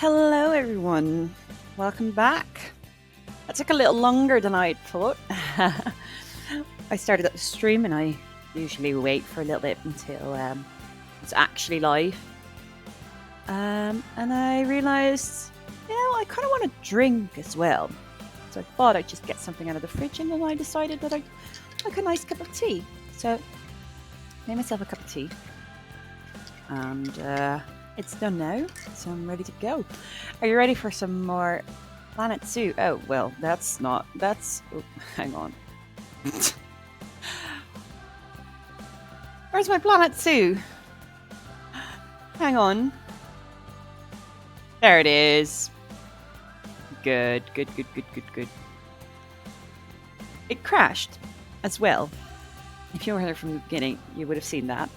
Hello, everyone. Welcome back. That took a little longer than I thought. I started up the stream and I usually wait for a little bit until it's actually live. And I realized, I kind of want to drink as well. So I thought I'd just get something out of the fridge, and then I decided that I'd like a nice cup of tea. So I made myself a cup of tea. And it's done now, so I'm ready to go. Are you ready for some more Planet Zoo? Oh, well, oh, hang on. Where's my Planet Zoo? Hang on. There it is. Good. It crashed as well. If you were here from the beginning, you would have seen that.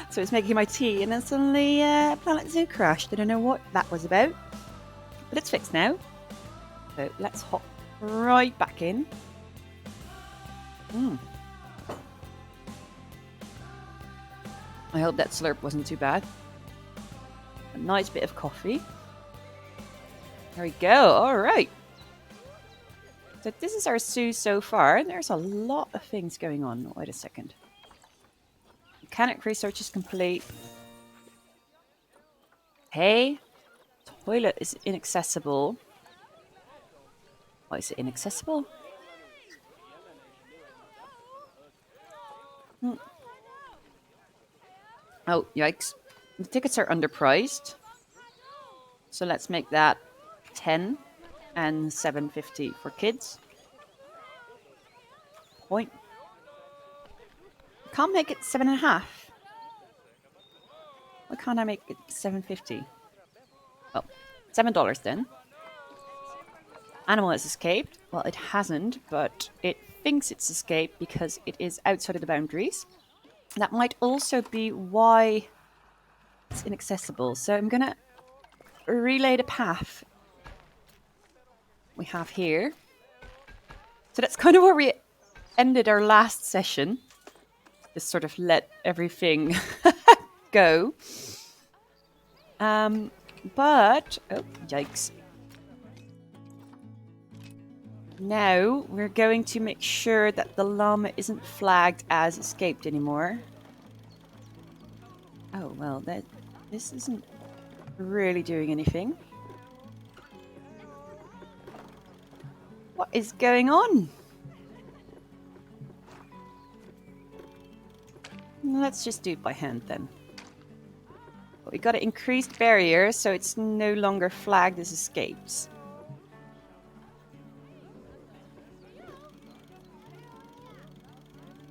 So it's making my tea, and then suddenly Planet Zoo crashed. I don't know what that was about, but it's fixed now. So let's hop right back in. I hope that slurp wasn't too bad. A nice bit of coffee. There we go. All right. So this is our zoo so far, and there's a lot of things going on. Wait a second. Mechanic research is complete. Hey, toilet is inaccessible. Why is it inaccessible? Oh, yikes. The tickets are underpriced. So let's make that 10 and 7.50 for kids. Point. Can't make it 7.5. Why can't I make it 7.50? Well, $7 then. Animal has escaped. Well, it hasn't, but it thinks it's escaped because it is outside of the boundaries. That might also be why it's inaccessible. So I'm going to relay the path we have here. So that's kind of where we ended our last session. Just sort of let everything go. But, oh, yikes. Now we're going to make sure that the llama isn't flagged as escaped anymore. Oh, well, this isn't really doing anything. What is going on? Let's just do it by hand then. But we got an increased barrier, so it's no longer flagged as escapes.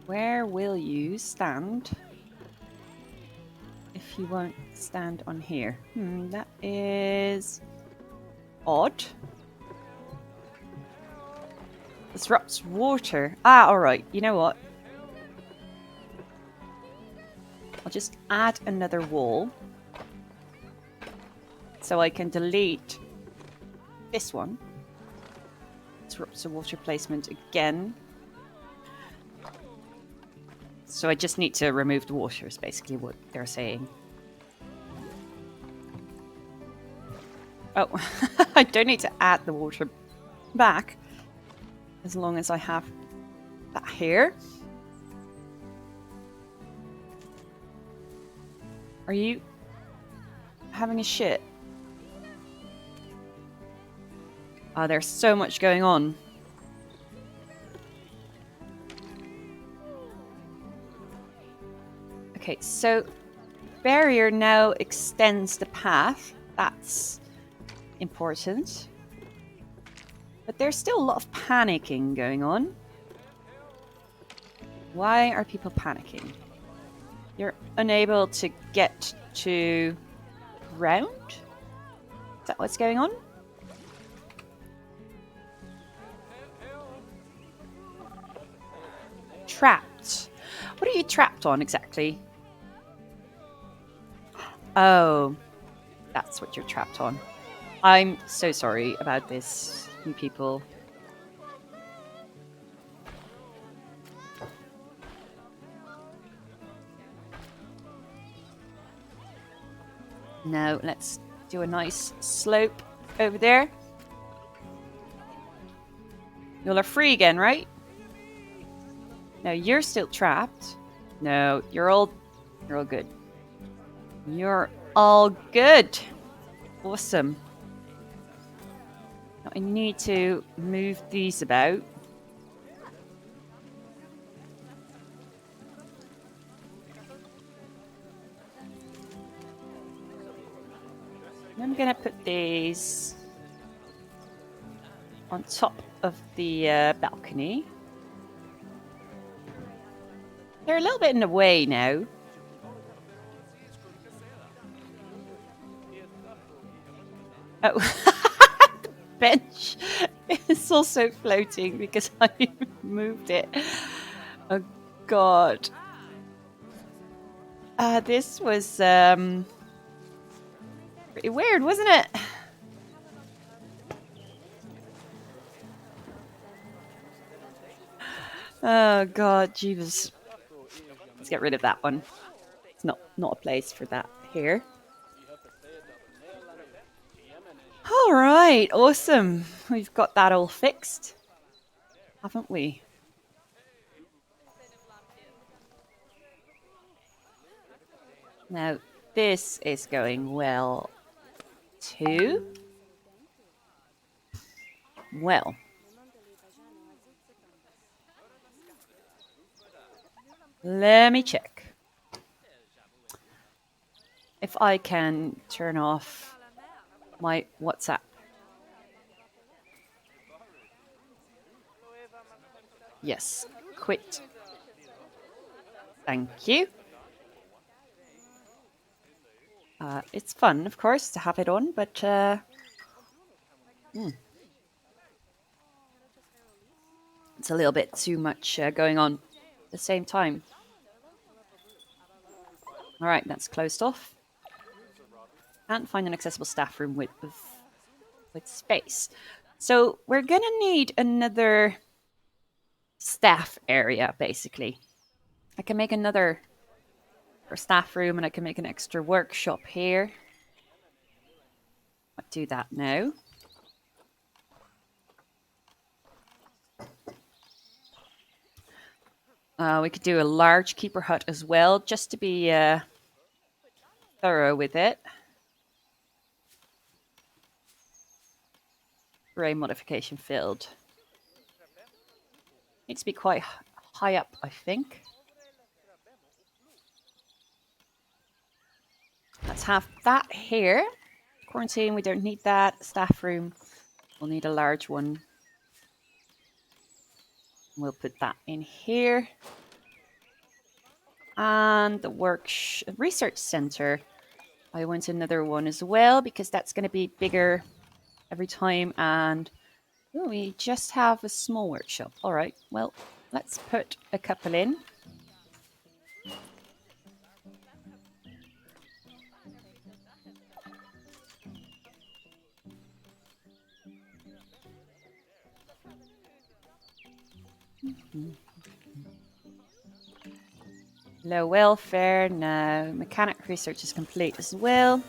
Where will you stand if you won't stand on here? That is odd. Disrupts water. Ah, alright. You know what? I'll just add another wall. So I can delete this one. Disrupts the water placement again. So I just need to remove the water is basically what they're saying. Oh, I don't need to add the water back as long as I have that here. Are you having a shit? Oh, there's so much going on. Okay, so barrier now extends the path. That's important. But there's still a lot of panicking going on. Why are people panicking? You're unable to get to ground? Is that what's going on? Trapped. What are you trapped on exactly? Oh, that's what you're trapped on. I'm so sorry about this, you people. Now let's Do a nice slope over there. You'll are free again, right? No, you're still trapped. No, you're all good. You're all good. Awesome. Now I need to move these about. I'm gonna put these on top of the balcony. They're a little bit in the way now. Oh, the bench is also floating because I moved it. Oh God. This was pretty weird, wasn't it? Oh God, Jeeves. Let's get rid of that one. It's not a place for that here. All right, awesome. We've got that all fixed, haven't we? Now, this is going well too. Well. Let me check if I can turn off my WhatsApp. Yes, quit. Thank you. It's fun, of course, to have it on, but it's a little bit too much going on at the same time. All right, that's closed off. Can't find an accessible staff room with space. So we're gonna need another staff area, basically. I can make another staff room and I can make an extra workshop here. I'll do that now. We could do a large keeper hut as well, just to be thorough with it. Array modification field. Needs to be quite high up, I think. Let's have that here. Quarantine, we don't need that. Staff room, we'll need a large one. We'll put that in here. And the research center, I want another one as well because that's going to be bigger every time. And we just have a small workshop. All right, well, let's put a couple in. Low welfare, no. Mechanic research is complete as well.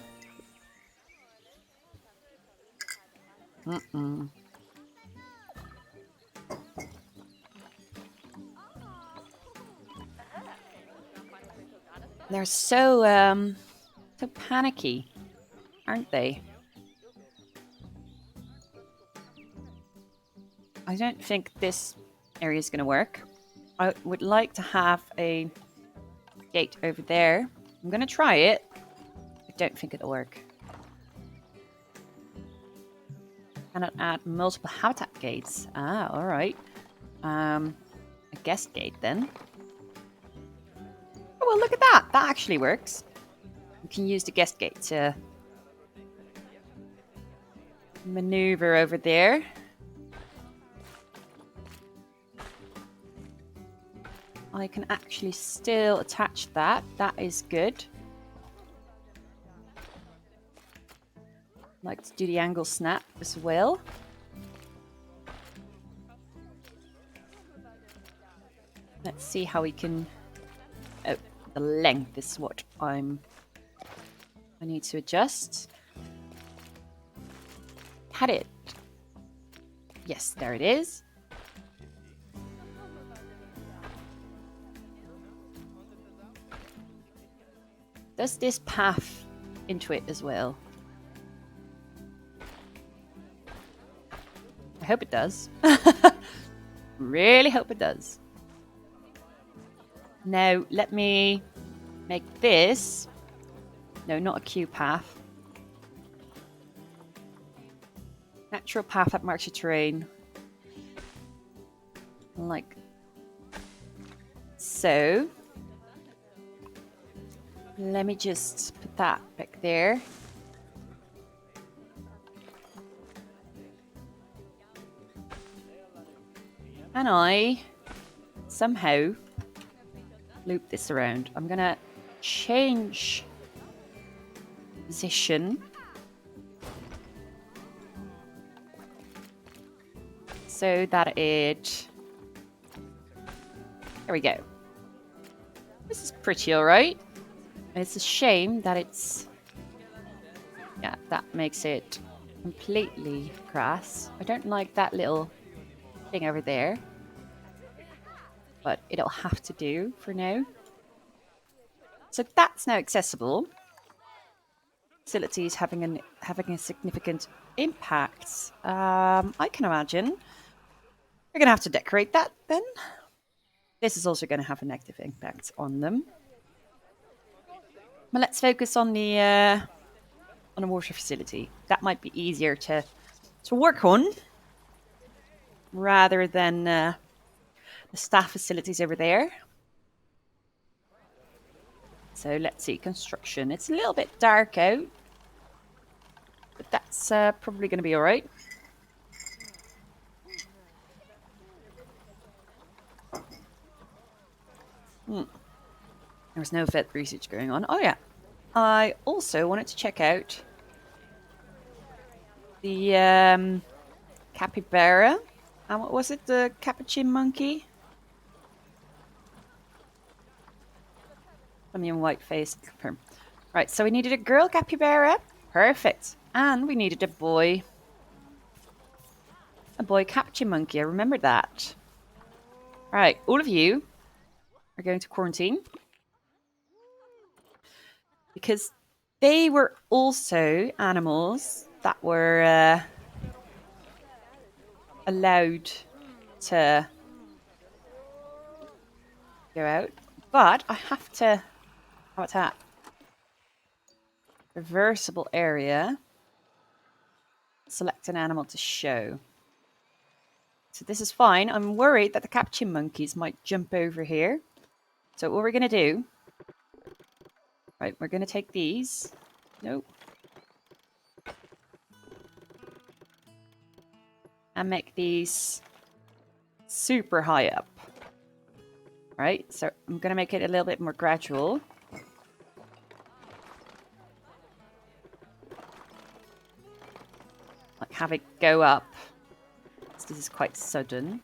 They're so panicky, aren't they? I don't think this area is going to work. I would like to have a gate over there. I'm going to try it. I don't think it'll work. Cannot add multiple habitat gates. Ah, all right. A guest gate then. Oh, well, look at that. That actually works. You can use the guest gate to maneuver over there. I can actually still attach that. That is good. Like to do the angle snap as well. Let's see how we can... Oh, the length is what I need to adjust. had it. Yes, there it is. Does this path into it as well? I hope it does. Really hope it does. Now, let me make this. No, not a queue path. Natural path that marks your terrain. Like so. Let me just put that back there. And I somehow loop this around. I'm gonna change position so that it... There we go. This is pretty alright. It's a shame that it's... Yeah, that makes it completely grass. I don't like that little thing over there. But it'll have to do for now. So that's now accessible. Facilities having a significant impact. I can imagine we're going to have to decorate that then. This is also going to have a negative impact on them. But let's focus on the water facility. That might be easier to work on rather than the staff facilities over there. So let's see, construction. It's a little bit dark out, but that's probably going to be all right. There's no vet research going on. Oh yeah, I also wanted to check out the capybara. And what was it? The capuchin monkey? Onion white face. Confirm. Right, so we needed a girl capybara. Perfect. And we needed a boy. A boy capuchin monkey. I remember that. Right, all of you are going to quarantine. Because they were also animals that were allowed to go out. But I have to... How about that? Reversible area. Select an animal to show. So this is fine. I'm worried that the capuchin monkeys might jump over here. So what we're going to do... Right, we're going to take these. Nope. And make these super high up. Right, so I'm going to make it a little bit more gradual. Like have it go up. This is quite sudden.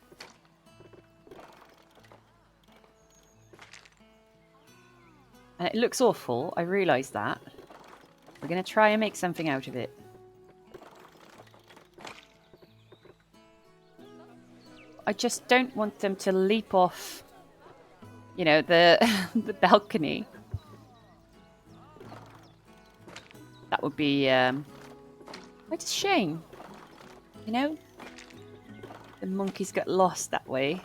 And it looks awful, I realise that. We're going to try and make something out of it. I just don't want them to leap off, you know, the the balcony. That would be quite a shame. You know? The monkeys got lost that way.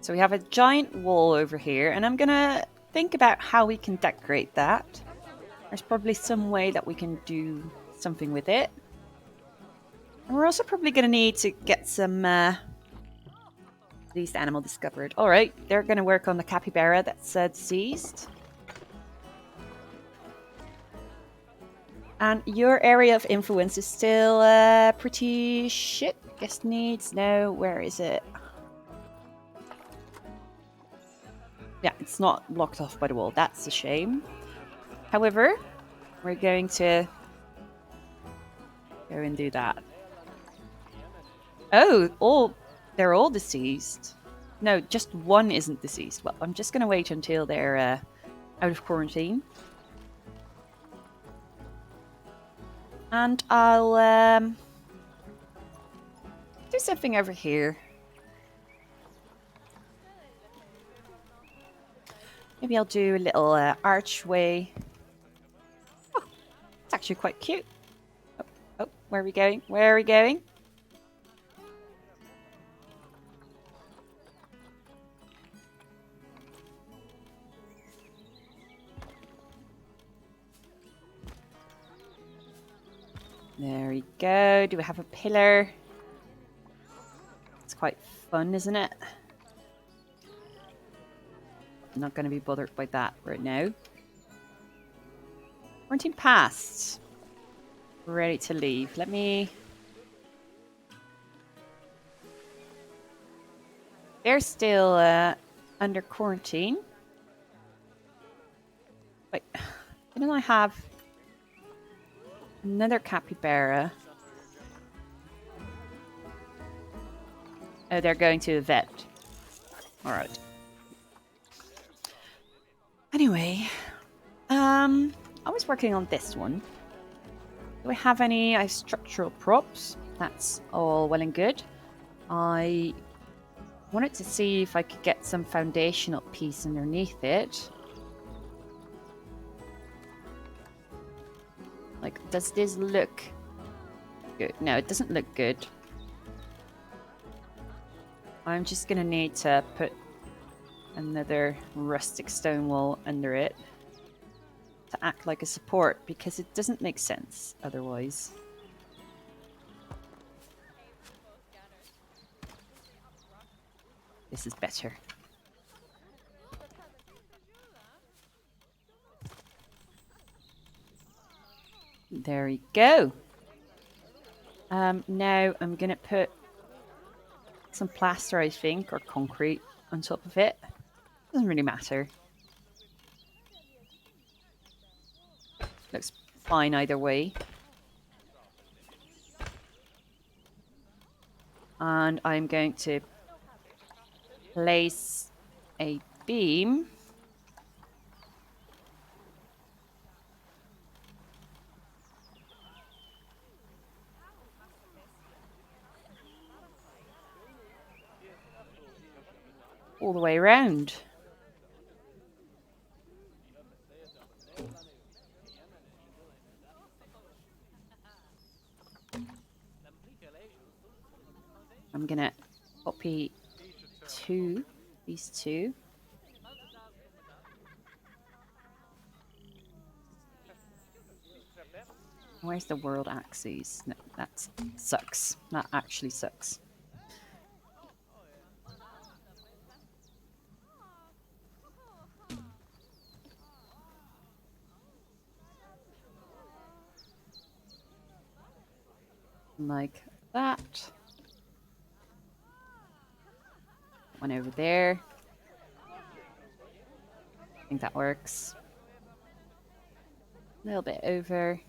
So we have a giant wall over here, and I'm gonna think about how we can decorate that. There's probably some way that we can do something with it. And we're also probably gonna need to get some deceased animal discovered. Alright, they're gonna work on the capybara that's deceased. And your area of influence is still pretty shit. Guest needs, no, where is it? Yeah, it's not blocked off by the wall. That's a shame. However, we're going to go and do that. Oh, they're all deceased. No, just one isn't deceased. Well, I'm just going to wait until they're out of quarantine. And I'll do something over here. Maybe I'll do a little archway. Oh, it's actually quite cute. Oh, where are we going? Where are we going? There we go. Do we have a pillar? It's quite fun, isn't it? I'm not going to be bothered by that right now. Quarantine passed. Ready to leave. Let me... They're still under quarantine. Wait, didn't I have another capybara? Oh, they're going to the vet. All right. Anyway, I was working on this one. Do I have any structural props? That's all well and good. I wanted to see if I could get some foundational piece underneath it. Like, does this look good? No, it doesn't look good. I'm just gonna need to put another rustic stone wall under it to act like a support, because it doesn't make sense otherwise. This is better. There we go. Now I'm gonna put some plaster, I think, or concrete on top of it. Doesn't really matter. Looks fine either way. And I'm going to place a beam all the way around. I'm gonna copy these two. Where's the world axes? No, that sucks. That actually sucks. Like that. One over there. I think that works. A little bit over.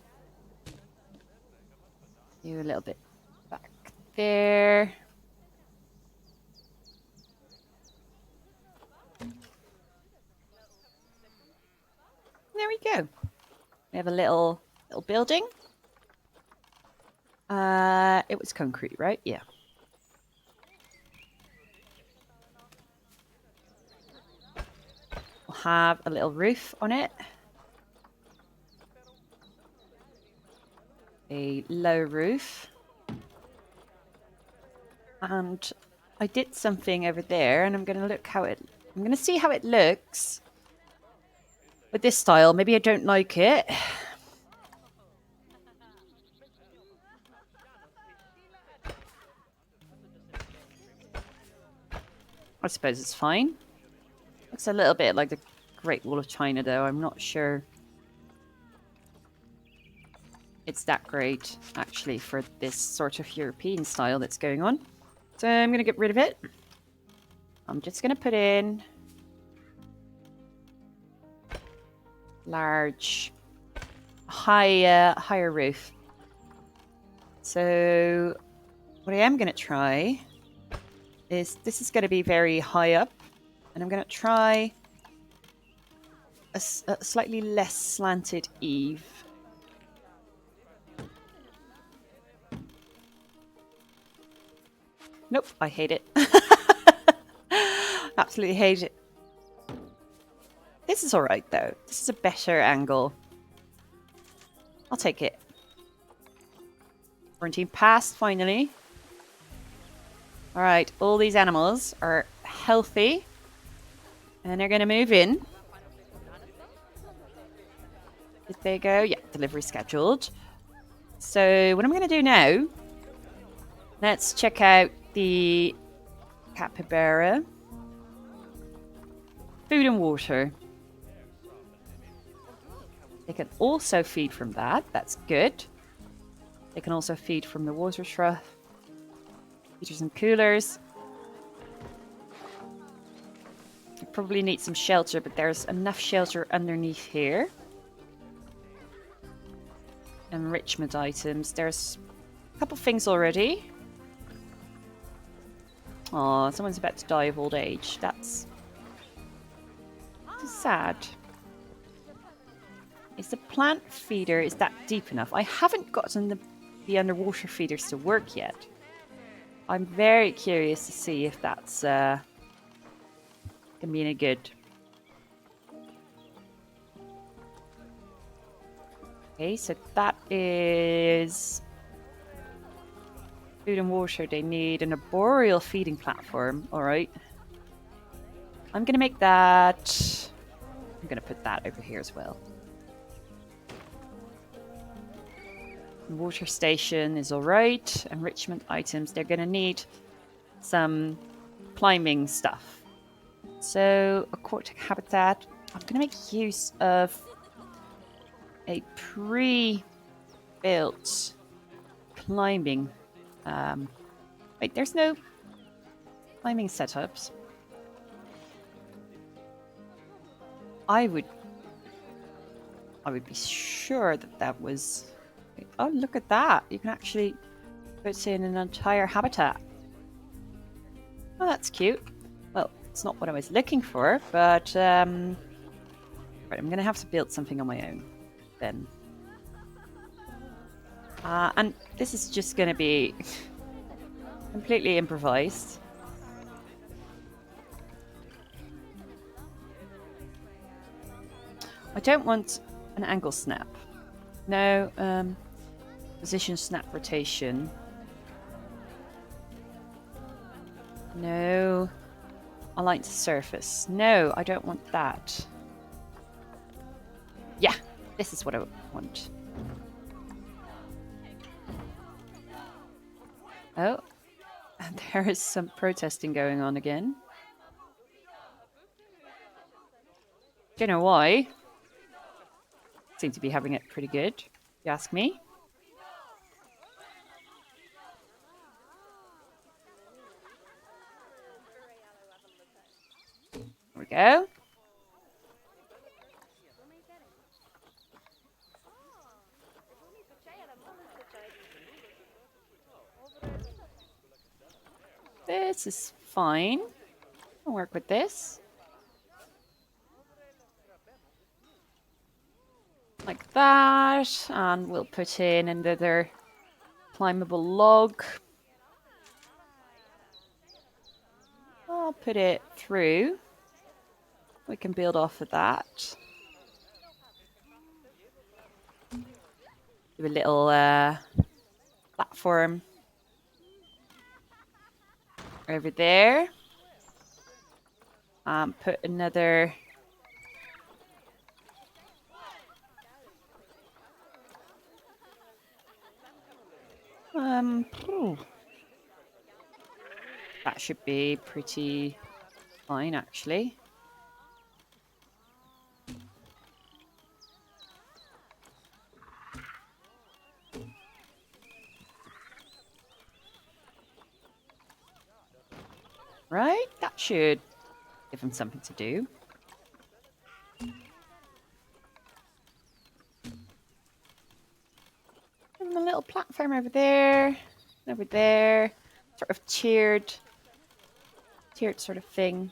Do a little bit back there. There we go. We have a little building. It was concrete, right? Yeah. We'll have a little roof on it. A low roof. And I did something over there, and I'm going to see how it looks with this style. Maybe I don't like it. I suppose it's fine. Looks a little bit like the Great Wall of China, though. I'm not sure it's that great, actually, for this sort of European style that's going on. So I'm going to get rid of it. I'm just going to put in large, higher roof. So what I am going to try is, this is going to be very high up, and I'm going to try a slightly less slanted eave. Nope, I hate it. Absolutely hate it. This is alright though. This is a better angle. I'll take it. Quarantine passed, finally. Alright, all these animals are healthy. And they're going to move in. Did they go? Yeah, delivery scheduled. So what I'm going to do now, let's check out the capybara. Food and water. They can also feed from that. That's good. They can also feed from the water trough. Heaters and coolers. You probably need some shelter, but there's enough shelter underneath here. Enrichment items. There's a couple things already. Oh, someone's about to die of old age. That's sad. Is the plant feeder, is that deep enough? I haven't gotten the underwater feeders to work yet. I'm very curious to see if that's gonna be any good. Okay, so that is food and water. They need an arboreal feeding platform. Alright. I'm gonna make that. I'm gonna put that over here as well. Water station is alright. Enrichment items. They're gonna need some climbing stuff. So, aquatic habitat. I'm gonna make use of a pre-built climbing. Wait, there's no climbing setups. I would be sure that was. Oh, look at that! You can actually put in an entire habitat. Oh, that's cute. Well, it's not what I was looking for, but right, I'm gonna have to build something on my own then. And this is just gonna be completely improvised. I don't want an angle snap. No, position snap rotation. No. Align to surface. No, I don't want that. Yeah, this is what I want. Oh, there is some protesting going on again. Don't know why. Seem to be having it pretty good, if you ask me. There we go. This is fine. I'll work with this. Like that. And we'll put in another climbable log. I'll put it through. We can build off of that. Do a little platform over there. Put another that should be pretty fine actually. Right? That should give them something to do. And a little platform over there. Over there. Sort of tiered sort of thing.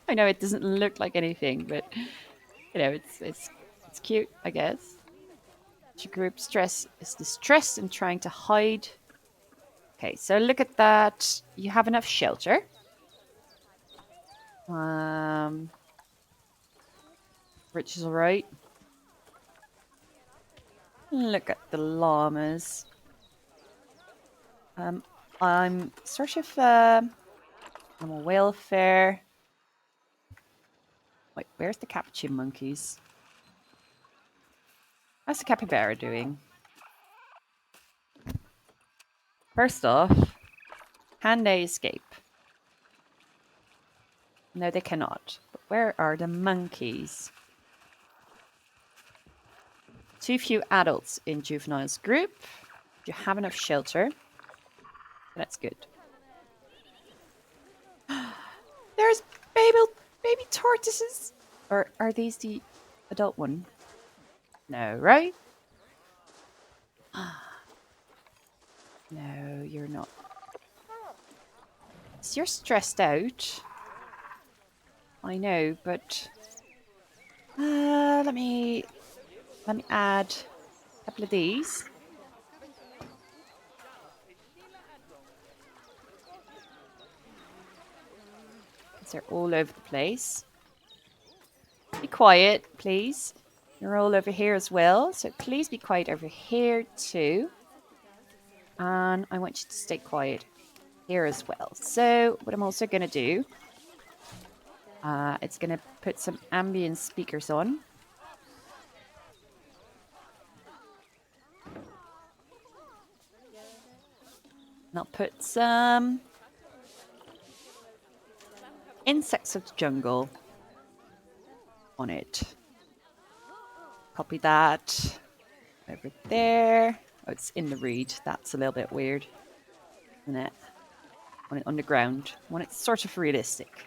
I know it doesn't look like anything, but you know, it's cute, I guess. Group stress is distressed and trying to hide Okay, so look at that. You have enough shelter. Which is alright. Look at the llamas. I'm sort of animal welfare. Wait, where's the capuchin monkeys? How's the capybara doing? First off, can they escape? No, they cannot. But where are the monkeys? Too few adults in juveniles group. Do you have enough shelter? That's good. There's baby tortoises. Or are these the adult one? No, right? No, you're not. So you're stressed out. I know, but let me add a couple of these. They're all over the place. Be quiet, please. You're all over here as well, so please be quiet over here too. And I want you to stay quiet here as well. So what I'm also going to do, it's going to put some ambient speakers on. And I'll put some Insects of the Jungle on it. Copy that over there. Oh, it's in the reed. That's a little bit weird, isn't it? I want it underground. I want it sort of realistic.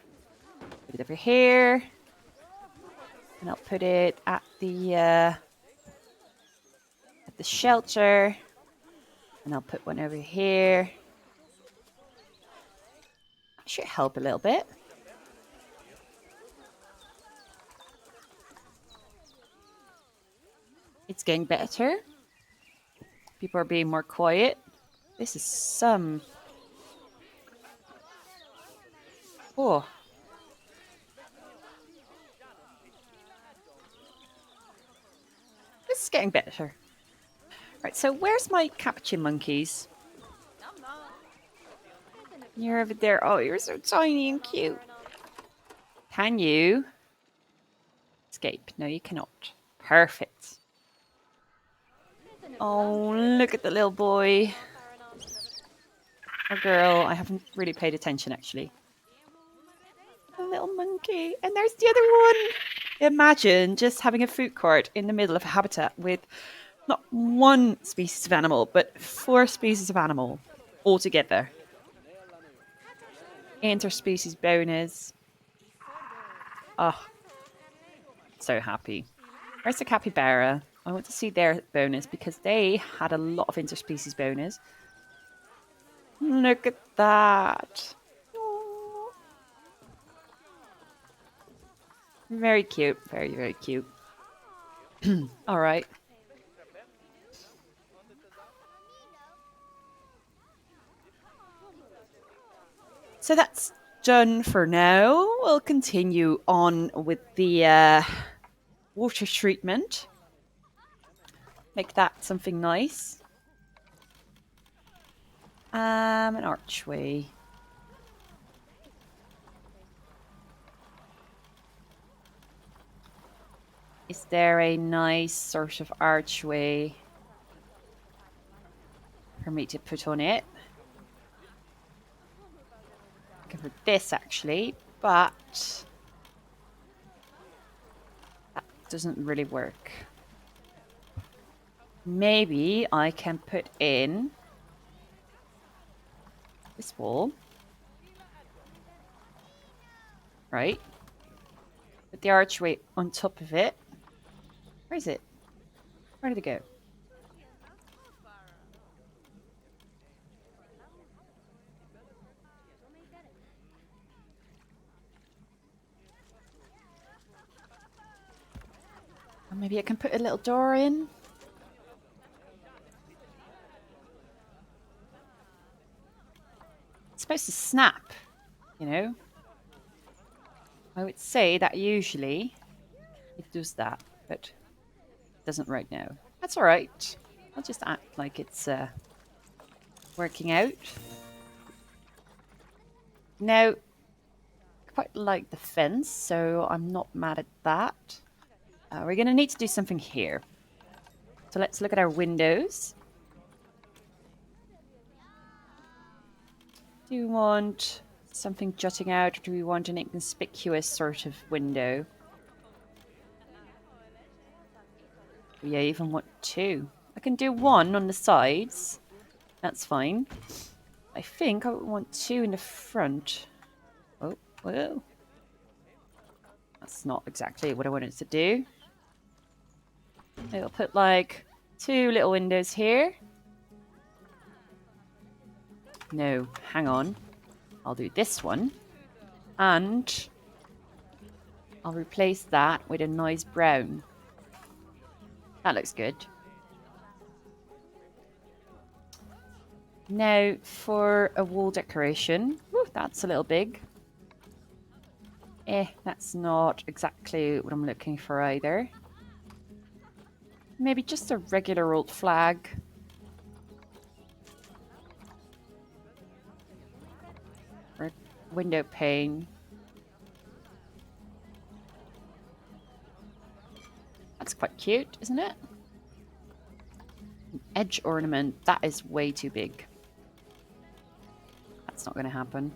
Put it over here. And I'll put it at the shelter. And I'll put one over here. That should help a little bit. It's getting better. People are being more quiet. This is some... Oh. This is getting better. Right, so where's my capuchin monkeys? You're over there. Oh, you're so tiny and cute. Can you escape? No, you cannot. Perfect. Oh, look at the little boy. Or girl. I haven't really paid attention, actually. A little monkey. And there's the other one. Imagine just having a food court in the middle of a habitat with not one species of animal, but 4 species of animal all together. Interspecies bonus. Oh, so happy. Where's the capybara? I want to see their bonus because they had a lot of interspecies bonus. Look at that. Aww. Very cute. Very, very cute. All right. So that's done for now. We'll continue on with the water treatment. Make that something nice. An archway. Is there a nice sort of archway for me to put on it? For this actually, but that doesn't really work. Maybe I can put in this wall, right? Put the archway on top of it. Where is it? Where did it go? Or maybe I can put a little door in. snap, you know? I would say that usually it does that, but it doesn't right now. That's all right. I'll just act like it's working out. Now, I quite like the fence, so I'm not mad at that. We're going to need to do something here. So let's look at our windows. Do we want something jutting out, or do we want an inconspicuous sort of window? Yeah, I even want two. I can do one on the sides. That's fine. I think I want two in the front. Oh, whoa. That's not exactly what I wanted to do. I'll put like two little windows here. No, hang on. I'll do this one. And I'll replace that with a nice brown. That looks good. Now for a wall decoration. Woo, that's a little big. That's not exactly what I'm looking for either. Maybe just a regular old flag. Or window pane. That's quite cute, isn't it? An edge ornament. That is way too big. That's not going to happen.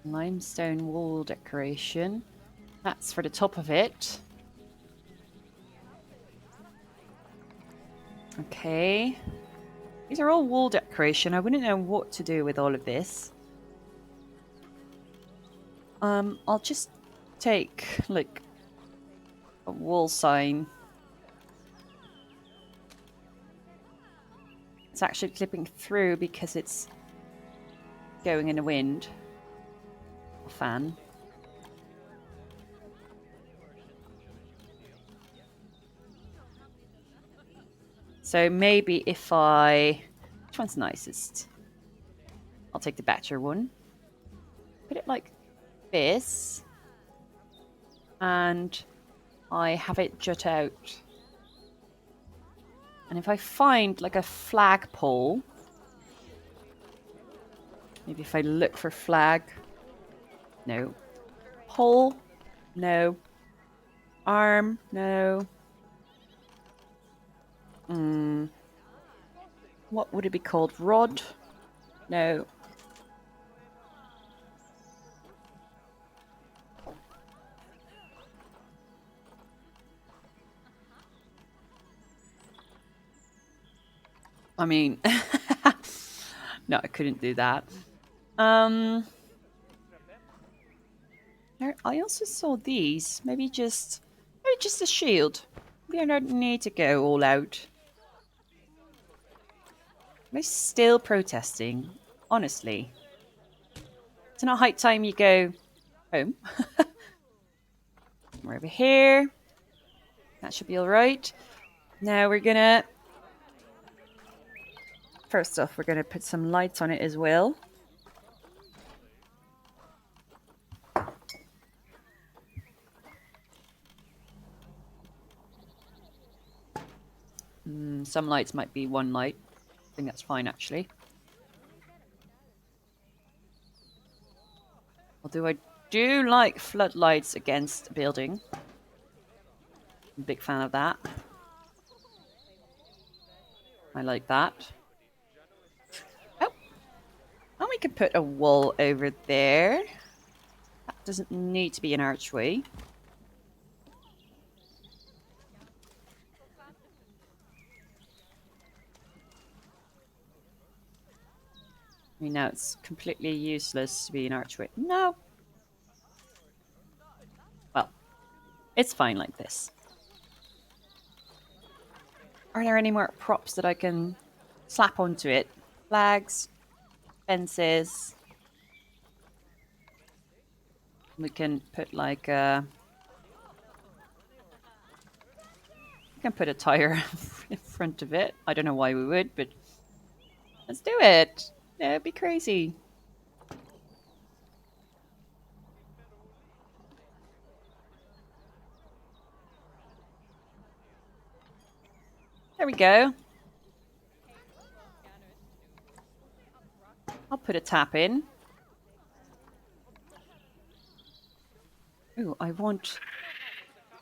Limestone wall decoration. That's for the top of it. Okay. These are all wall decoration. I wouldn't know what to do with all of this. I'll just take, like, a wall sign. It's actually clipping through because it's going in the wind. A fan. So maybe if I... Which one's nicest? I'll take the better one. Put it like this. And I have it jut out. And if I find like a flagpole... Maybe if I look for flag... No. Pole? No. Arm? No. What would it be called? Rod? No. I mean, no, I couldn't do that. I also saw these. Maybe just a shield. Maybe I don't need to go all out. Am I still protesting? Honestly. It's not high time you go home. We're over here. That should be alright. Now we're gonna... First off, we're gonna put some lights on it as well. Some lights might be one light. I think that's fine, actually. Although I do like floodlights against a building. I'm a big fan of that. I like that. Oh! And we can put a wall over there. That doesn't need to be an archway. I mean, now it's completely useless to be an archway. No! Well, it's fine like this. Are there any more props that I can slap onto it? Flags, fences. We can put like a... We can put a tire in front of it. I don't know why we would, but let's do it. That'd be crazy. There we go. I'll put a tap in. Ooh, I want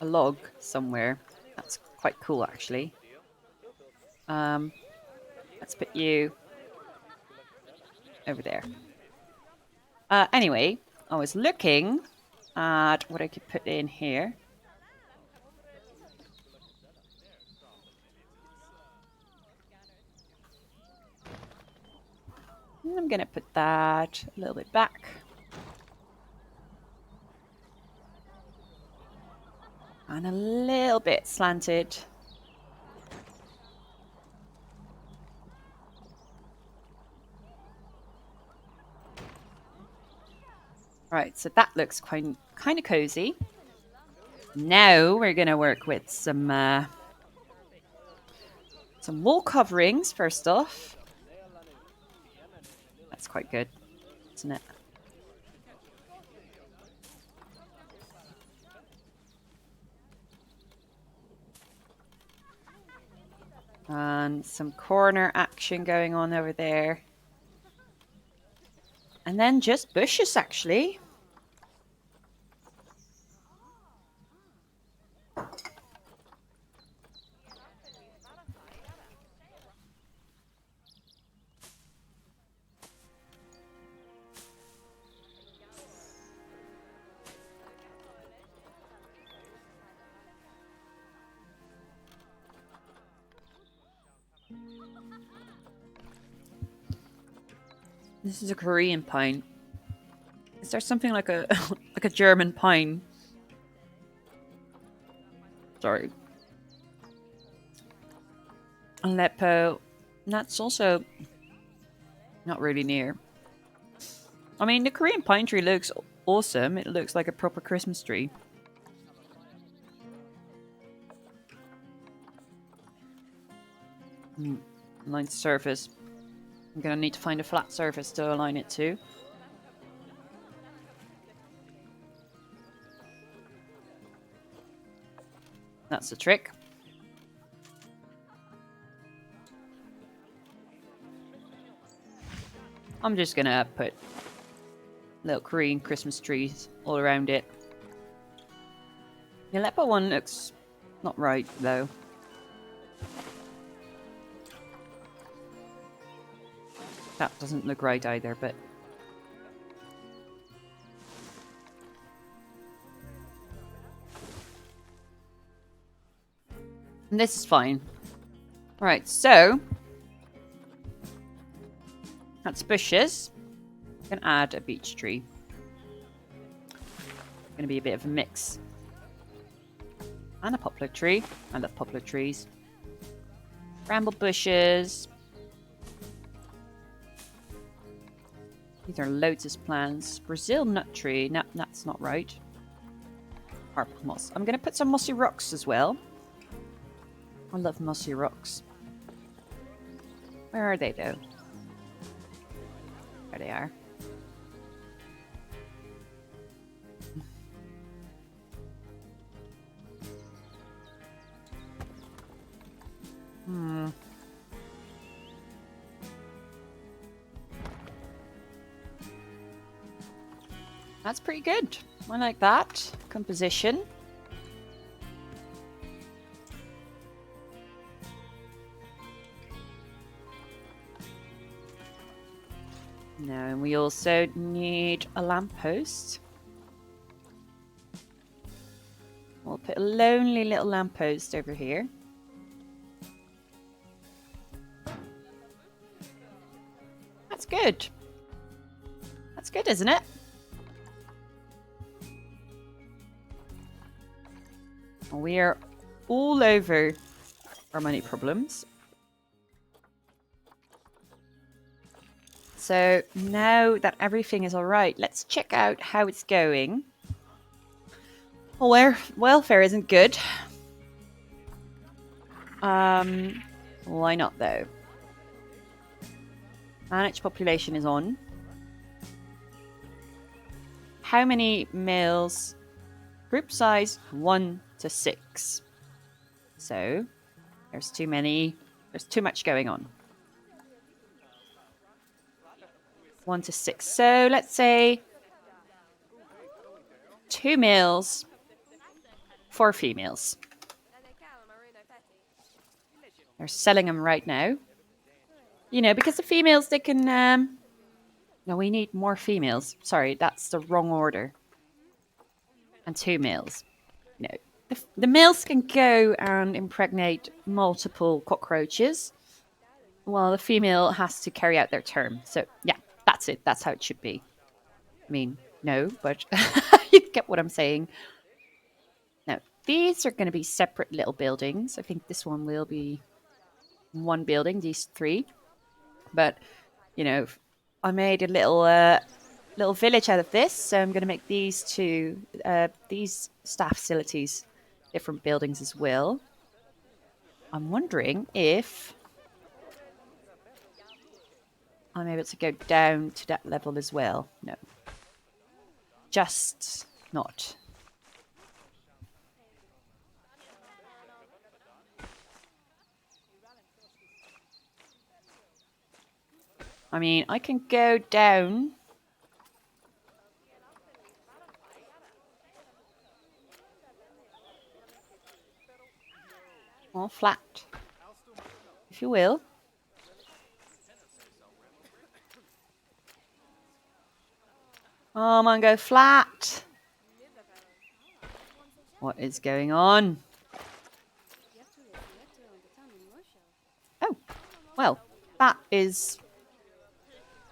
a log somewhere. That's quite cool, actually. Let's put you over there. Anyway, I was looking at what I could put in here. And I'm going to put that a little bit back. And a little bit slanted. Right, so that looks kind of cozy. Now we're going to work with some wall coverings first off. That's quite good, isn't it? And some corner action going on over there. And then just bushes, actually. This is a Korean pine. Is there something like a like a German pine? Sorry. Aleppo. That's also not really near. I mean, the Korean pine tree looks awesome. It looks like a proper Christmas tree. Align surface. I'm gonna need to find a flat surface to align it to. That's the trick. I'm just gonna put little Korean Christmas trees all around it. The Aleppo one looks not right, though. That doesn't look right either, but... And this is fine. Right, so... That's bushes. I'm going to add a beech tree. Going to be a bit of a mix. And a poplar tree. I love poplar trees. Bramble bushes. These are lotus plants. Brazil nut tree. No, that's not right. Harp moss. I'm going to put some mossy rocks as well. I love mossy rocks. Where are they, though? There they are. That's pretty good. I like that composition. Now, and we also need a lamppost. We'll put a lonely little lamppost over here. That's good. That's good, isn't it? We are all over our money problems. So now that everything is all right, let's check out how it's going. Well, welfare isn't good. Why not though? Manage population is on. How many males? Group size 1 to 6. So there's too many. There's too much going on. 1 to 6. So let's say 2 males, 4 females. They're selling them right now. You know, because the females, they can... No, we need more females. Sorry, that's the wrong order. And 2 males. No, the males can go and impregnate multiple cockroaches, while the female has to carry out their term. So, yeah, that's it. That's how it should be. I mean, no, but you get what I'm saying. Now, these are going to be separate little buildings. I think this one will be one building, these 3. But, you know, I made a little village out of this, so I'm going to make these 2, these staff facilities, different buildings as well. I'm wondering if I'm able to go down to that level as well. No. Just not. I mean, I can go down. All flat, if you will. Come on, go flat. What is going on? Oh, well, that is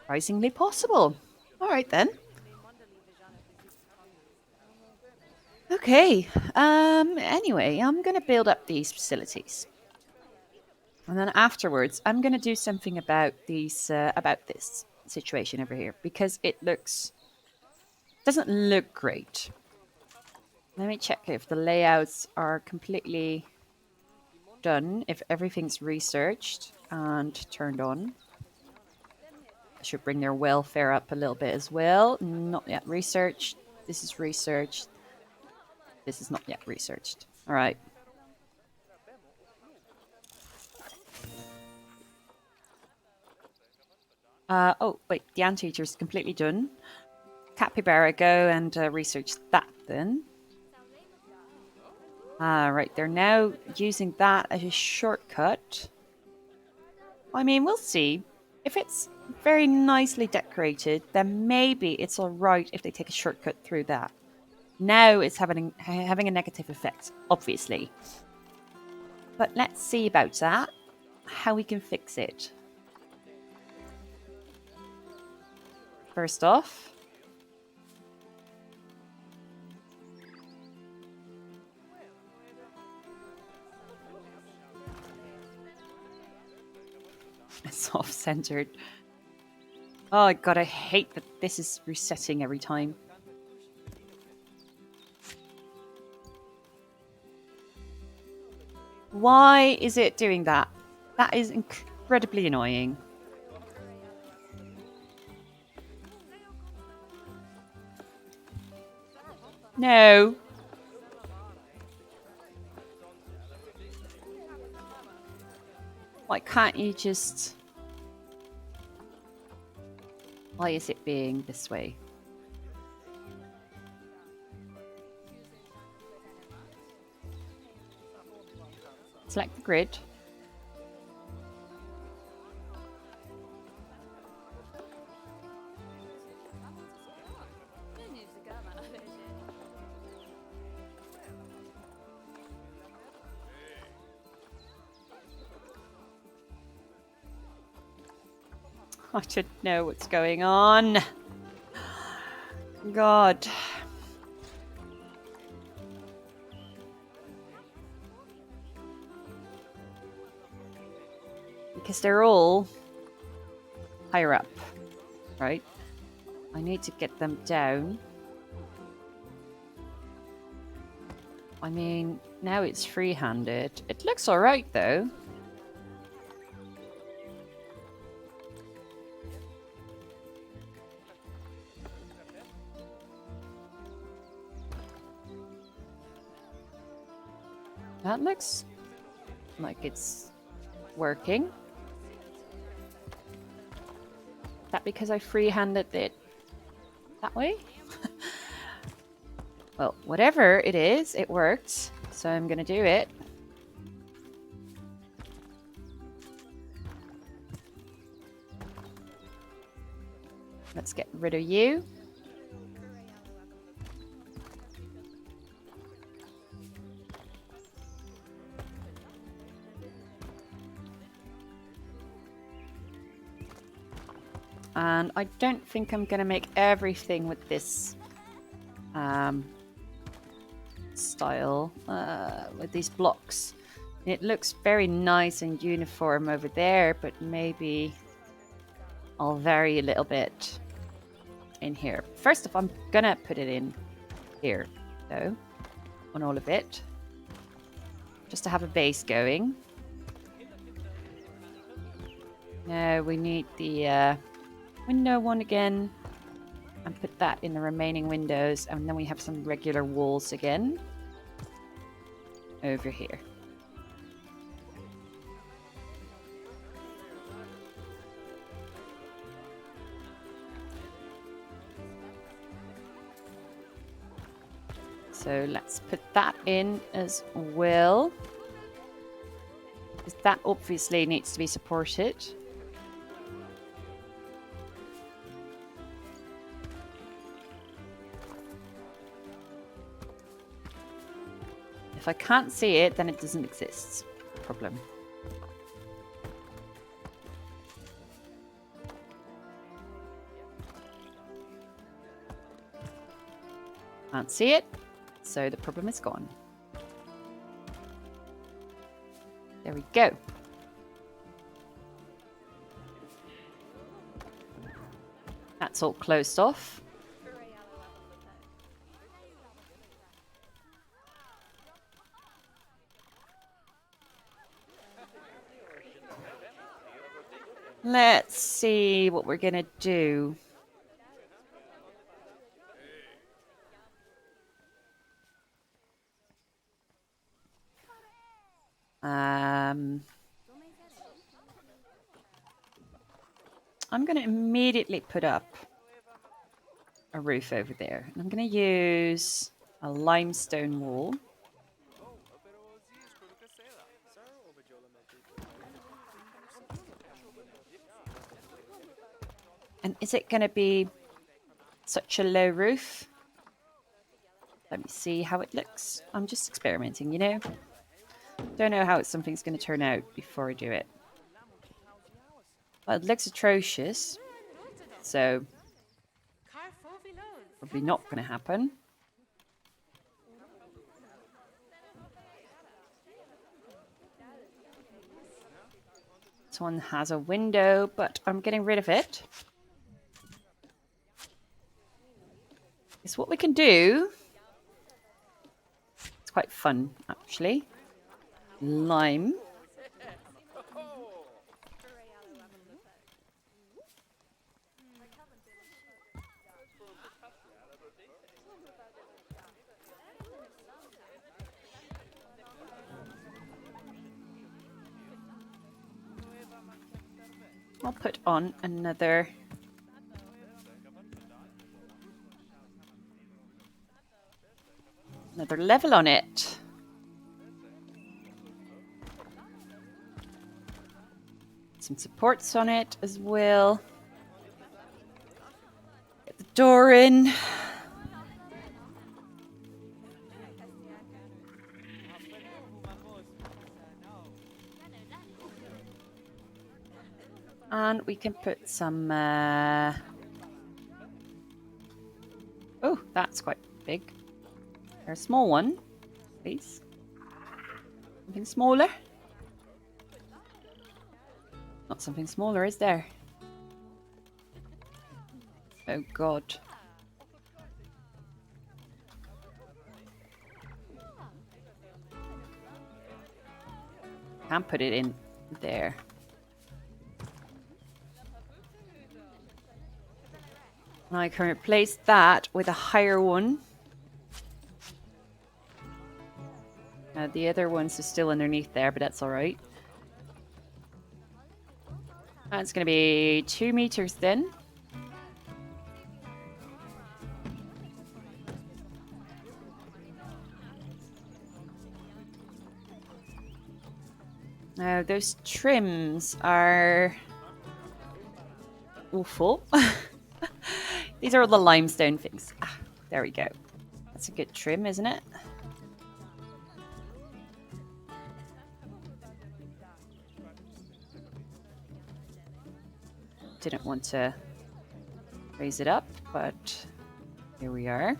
surprisingly possible. All right, then. Okay. Anyway, I'm going to build up these facilities. And then afterwards, I'm going to do something about these, about this situation over here, because it doesn't look great. Let me check if the layouts are completely done, if everything's researched and turned on. I should bring their welfare up a little bit as well. Not yet researched. This is researched. This is not yet researched. All right. Oh, wait. The anteater is completely done. Capybara, go and research that then. Right. They're now using that as a shortcut. I mean, we'll see. If it's very nicely decorated, then maybe it's all right if they take a shortcut through that. Now it's having a negative effect, obviously. But let's see about that, how we can fix it. First off, it's off-centered. Oh god, I hate that this is resetting every time. Why is it doing that? That is incredibly annoying. No. Why can't you just... Why is it being this way? Select the grid. I should know what's going on. God. Because they're all higher up, right? I need to get them down. I mean, now it's free-handed. It looks alright, though. That looks like it's working. Is that because I free-handed it that way? Well, whatever it is, it worked. So I'm going to do it. Let's get rid of you. And I don't think I'm going to make everything with this style, with these blocks. It looks very nice and uniform over there, but maybe I'll vary a little bit in here. First off, I'm going to put it in here, though, on all of it, just to have a base going. Now we need the window one again, and put that in the remaining windows, and then we have some regular walls again over here. So let's put that in as well, because that obviously needs to be supported. If I can't see it, then it doesn't exist. Problem. Can't see it, so the problem is gone. There we go. That's all closed off. Let's see what we're gonna do. I'm gonna immediately put up a roof over there. And I'm gonna use a limestone wall. And is it going to be such a low roof? Let me see how it looks. I'm just experimenting, you know? Don't know how something's going to turn out before I do it. Well, it looks atrocious. So, probably not going to happen. This one has a window, but I'm getting rid of it. It's what we can do. It's quite fun, actually. Lime. I'll put on another level on it. Some supports on it as well. Get the door in. And we can put some... Oh, that's quite big. A small one, please. Something smaller? Not something smaller, is there? Oh, God. Can't put it in there. And I can replace that with a higher one. The other ones are still underneath there, but that's all right. That's going to be 2 meters then. Now, those trims are awful. These are all the limestone things. Ah, there we go. That's a good trim, isn't it? Didn't want to raise it up, but here we are.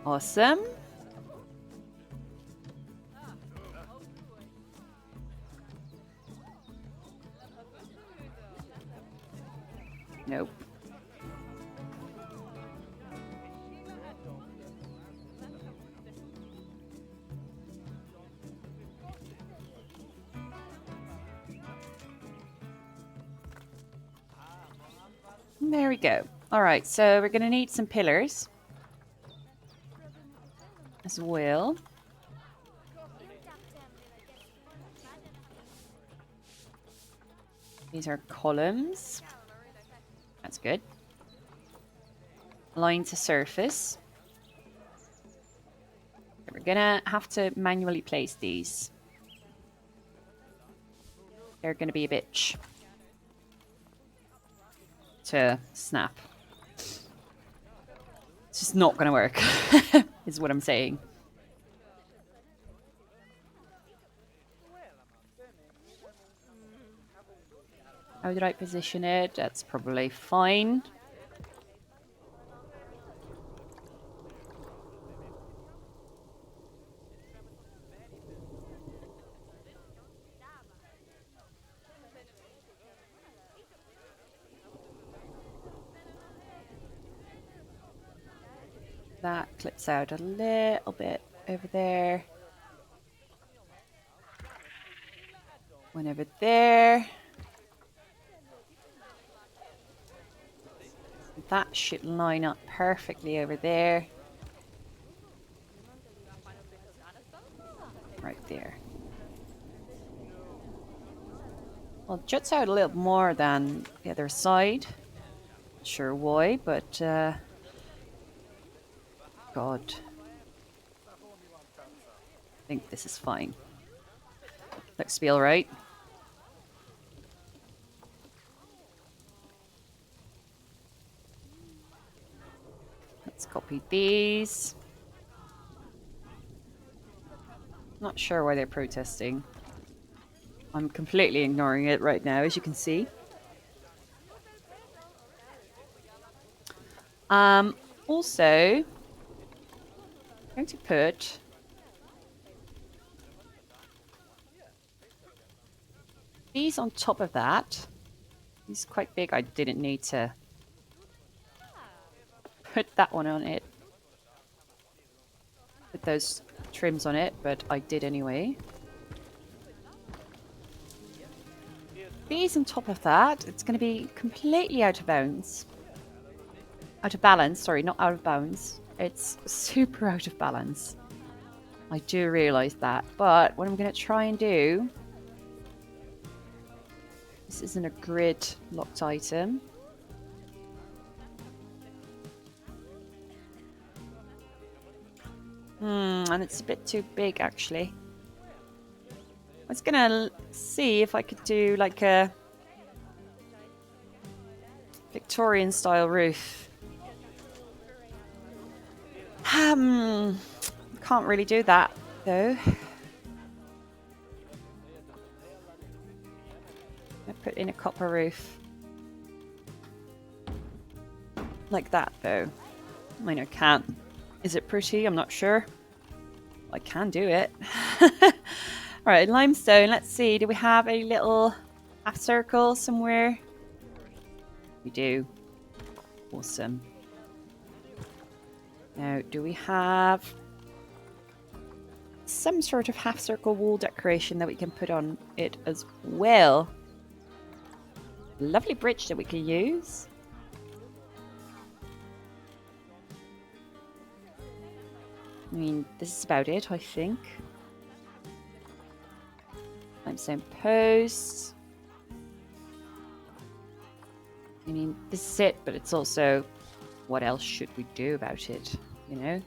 Awesome. Nope. There we go. All right, so we're going to need some pillars as well. These are columns. That's good. Line to surface. We're gonna have to manually place these. They're gonna be a bitch to snap. It's just not gonna work, is what I'm saying. How did I position it? That's probably fine. That clips out a little bit over there. One over there. That should line up perfectly over there. Right there. Well, it juts out a little more than the other side. Not sure why, but God. I think this is fine. Looks to be alright. Let's copy these. Not sure why they're protesting. I'm completely ignoring it right now, as you can see. Also, I'm going to put these on top of that. These are quite big. I didn't need to put that one on it. Put those trims on it, but I did anyway. These on top of that, it's going to be completely out of bounds. Out of balance, sorry, not out of bounds. It's super out of balance. I do realise that, but what I'm going to try and do... This isn't a grid locked item. And it's a bit too big, actually. I was gonna see if I could do like a Victorian style roof. Can't really do that though. I put in a copper roof. Like that though. I mean, I can't. Is it pretty? I'm not sure. I can do it. Alright, limestone. Let's see. Do we have a little half circle somewhere? We do. Awesome. Now, do we have some sort of half circle wall decoration that we can put on it as well? Lovely bridge that we can use. I mean, this is about it, I think. Limestone posts. I mean, this is it, but it's also what else should we do about it, you know?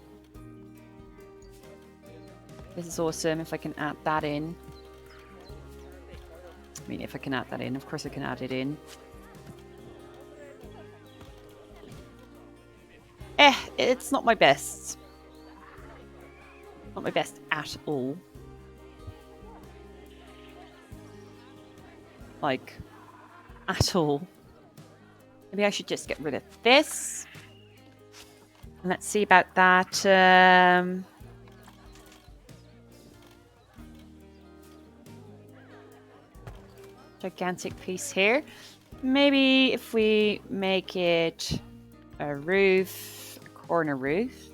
This is awesome if I can add that in. I mean, if I can add that in, of course I can add it in. It's not my best. Not my best at all. Like, at all. Maybe I should just get rid of this. And let's see about that. Gigantic piece here. Maybe if we make it a roof, a corner roof.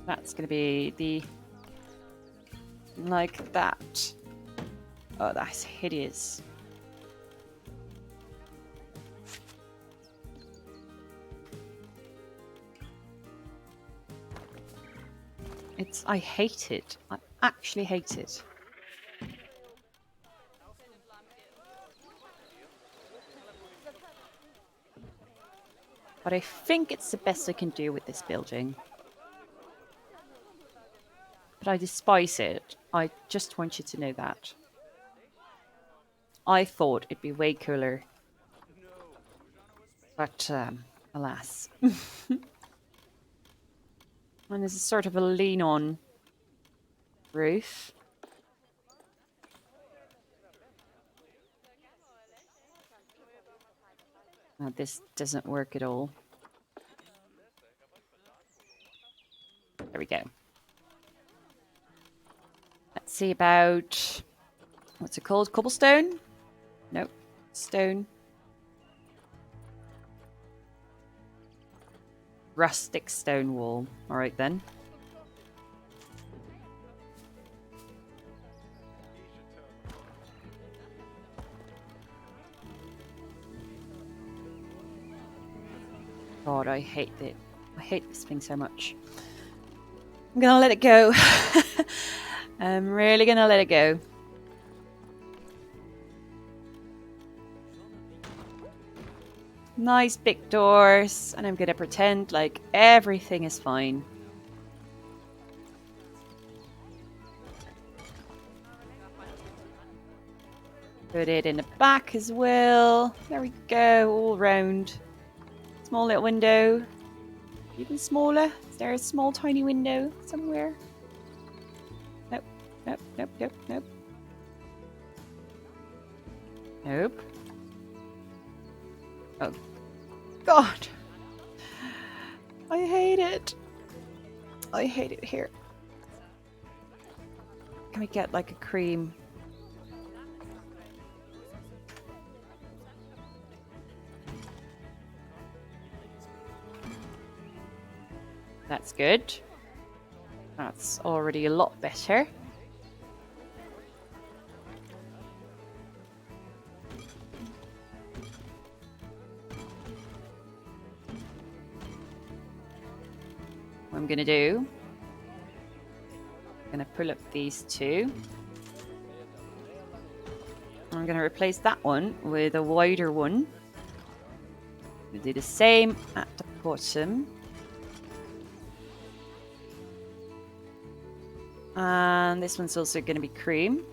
That's going to be the... like that. Oh, that's hideous. I hate it. I actually hate it. But I think it's the best I can do with this building. But I despise it. I just want you to know that. I thought it'd be way cooler. But, alas. And this is sort of a lean-on roof. Now, this doesn't work at all. There we go. Let's see about... what's it called? Cobblestone? Nope. Stone. Rustic stone wall. Alright then. God, I hate it. I hate this thing so much. I'm gonna let it go. I'm really gonna let it go. Nice big doors, and I'm gonna pretend like everything is fine. Put it in the back as well. There we go, all round. Small little window. Even smaller. Is there a small tiny window somewhere? Nope, nope, nope, nope, nope. Nope. Oh, God. I hate it. I hate it here. Can we get like a cream? That's good. That's already a lot better. What I'm gonna do, I'm gonna pull up these two. I'm gonna replace that one with a wider one. We'll do the same at the bottom. And this one's also going to be cream.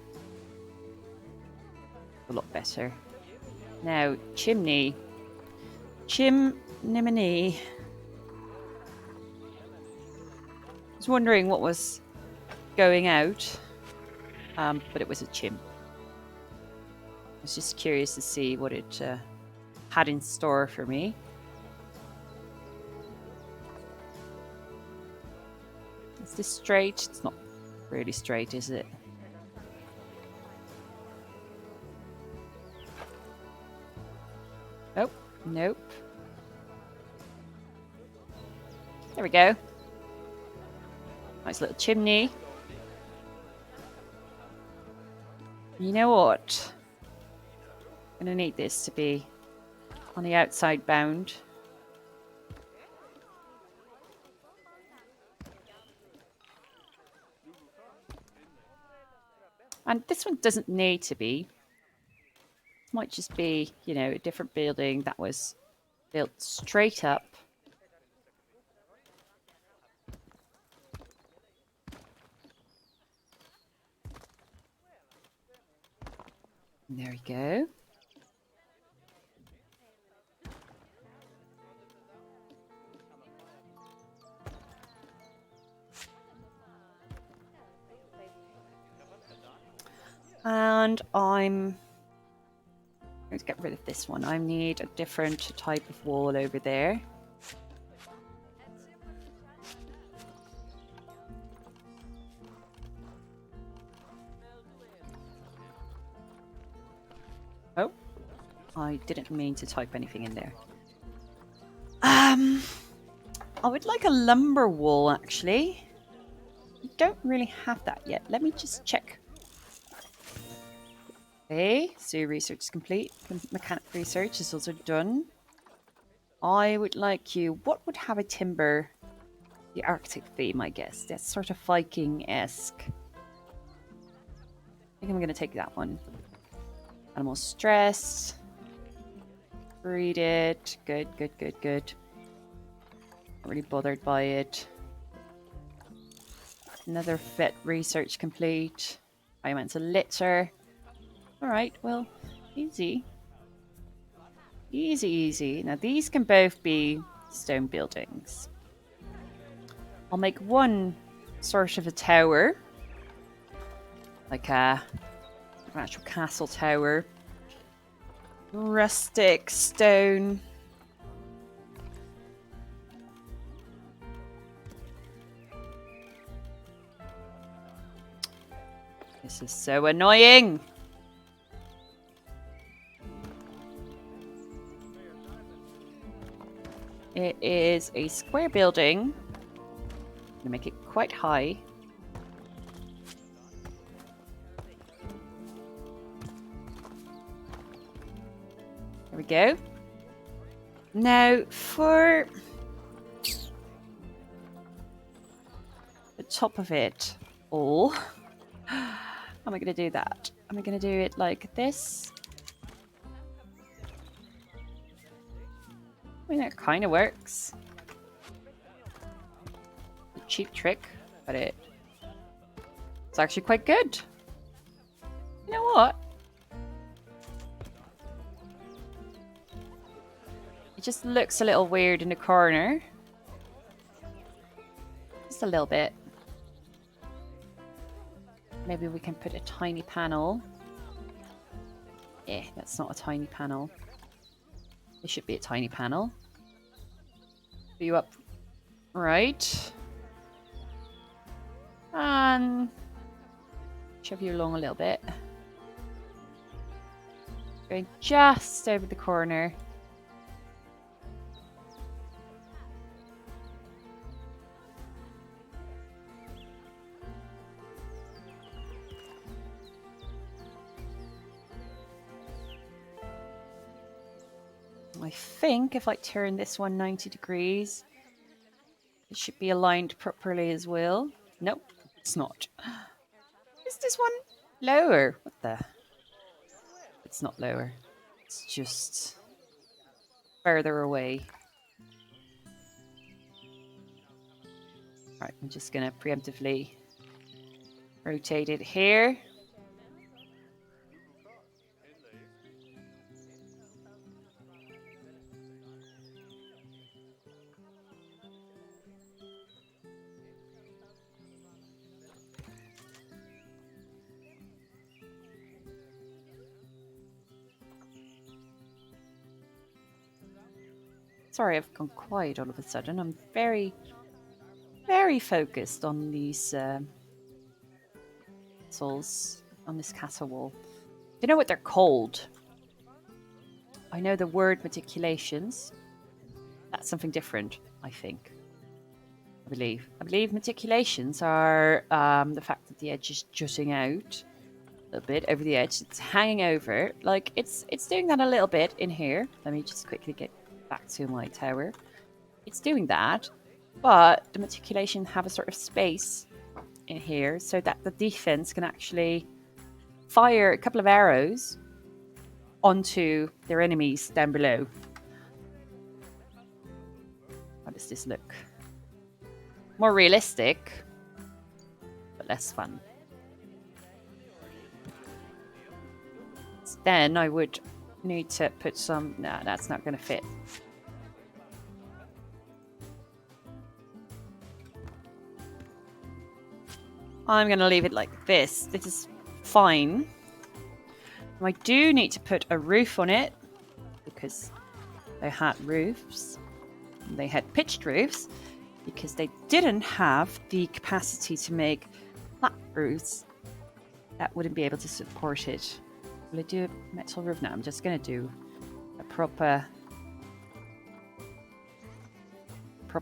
A lot better. Now, chimney. Chimney. I was wondering what was going out, but it was a chim. I was just curious to see what it had in store for me. Is this straight? It's not really straight, is it? Oh, nope. There we go. Nice little chimney. You know what? I'm going to need this to be on the outside bound. And this one doesn't need to be. It might just be, you know, a different building that was built straight up. And there we go. And I'm going to get rid of this one. I need a different type of wall over there. Oh, I didn't mean to type anything in there. I would like a lumber wall, actually. I don't really have that yet. Let me just check. Okay, so research is complete. Mechanic research is also done. I would like you... What would have a timber? The Arctic theme, I guess. That's sort of Viking-esque. I think I'm going to take that one. Animal stress. Breed it. Good, good, good, good. Not really bothered by it. Another vet research complete. I went to litter. Alright, well, easy. Easy, easy. Now these can both be stone buildings. I'll make one sort of a tower. Like an actual castle tower. Rustic stone. This is so annoying. It is a square building. I'm going to make it quite high. There we go. Now, for the top of it all, how am I going to do that? Am I going to do it like this? I mean, it kind of works. A cheap trick, but it's actually quite good. You know what? It just looks a little weird in the corner. Just a little bit. Maybe we can put a tiny panel. That's not a tiny panel. It should be a tiny panel. Put you up right. And shove you along a little bit. Going just over the corner. I think if I turn this one 90 degrees, it should be aligned properly as well. Nope, it's not. Is this one lower? What the? It's not lower. It's just further away. Right, I'm just going to preemptively rotate it here. Sorry, I've gone quiet all of a sudden. I'm very, very focused on these castles, on this castle wall. Do you know what they're called? I know the word meticulations. That's something different, I think. I believe. I believe meticulations are the fact that the edge is jutting out a little bit over the edge. It's hanging over. Like, it's doing that a little bit in here. Let me just quickly get back to my tower. It's doing that, but the meticulation have a sort of space in here so that the defense can actually fire a couple of arrows onto their enemies down below. How does this look? More realistic, but less fun. Then I would need to put some... Nah, that's not going to fit. I'm going to leave it like this. This is fine. I do need to put a roof on it because they had roofs. They had pitched roofs because they didn't have the capacity to make flat roofs that wouldn't be able to support it. Will I do a metal roof? No, I'm just going to do a proper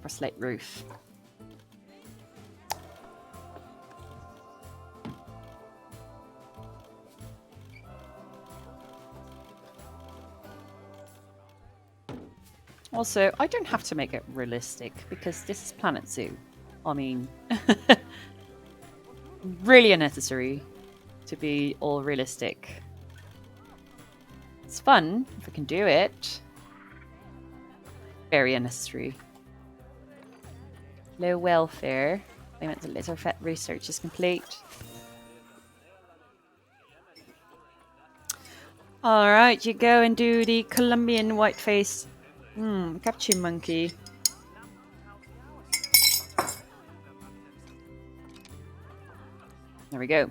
slate roof. Also, I don't have to make it realistic because this is Planet Zoo. I mean, really unnecessary to be all realistic. It's fun if I can do it. Very unnecessary. Low welfare. Payment to litter vet research is complete. Alright, you go and do the Colombian whiteface capture monkey. There we go.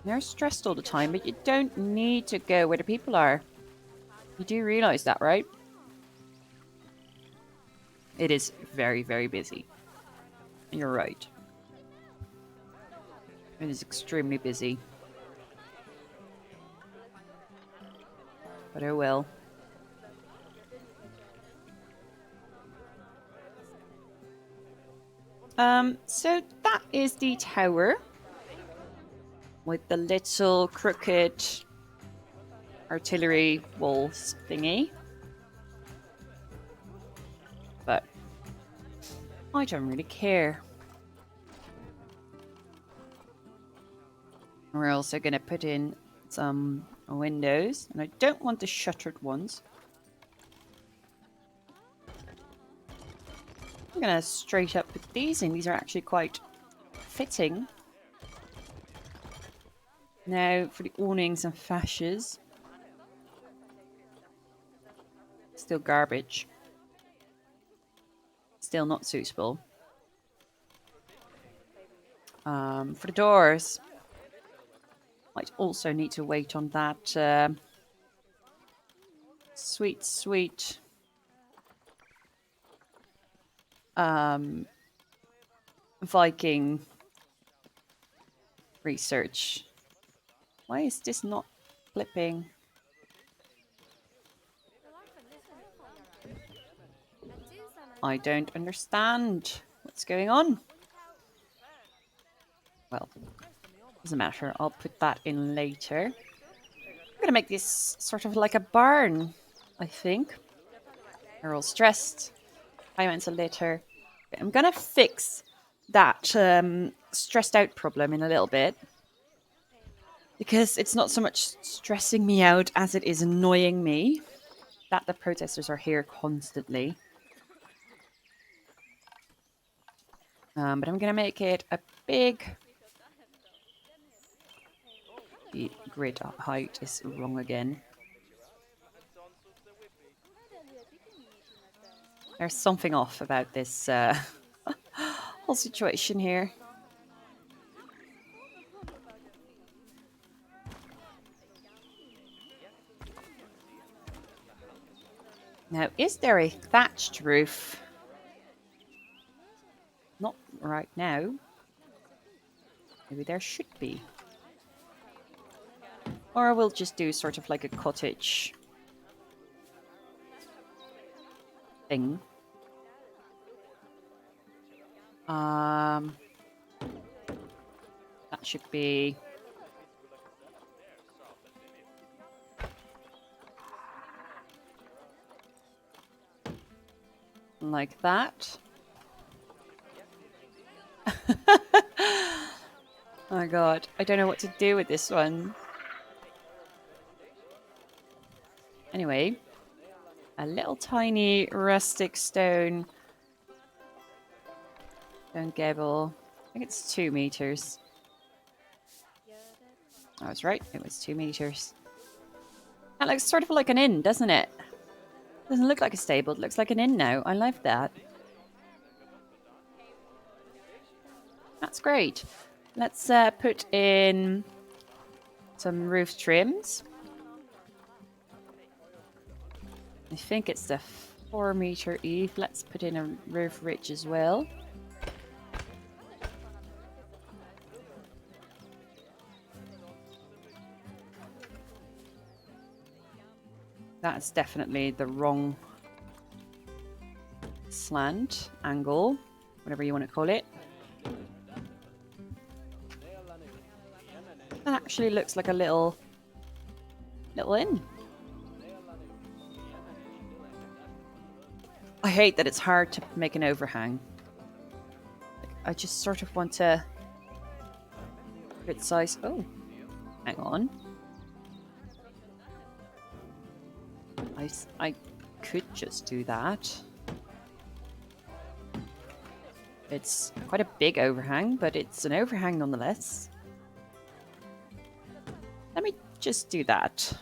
They're stressed all the time, but you don't need to go where the people are. You do realize that, right? It is very, very busy. You're right. It is extremely busy. But oh well. So that is the tower with the little crooked artillery walls thingy. But I don't really care. We're also going to put in some windows, and I don't want the shuttered ones. I'm going to straight up with these, and these are actually quite fitting. Now for the awnings and fascias. Still garbage. Still not suitable. For the doors, might also need to wait on that sweet Viking research. Why is this not flipping? I don't understand what's going on. Well, doesn't matter. I'll put that in later. I'm gonna make this sort of like a barn, I think. They're all stressed. I went a litter. I'm gonna fix that stressed out problem in a little bit. Because it's not so much stressing me out as it is annoying me that the protesters are here constantly. But I'm gonna make it a big... The grid height is wrong again. There's something off about this whole situation here. Now, is there a thatched roof? Not right now. Maybe there should be. Or we'll just do sort of like a cottage thing. That should be like that. Oh my god, I don't know what to do with this one. Anyway, a little tiny rustic stone gable. I think it's 2 meters. I was right, it was 2 meters. That looks sort of like an inn, doesn't it? Doesn't look like a stable, it looks like an inn now. I like that. That's great. Let's put in some roof trims. I think it's the 4 meter eave. Let's put in a roof ridge as well. That's definitely the wrong slant, angle, whatever you want to call it. That actually looks like a little inn. I hate that it's hard to make an overhang. I just sort of want to good size. Oh, hang on. I could just do that. It's quite a big overhang, but it's an overhang nonetheless. Let me just do that.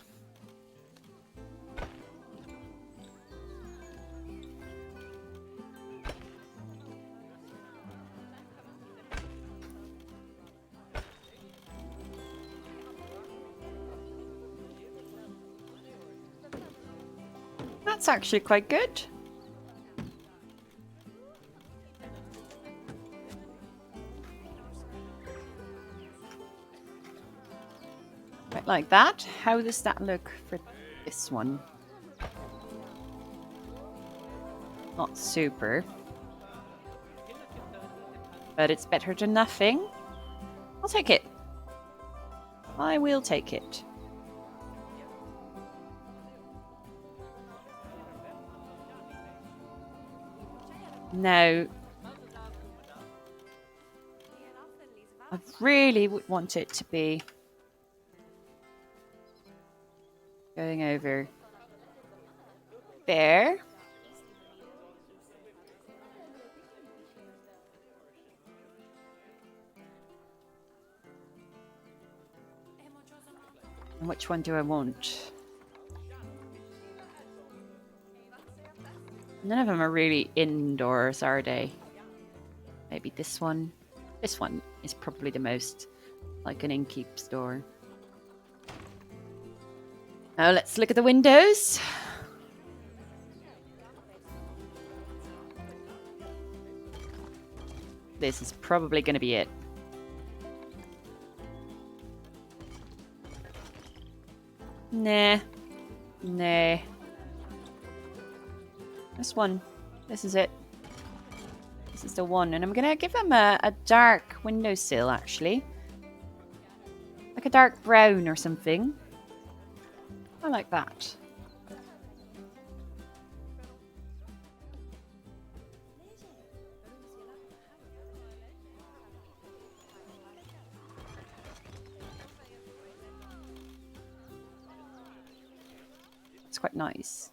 That's actually quite good. Right, like that. How does that look for this one? Not super. But it's better than nothing. I'll take it. I will take it. Now, I really would want it to be going over there. And which one do I want? None of them are really indoors, are they? Maybe this one. This one is probably the most like an innkeep store. Now let's look at the windows. This is probably going to be it. Nah. Nah. This one. This is it. This is the one. And I'm going to give them a dark windowsill, actually. Like a dark brown or something. I like that. It's quite nice.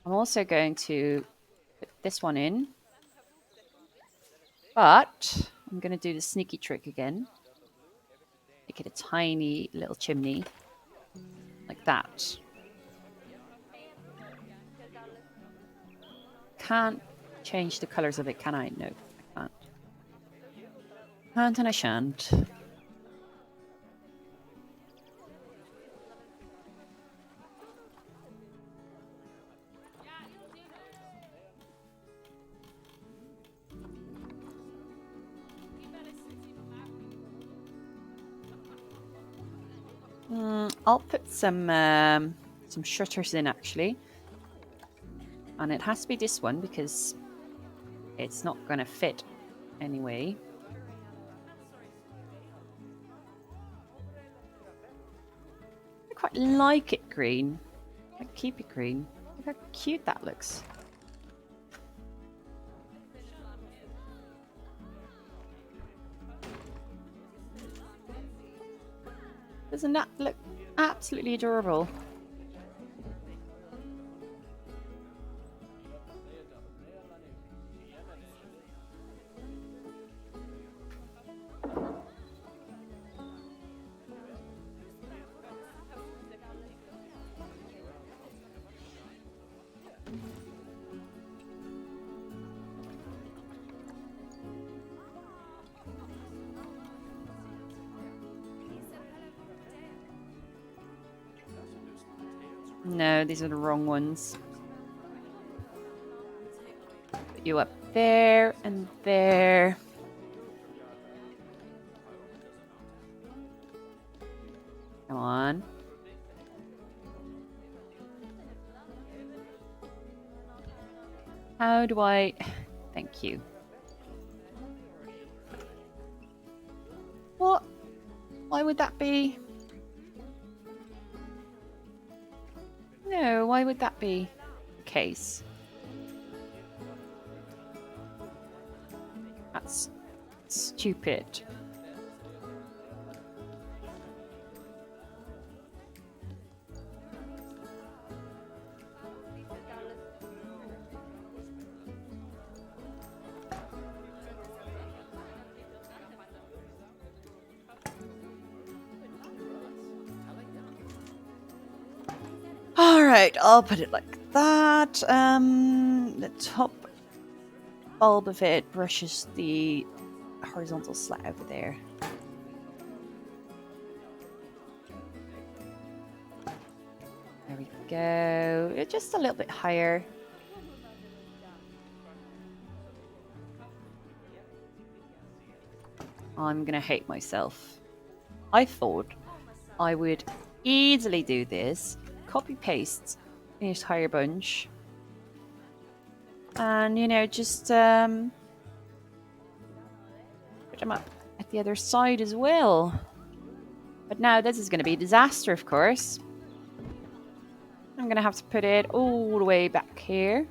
I'm also going to put this one in. But I'm going to do the sneaky trick again. Make it a tiny little chimney. Like that. Can't change the colours of it, can I? No, I can't. Can't and I shan't. I'll put some shutters in actually, and it has to be this one because it's not going to fit anyway. I quite like it green. I keep it green. Look how cute that looks. Doesn't that look absolutely adorable? No, these are the wrong ones. Put you up there and there. Come on. How do I... Thank you. What? Why would that be? No, why would that be the case? That's stupid. Alright, I'll put it like that. The top bulb of it brushes the horizontal slat over there. There we go. Just a little bit higher. I'm gonna hate myself. I thought I would easily do this. Copy paste an entire bunch. And, you know, just put them up at the other side as well. But now this is going to be a disaster, of course. I'm going to have to put it all the way back here.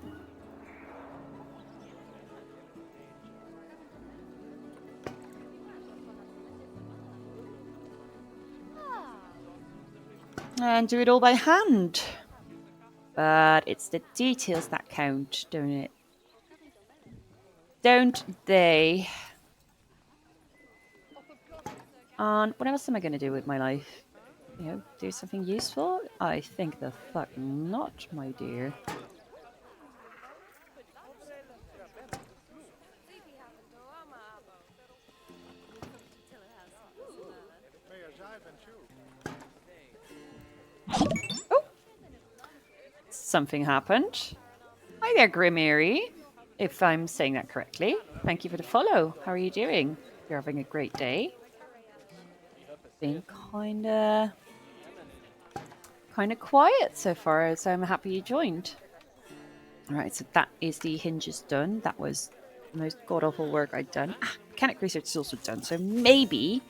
And do it all by hand. But it's the details that count, don't it? Don't they? And what else am I going to do with my life? You know, do something useful? I think the fuck not, my dear. Oh! Something happened. Hi there, Grimary. If I'm saying that correctly. Thank you for the follow. How are you doing? You're having a great day. Been kinda quiet so far, so I'm happy you joined. Alright, so that is the hinges done. That was the most god-awful work I'd done. Mechanic research is also done, so maybe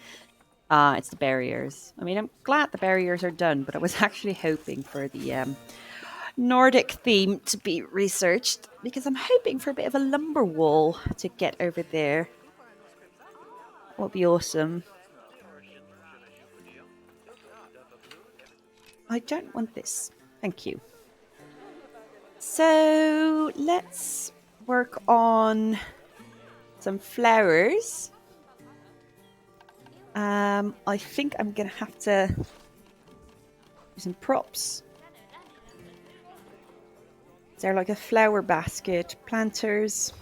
it's the barriers. I mean, I'm glad the barriers are done, but I was actually hoping for the Nordic theme to be researched because I'm hoping for a bit of a lumber wall to get over there. That would be awesome. I don't want this. Thank you. So let's work on some flowers. I think I'm gonna have to do some props. Is there like a flower basket? Planters.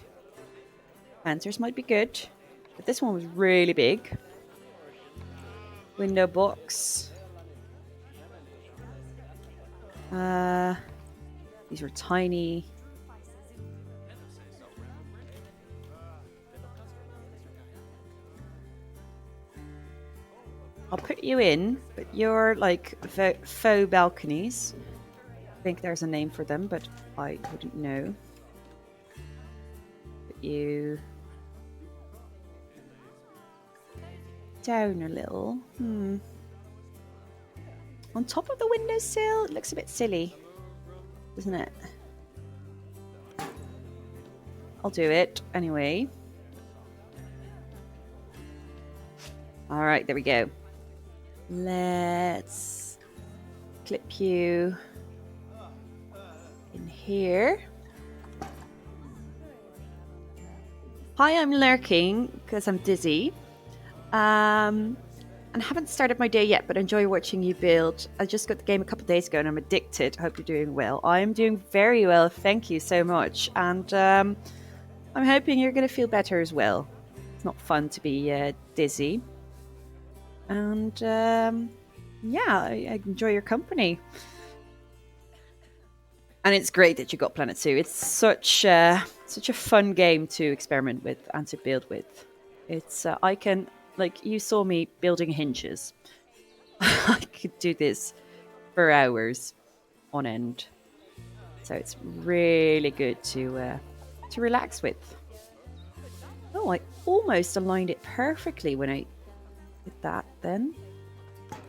Planters might be good. But this one was really big. Window box. These were tiny. I'll put you in, but you're like faux balconies. I think there's a name for them, but I wouldn't know. Put you down a little. On top of the windowsill? It looks a bit silly, doesn't it? I'll do it anyway. All right, there we go. Let's clip you in here. Hi, I'm lurking because I'm dizzy. And haven't started my day yet, but enjoy watching you build. I just got the game a couple of days ago and I'm addicted. Hope you're doing well. I'm doing very well. Thank you so much. And I'm hoping you're going to feel better as well. It's not fun to be dizzy. And yeah, I enjoy your company. And it's great that you got Planet Zoo. It's such a fun game to experiment with and to build with. It's I can, like, you saw me building hinges. I could do this for hours on end. So it's really good to relax with. Oh, I almost aligned it perfectly when I did that then.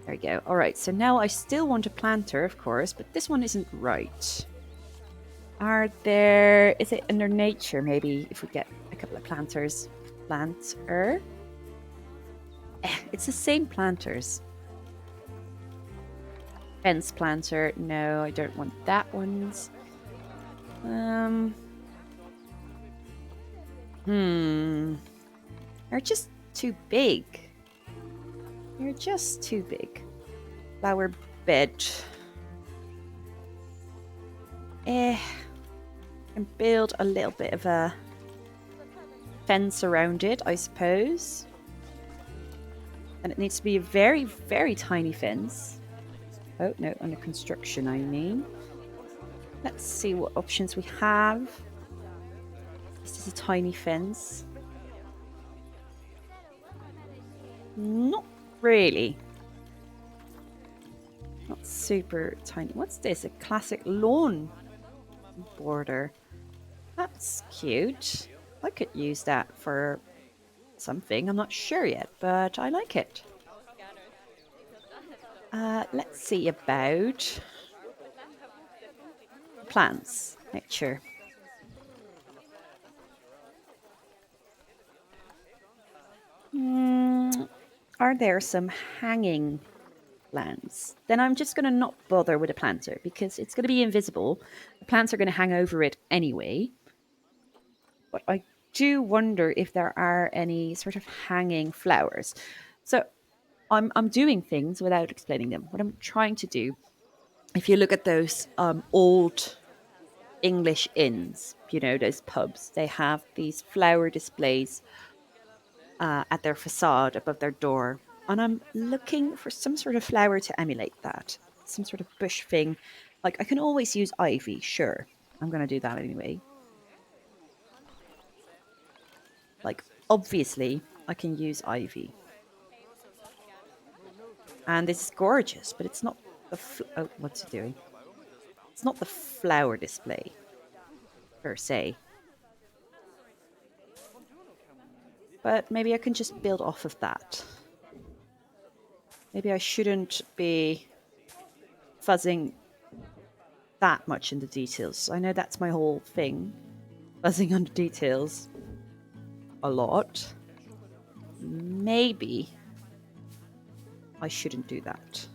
There we go. All right, so now I still want a planter, of course, but this one isn't right. Is it under nature, maybe, if we get a couple of planters? Planter? It's the same planters. Fence planter. No, I don't want that ones. They're just too big. You're just too big. Flower bed. And build a little bit of a fence around it, I suppose. And it needs to be a very, very tiny fence. Oh, no, under construction, I mean. Let's see what options we have. This is a tiny fence. Not really. Not super tiny. What's this? A classic lawn border. That's cute. I could use that for something. I'm not sure yet, but I like it. Let's see about plants, nature. Are there some hanging plants? Then I'm just going to not bother with a planter because it's going to be invisible. The plants are going to hang over it anyway. But I do wonder if there are any sort of hanging flowers. So I'm doing things without explaining them. What I'm trying to do, if you look at those old English inns, you know, those pubs, they have these flower displays at their facade above their door. And I'm looking for some sort of flower to emulate that. Some sort of bush thing. Like, I can always use ivy, sure. I'm going to do that anyway. Like, obviously, I can use ivy. And this is gorgeous, but it's not the... oh, what's it doing? It's not the flower display, per se. But maybe I can just build off of that. Maybe I shouldn't be fuzzing that much in the details. I know that's my whole thing. Fuzzing on the details a lot. Maybe I shouldn't do that.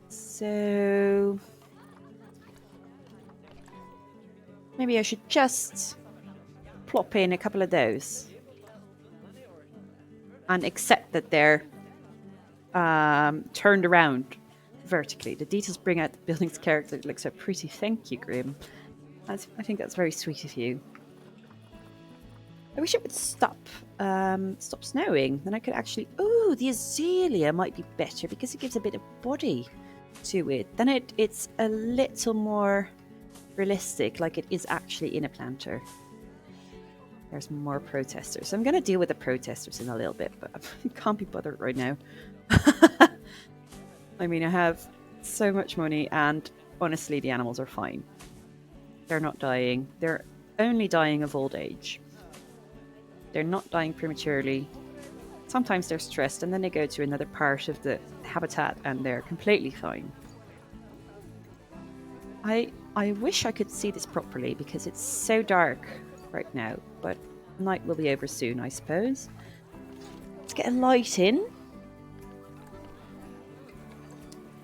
So maybe I should just plop in a couple of those and accept that they're turned around vertically. The details bring out the building's character. It looks so pretty. Thank you, Grim. I think that's very sweet of you. I wish it would stop snowing. Then I could actually... oh, the azalea might be better because it gives a bit of body to it. Then it's a little more realistic, like it is actually in a planter. There's more protesters. So I'm going to deal with the protesters in a little bit, but I can't be bothered right now. I mean, I have so much money, and honestly, the animals are fine. They're not dying. They're only dying of old age. They're not dying prematurely. Sometimes they're stressed, and then they go to another part of the habitat, and they're completely fine. I wish I could see this properly because it's so dark right now, but night will be over soon, I suppose. Let's get a light in.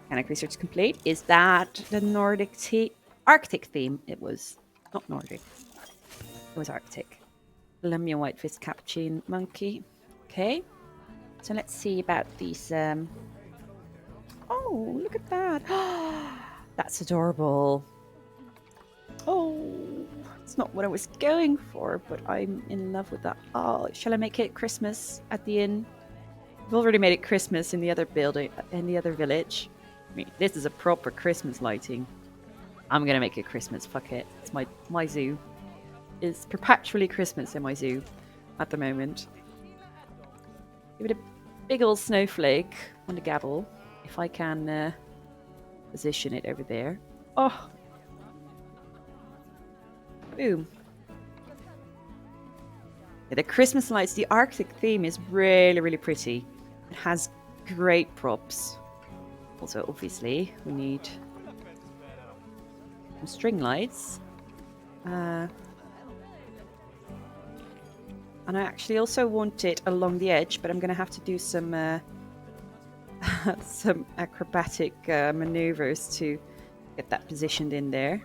Mechanic research complete. Is that the Arctic theme? It was not Nordic. It was Arctic. Lemia white-faced capuchin monkey. Okay. So let's see about these. Oh, look at that! That's adorable. Oh, it's not what I was going for, but I'm in love with that. Oh, shall I make it Christmas at the inn? I've already made it Christmas in the other building, in the other village. I mean, this is a proper Christmas lighting. I'm gonna make it Christmas. Fuck it. It's my zoo. It's perpetually Christmas in my zoo at the moment. Give it a big old snowflake on the gavel, if I can position it over there. Oh, boom. Yeah, the Christmas lights, the Arctic theme is really, really pretty. It has great props. Also, obviously, we need some string lights. And I actually also want it along the edge, but I'm going to have to do some some acrobatic maneuvers to get that positioned in there.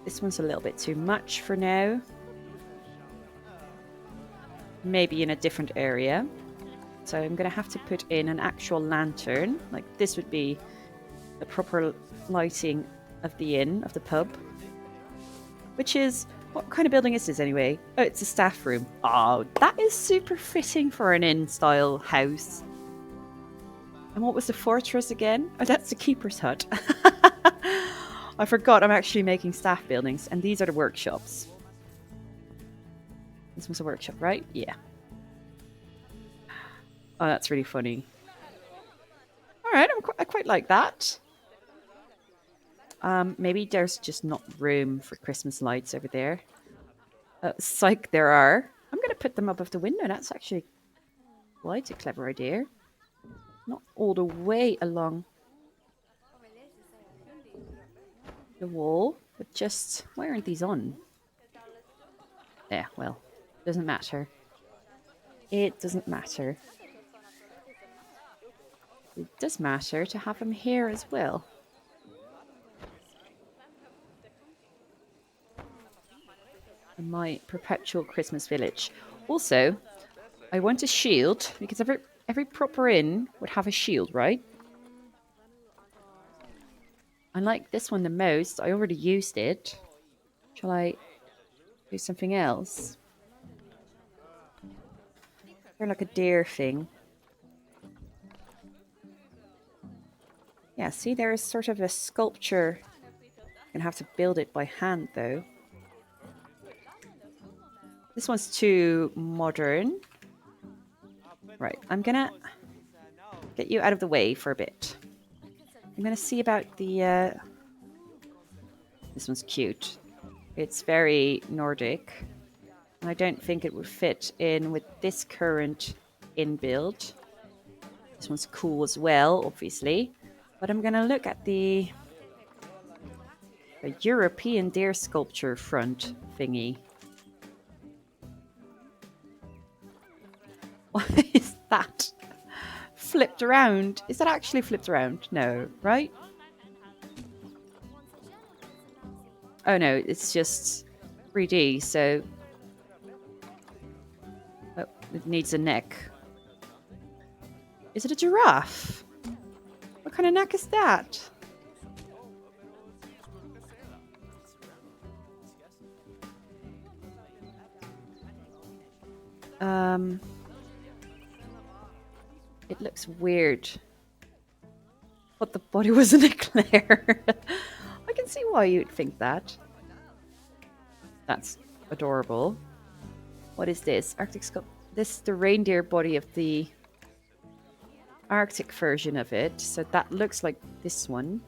This one's a little bit too much for now. Maybe in a different area. So I'm going to have to put in an actual lantern. Like this would be the proper lighting of the inn, of the pub. Which is, what kind of building is this anyway? Oh, it's a staff room. Oh, that is super fitting for an inn-style house. And what was the fortress again? Oh, that's the keeper's hut. I forgot I'm actually making staff buildings, and these are the workshops. This was a workshop, right? Yeah. Oh, that's really funny. All right, I quite like that. Maybe there's just not room for Christmas lights over there. Psych, there are. I'm going to put them above the window. That's actually quite a clever idea. Not all the way along the wall, but just... Why aren't these on? Yeah, well, doesn't matter. It doesn't matter. It does matter to have them here as well. In my perpetual Christmas village. Also, I want a shield, because every proper inn would have a shield, right? I like this one the most. I already used it. Shall I do something else? They're like a deer thing. Yeah, see, there is sort of a sculpture. I'm gonna have to build it by hand, though. This one's too modern. Right, I'm gonna get you out of the way for a bit. I'm gonna see about the... This one's cute. It's very Nordic. And I don't think it would fit in with this current inn build. This one's cool as well, obviously. But I'm gonna look at the European deer sculpture front thingy. What is that? Flipped around. Is that actually flipped around? No, right? Oh no, it's just 3D, so... Oh, it needs a neck. Is it a giraffe? What kind of neck is that? It looks weird. But the body was an eclair. I can see why you'd think that. That's adorable. What is this? Arctic Skull. This is the reindeer body of the Arctic version of it. So that looks like this one.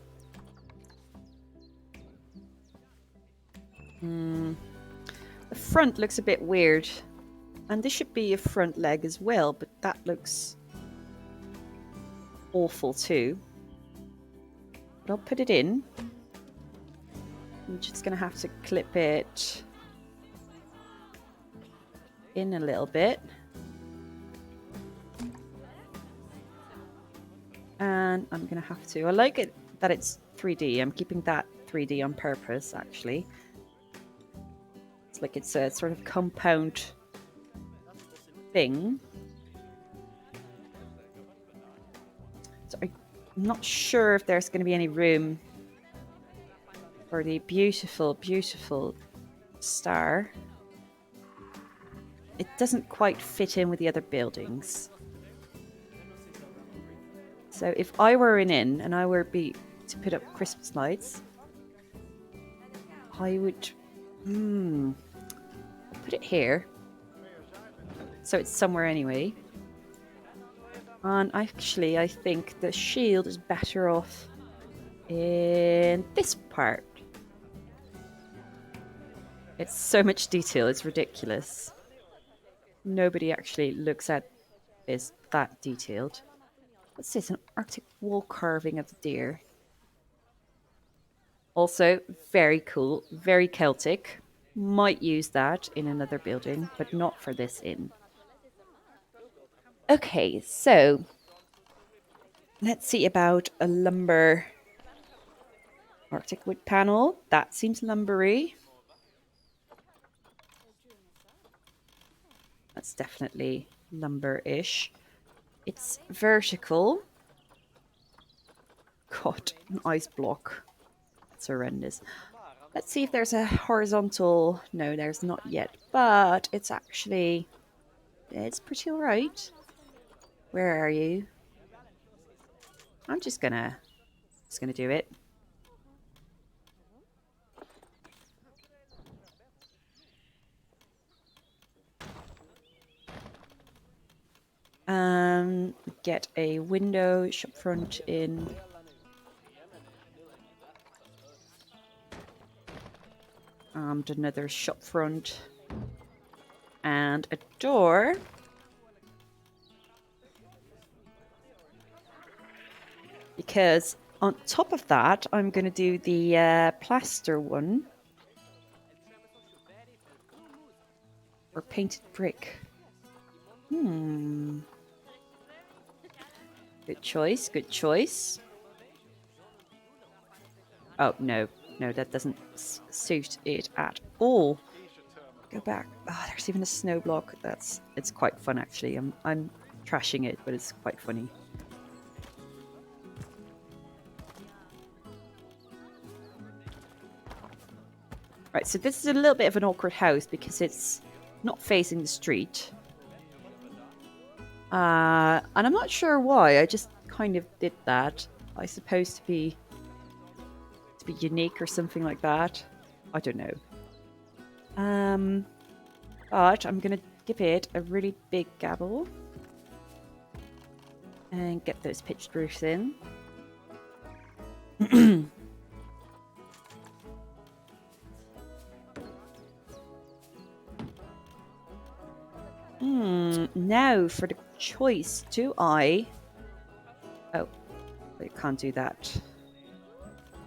The front looks a bit weird. And this should be a front leg as well, but that looks awful too. But I'll put it in. I'm just going to have to clip it in a little bit. And I'm going to have to... I like it that it's 3D. I'm keeping that 3D on purpose, actually. It's like it's a sort of compound thing. So I'm not sure if there's going to be any room for the beautiful, beautiful star. It doesn't quite fit in with the other buildings. So if I were an inn and I were to put up Christmas lights, I would put it here. So it's somewhere anyway. And actually, I think the shield is better off in this part. It's so much detail, it's ridiculous. Nobody actually looks at this that detailed. What's this? An Arctic wall carving of the deer. Also, very cool, very Celtic. Might use that in another building, but not for this inn. Okay, so let's see about a lumber Arctic wood panel. That seems lumbery. That's definitely lumber-ish. It's vertical. God, an ice block. That's horrendous. Let's see if there's a horizontal... No, there's not yet. But it's actually... It's pretty alright. Where are you? I'm just gonna do it. Get a window shop front in. And another shop front. And a door. Because on top of that, I'm going to do the plaster one. Or painted brick. Good choice, good choice. Oh, no. No, that doesn't suit it at all. Go back. Oh, there's even a snow block. It's quite fun, actually. I'm trashing it, but it's quite funny. Right, so this is a little bit of an awkward house because it's not facing the street. And I'm not sure why. I just kind of did that. I suppose to be unique or something like that. I don't know. But I'm gonna give it a really big gabble and get those pitched roofs in. Now for the choice, do I... Oh, I can't do that.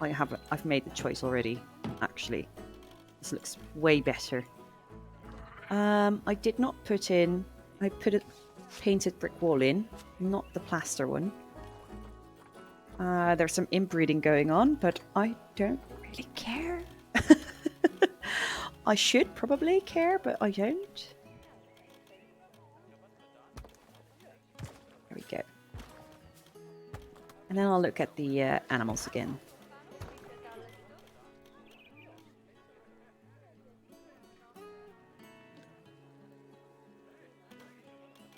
I've made the choice already, actually. This looks way better. I did not put in... I put a painted brick wall in, not the plaster one. There's some inbreeding going on, but I don't really care. I should probably care, but I don't. There we go. And then I'll look at the animals again.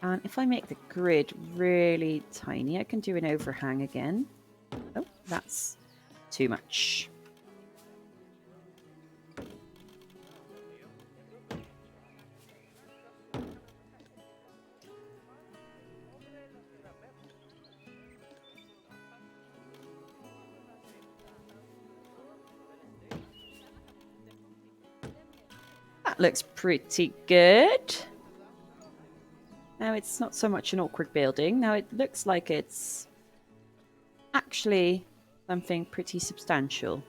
And if I make the grid really tiny, I can do an overhang again. Oh, that's too much. That looks pretty good. Now it's not so much an awkward building. Now it looks like it's actually something pretty substantial.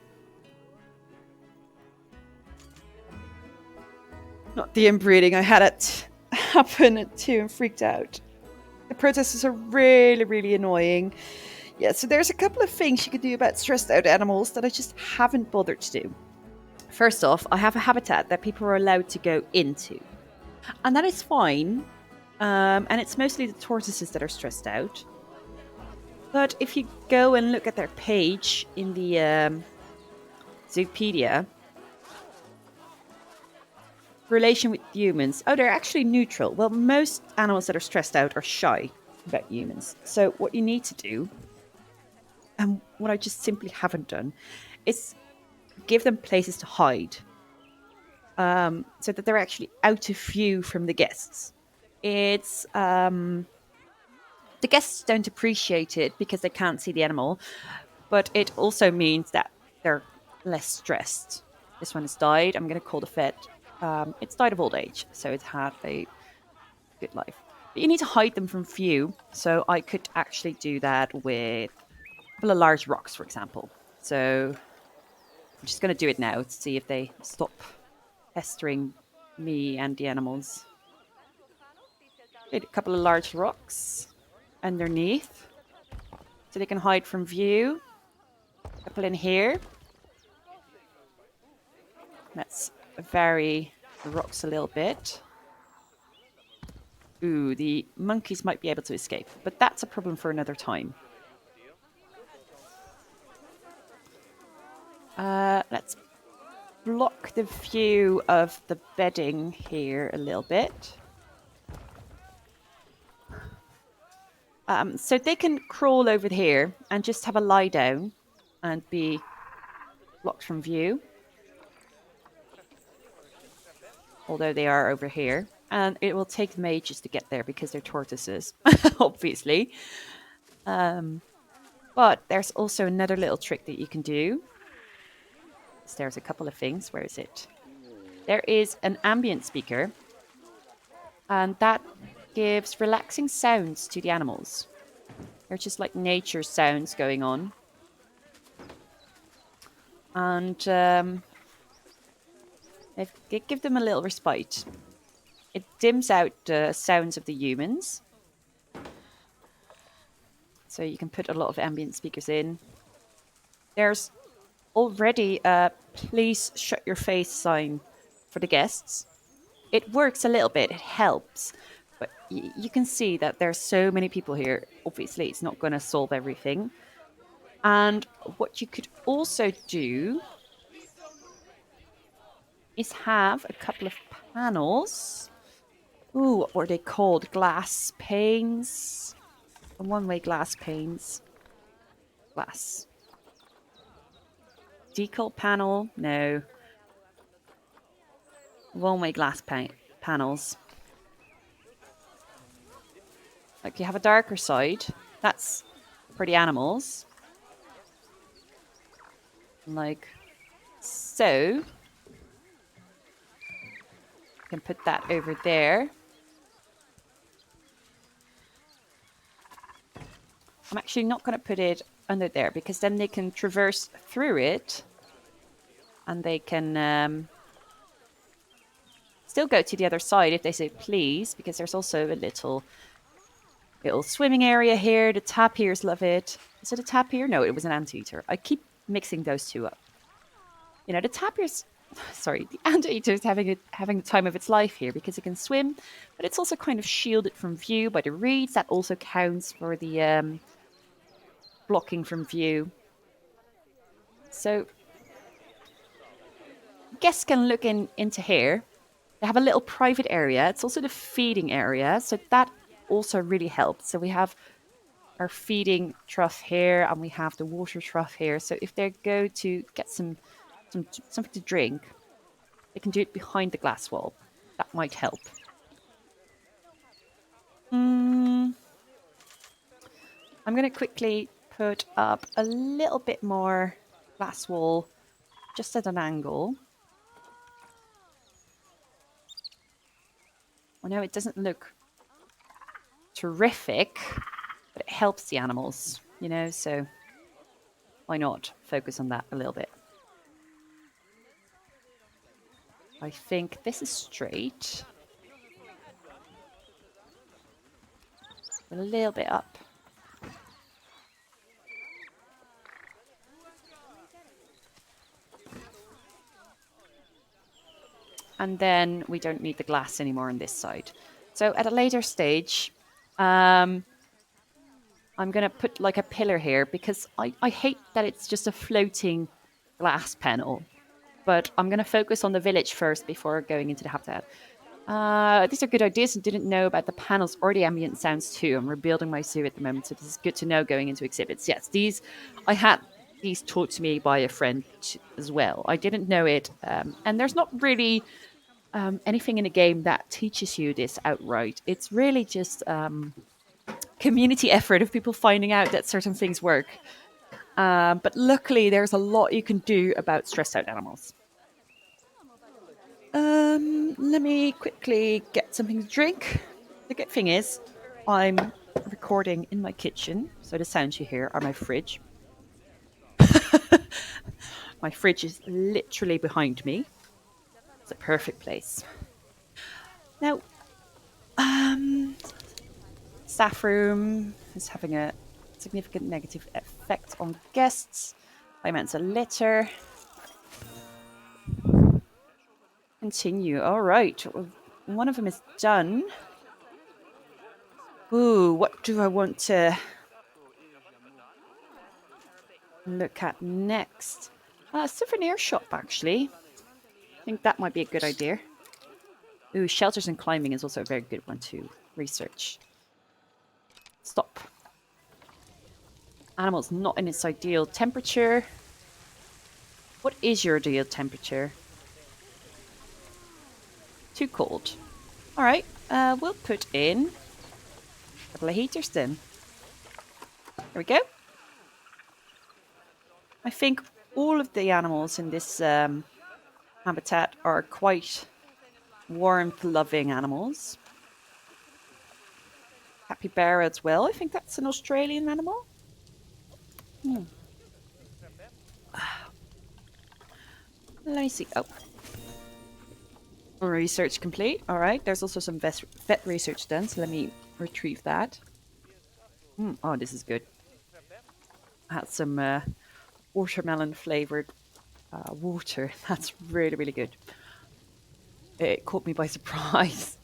Not the inbreeding. I had it happen too and freaked out. The protesters are really, really annoying. Yeah, so there's a couple of things you can do about stressed out animals that I just haven't bothered to do. First off, I have a habitat that people are allowed to go into. And that is fine. And it's mostly the tortoises that are stressed out. But if you go and look at their page in the Zoopedia, relation with humans, oh, they're actually neutral. Well, most animals that are stressed out are shy about humans. So what you need to do, and what I just simply haven't done, is give them places to hide. So that they're actually out of view from the guests. It's the guests don't appreciate it because they can't see the animal, but it also means that they're less stressed. This one has died. I'm going to call the vet. It's died of old age, so it's had a good life. But you need to hide them from view, so I could actually do that with a couple of large rocks, for example. So I'm just going to do it now to see if they stop pestering me and the animals. A couple of large rocks underneath so they can hide from view. A couple in here. Let's vary the rocks a little bit. Ooh, the monkeys might be able to escape, but that's a problem for another time. Let's block the view of the bedding here a little bit. So they can crawl over here and just have a lie down and be blocked from view. Although they are over here. And it will take them ages to get there because they're tortoises, obviously. But there's also another little trick that you can do. So there's a couple of things. Where is it? There is an ambient speaker. And that gives relaxing sounds to the animals. They're just like nature sounds going on. And they give them a little respite. It dims out the sounds of the humans. So you can put a lot of ambient speakers in. There's already a please shut your face sign for the guests. It works a little bit, it helps. But you can see that there's so many people here. Obviously, it's not going to solve everything. And what you could also do is have a couple of panels. Ooh, what were they called? Glass panes? One-way glass panes. Glass. Decal panel? No. One-way glass panels. Like you have a darker side. That's for the animals. Like so. You can put that over there. I'm actually not going to put it under there because then they can traverse through it and they can still go to the other side if they say please, because there's also a little swimming area here. The tapirs love it. Is it a tapir? No, it was an anteater. I keep mixing those two up. You know, the tapirs, sorry, the anteater is having the time of its life here because it can swim, but it's also kind of shielded from view by the reeds. That also counts for the blocking from view. So guests can look into here. They have a little private area. It's also the feeding area. So that also really helps. So we have our feeding trough here, and we have the water trough here. So if they go to get something to drink, they can do it behind the glass wall. That might help. I'm going to quickly put up a little bit more glass wall just at an angle. I know it doesn't look terrific, but it helps the animals, you know, so why not focus on that a little bit? I think this is straight. A little bit up. And then we don't need the glass anymore on this side. So at a later stage, I'm going to put like a pillar here because I hate that it's just a floating glass panel. But I'm going to focus on the village first before going into the habitat. These are good ideas. I didn't know about the panels or the ambient sounds too. I'm rebuilding my zoo at the moment, so this is good to know going into exhibits. Yes, these I had these taught to me by a friend as well. I didn't know it, and there's not really anything in the game that teaches you this outright. It's really just community effort of people finding out that certain things work. But luckily, there's a lot you can do about stressed out animals. Let me quickly get something to drink. The good thing is, I'm recording in my kitchen, so the sounds you hear are my fridge. My fridge is literally behind me. It's a perfect place. Now, staff room is having a significant negative effect on guests. Amounts of litter. Continue. All right. One of them is done. Ooh, what do I want to look at next? Souvenir shop, actually. I think that might be a good idea. Ooh, shelters and climbing is also a very good one to research. Stop. Animals not in its ideal temperature. What is your ideal temperature? Too cold. All right, we'll put in a couple of heaters then. There we go. I think all of the animals in this habitat are quite warmth-loving animals. Capybara as well. I think that's an Australian animal. Let me see. Oh. Research complete. All right. There's also some vet research done, so let me retrieve that. Oh, this is good. I had some watermelon flavored water. That's really, really good. It caught me by surprise.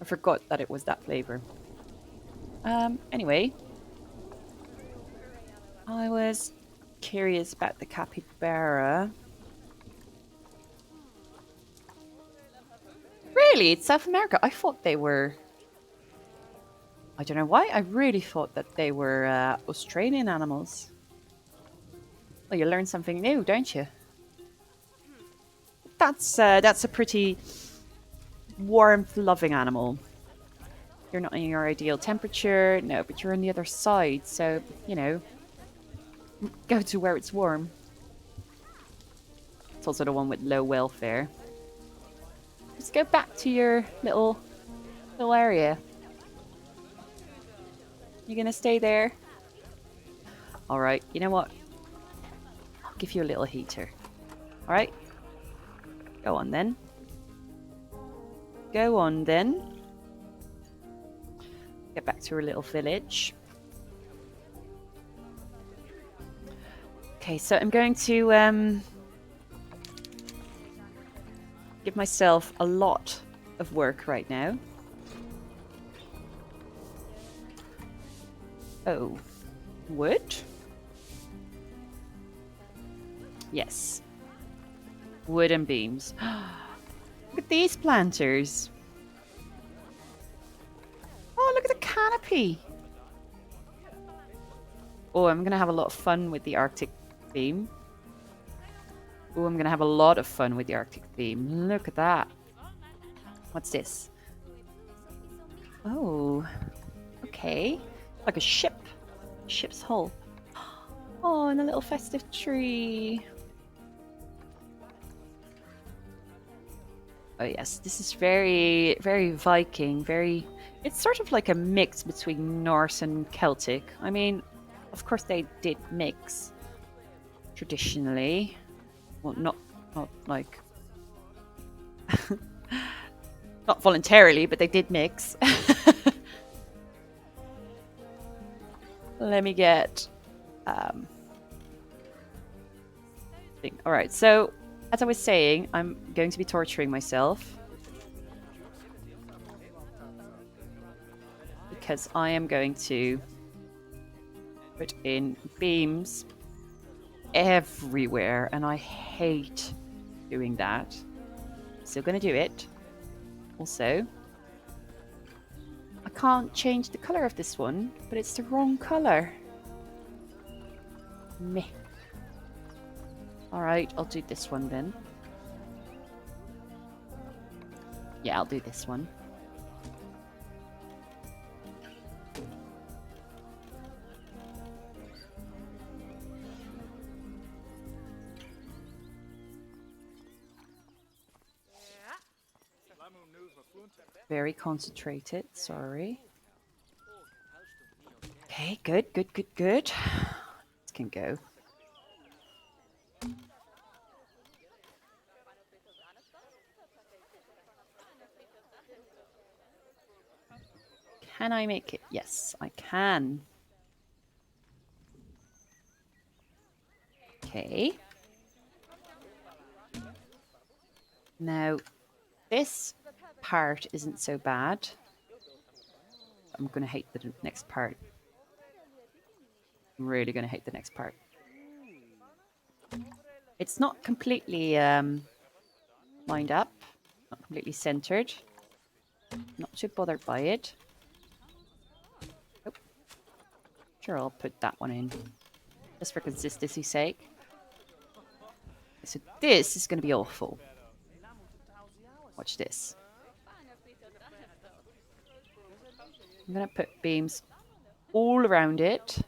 I forgot that it was that flavor. Anyway, I was curious about the capybara. Really? It's South America? I thought they were... I don't know why. I really thought that they were Australian animals. Well, you learn something new, don't you? That's a pretty warmth-loving animal. You're not in your ideal temperature, no, but you're on the other side, so, you know, go to where it's warm. It's also the one with low welfare. Just go back to your little area. You gonna stay there? Alright, you know what? I'll give you a little heater. Alright? Go on then. Go on then. Get back to our little village. Okay, so I'm going to give myself a lot of work right now. Oh, wood? Yes. Wooden beams. Look at these planters. Oh, look at the happy. Oh, I'm going to have a lot of fun with the Arctic theme. Oh, I'm going to have a lot of fun with the Arctic theme. Look at that. What's this? Oh, okay. Like a ship. Ship's hull. Oh, and a little festive tree. Oh yes, this is very, very Viking, very... It's sort of like a mix between Norse and Celtic. I mean, of course they did mix traditionally. Well, not like... not voluntarily, but they did mix. Let me get... All right, so as I was saying, I'm going to be torturing myself because I am going to put in beams everywhere, and I hate doing that. Still going to do it. Also, I can't change the color of this one, but it's the wrong color. Meh. Alright, I'll do this one then. Yeah, I'll do this one. Very concentrated, sorry. Okay, good, good, good, good. This can go. Can I make it? Yes, I can. Okay. Now, this part isn't so bad. I'm going to hate the next part. I'm really going to hate the next part. It's not completely lined up, not completely centered. Not too bothered by it. Oh. Sure, I'll put that one in, just for consistency's sake. So this is going to be awful. Watch this. I'm going to put beams all around it.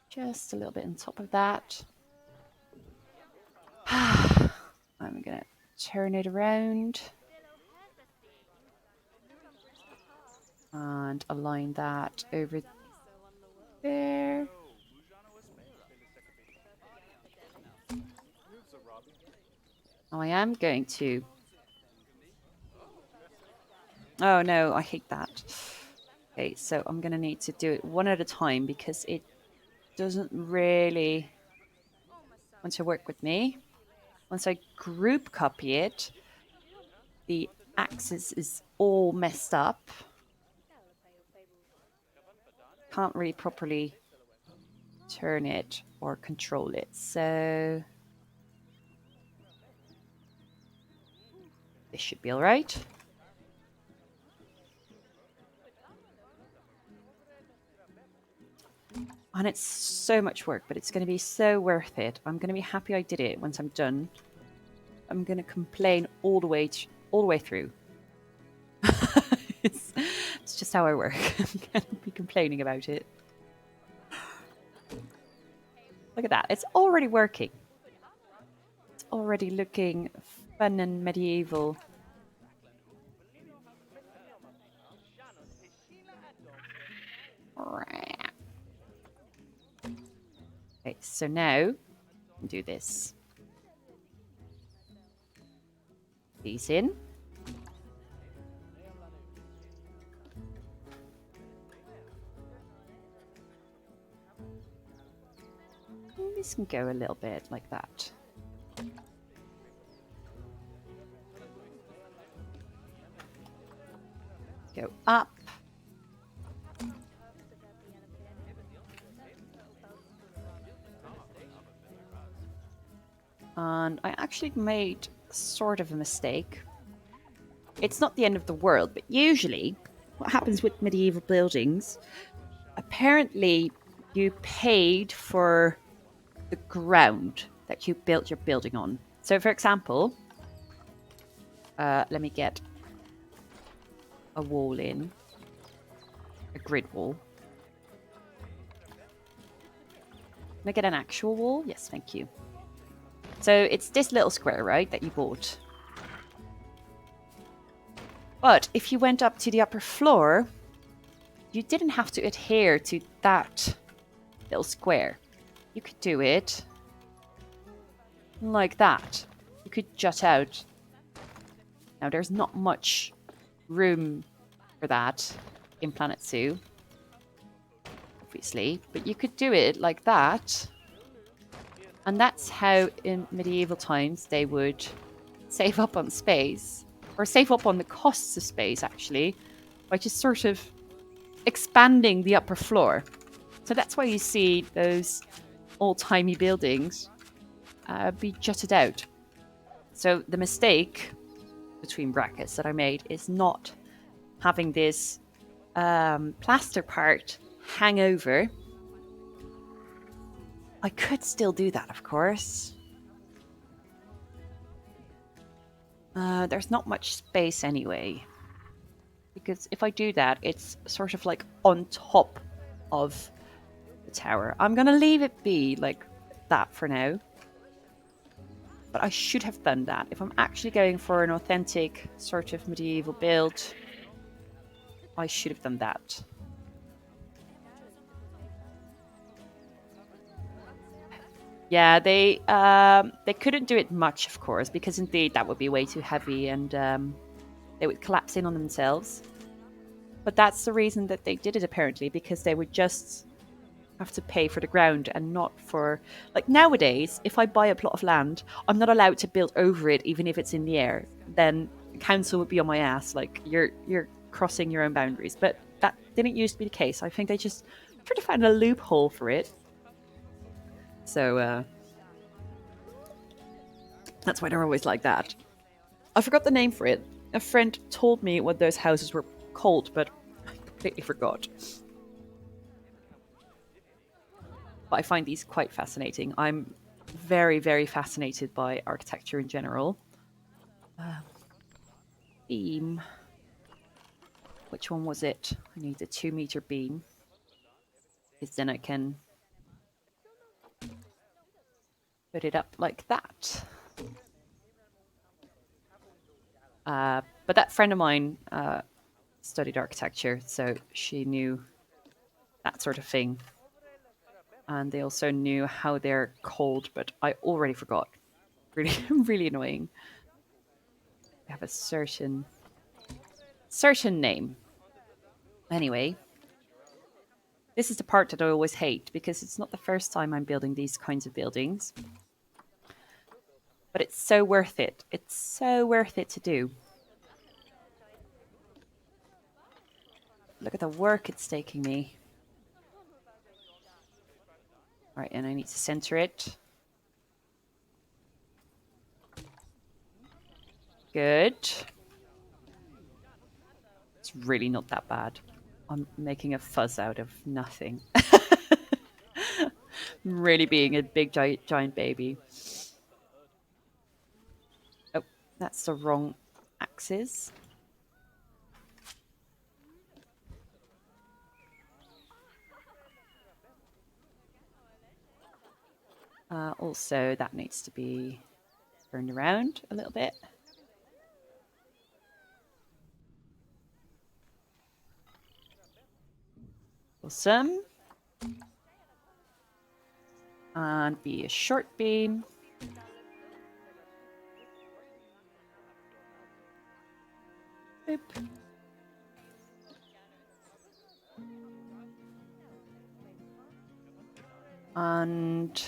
Just a little bit on top of that. I'm going to turn it around. And align that over there. Oh, I am going to... Oh no, I hate that. Okay, so I'm going to need to do it one at a time because it doesn't really want to work with me. Once I group copy it, the axis is all messed up. Can't really properly turn it or control it. So this should be all right. And it's so much work, but it's going to be so worth it. I'm going to be happy I did it once I'm done. I'm going to complain all the way through. it's just how I work. I'm going to be complaining about it. Look at that. It's already working. It's already looking fun and medieval. Okay, so now do this. These in. This can go a little bit like that. Go up. And I actually made sort of a mistake. it's not the end of the world, but usually what happens with medieval buildings, apparently you paid for the ground that you built your building on. So, for example, let me get a wall in, a grid wall. Can I get an actual wall? Yes, thank you. So it's this little square, right, that you bought. But if you went up to the upper floor, you didn't have to adhere to that little square. You could do it like that. You could jut out. Now, there's not much room for that in Planet Zoo, obviously, but you could do it like that. And that's how in medieval times they would save up on space, or save up on the costs of space, actually, by just sort of expanding the upper floor. So that's why you see those old-timey buildings be jutted out. So the mistake, between brackets, that I made is not having this plaster part hang over. I could still do that, of course. There's not much space anyway. Because if I do that, it's sort of like on top of the tower. I'm going to leave it be like that for now. But I should have done that. If I'm actually going for an authentic sort of medieval build, I should have done that. Yeah, they couldn't do it much, of course, because indeed that would be way too heavy and they would collapse in on themselves. But that's the reason that they did it, apparently, because they would just have to pay for the ground and not for... Like nowadays, if I buy a plot of land, I'm not allowed to build over it, even if it's in the air. Then the council would be on my ass, like, you're crossing your own boundaries. But that didn't used to be the case. I think they just tried to find a loophole for it. So, that's why they're always like that. I forgot the name for it. A friend told me what those houses were called, but I completely forgot. But I find these quite fascinating. I'm very, very fascinated by architecture in general. Beam. Which one was it? I need a 2-meter beam. Because then I can put it up like that. But that friend of mine studied architecture, so she knew that sort of thing. And they also knew how they're called, but I already forgot. Really, really annoying. They have a certain name. Anyway, this is the part that I always hate, because it's not the first time I'm building these kinds of buildings. But it's so worth it. It's so worth it to do. Look at the work it's taking me. Right, and I need to center it. Good. It's really not that bad. I'm making a fuzz out of nothing. I'm really being a big giant baby. Oh, that's the wrong axis. Also, that needs to be turned around a little bit. Awesome. And be a short beam. Boop. And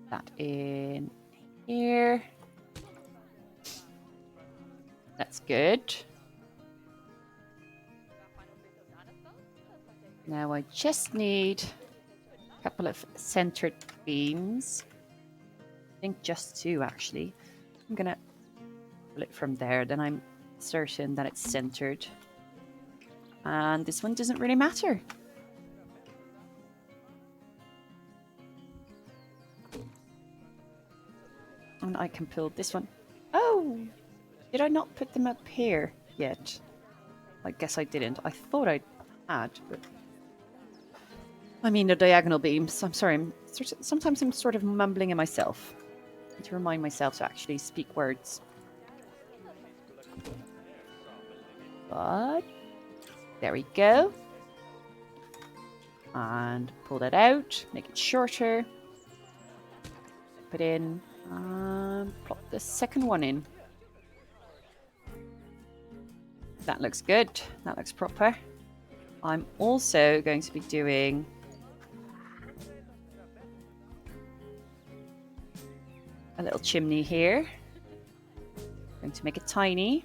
that in here. That's good. Now I just need a couple of centered beams. I think just 2, actually. I'm gonna pull it from there, then I'm certain that it's centered. And this one doesn't really matter. And I can pull this one. Oh, did I not put them up here yet? I guess I didn't. I thought I had, but I mean the diagonal beams. I'm sorry. Sometimes I'm sort of mumbling in myself. I need to remind myself to actually speak words. But there we go. And pull that out. Make it shorter. Put in. Plop the second one in. That looks good. That looks proper. I'm also going to be doing a little chimney here. I'm going to make it tiny.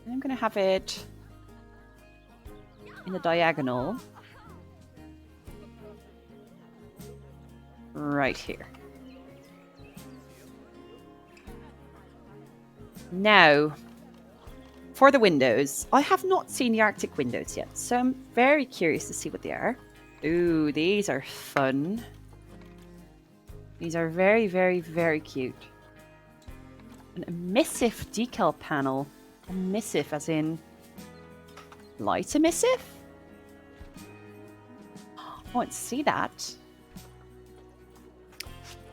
And I'm going to have it in the diagonal. Right here. Now, for the windows, I have not seen the Arctic windows yet, so I'm very curious to see what they are. Ooh, these are fun. These are very, very, very cute. An emissive decal panel. Emissive as in light emissive? I want to see that.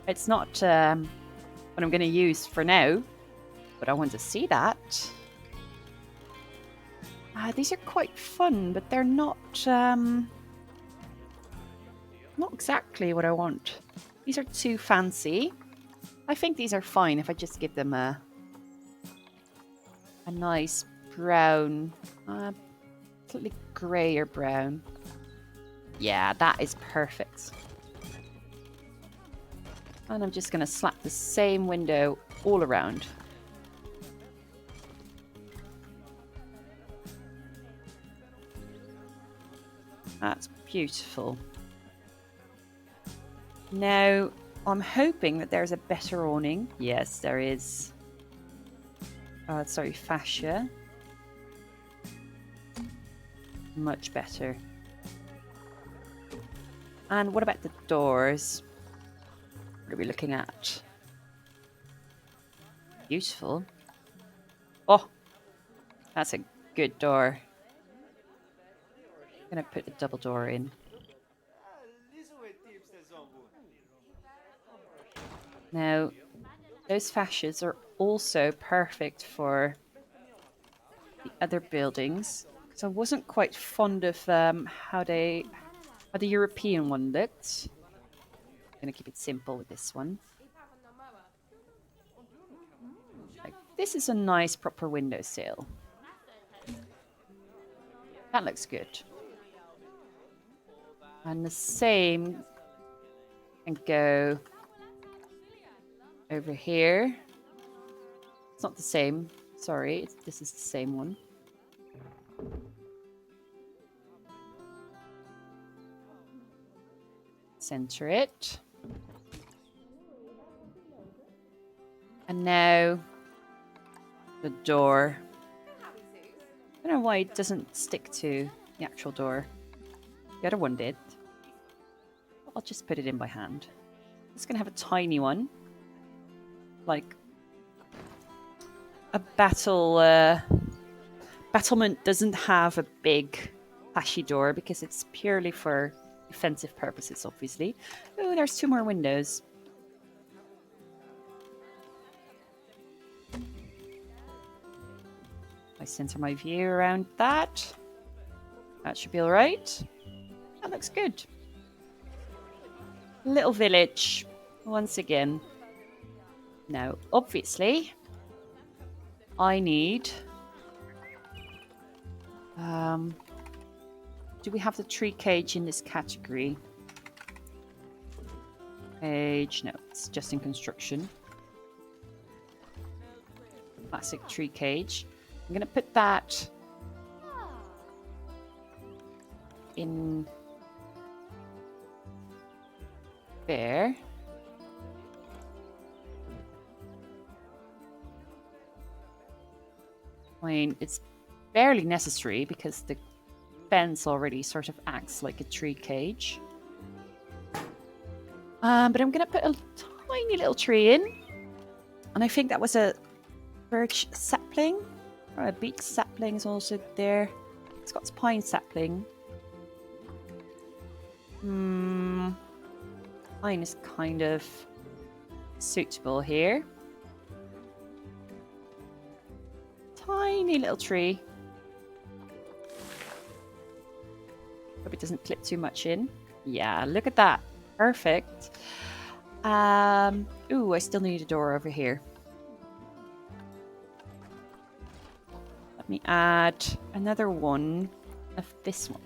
It's not what I'm going to use for now, but I want to see that. These are quite fun, but they're not exactly what I want. These are too fancy. I think these are fine if I just give them a nice brown, slightly grey or brown. Yeah, that is perfect. And I'm just going to slap the same window all around. That's beautiful. Now, I'm hoping that there's a better awning. Yes, there is. Sorry, fascia. Much better. And what about the doors? What are we looking at? Beautiful. Oh, that's a good door. I'm going to put the double door in. Now, those fascias are also perfect for the other buildings. So I wasn't quite fond of how the European one looked. I'm going to keep it simple with this one. Like, this is a nice proper windowsill. That looks good. And the same can go over here. It's not the same. Sorry, this is the same one. Center it. And now the door. I don't know why it doesn't stick to the actual door. The other one did. I'll just put it in by hand. It's going to have a tiny one. Like a battlement doesn't have a big flashy door because it's purely for defensive purposes, obviously. Oh, there's 2 more windows. I center my view around that. That should be all right. That looks good. Little village, once again. Now, obviously, I need... do we have the tree cage in this category? Cage, no, it's just in construction. Classic tree cage. I'm going to put that in there. I mean, it's barely necessary because the fence already sort of acts like a tree cage. But I'm going to put a tiny little tree in. And I think that was a birch sapling. Or a beech sapling is also there. Scots pine sapling. Pine is kind of suitable here. Tiny little tree. Hope it doesn't clip too much in. Yeah, look at that. Perfect. Ooh, I still need a door over here. Let me add another one of this one.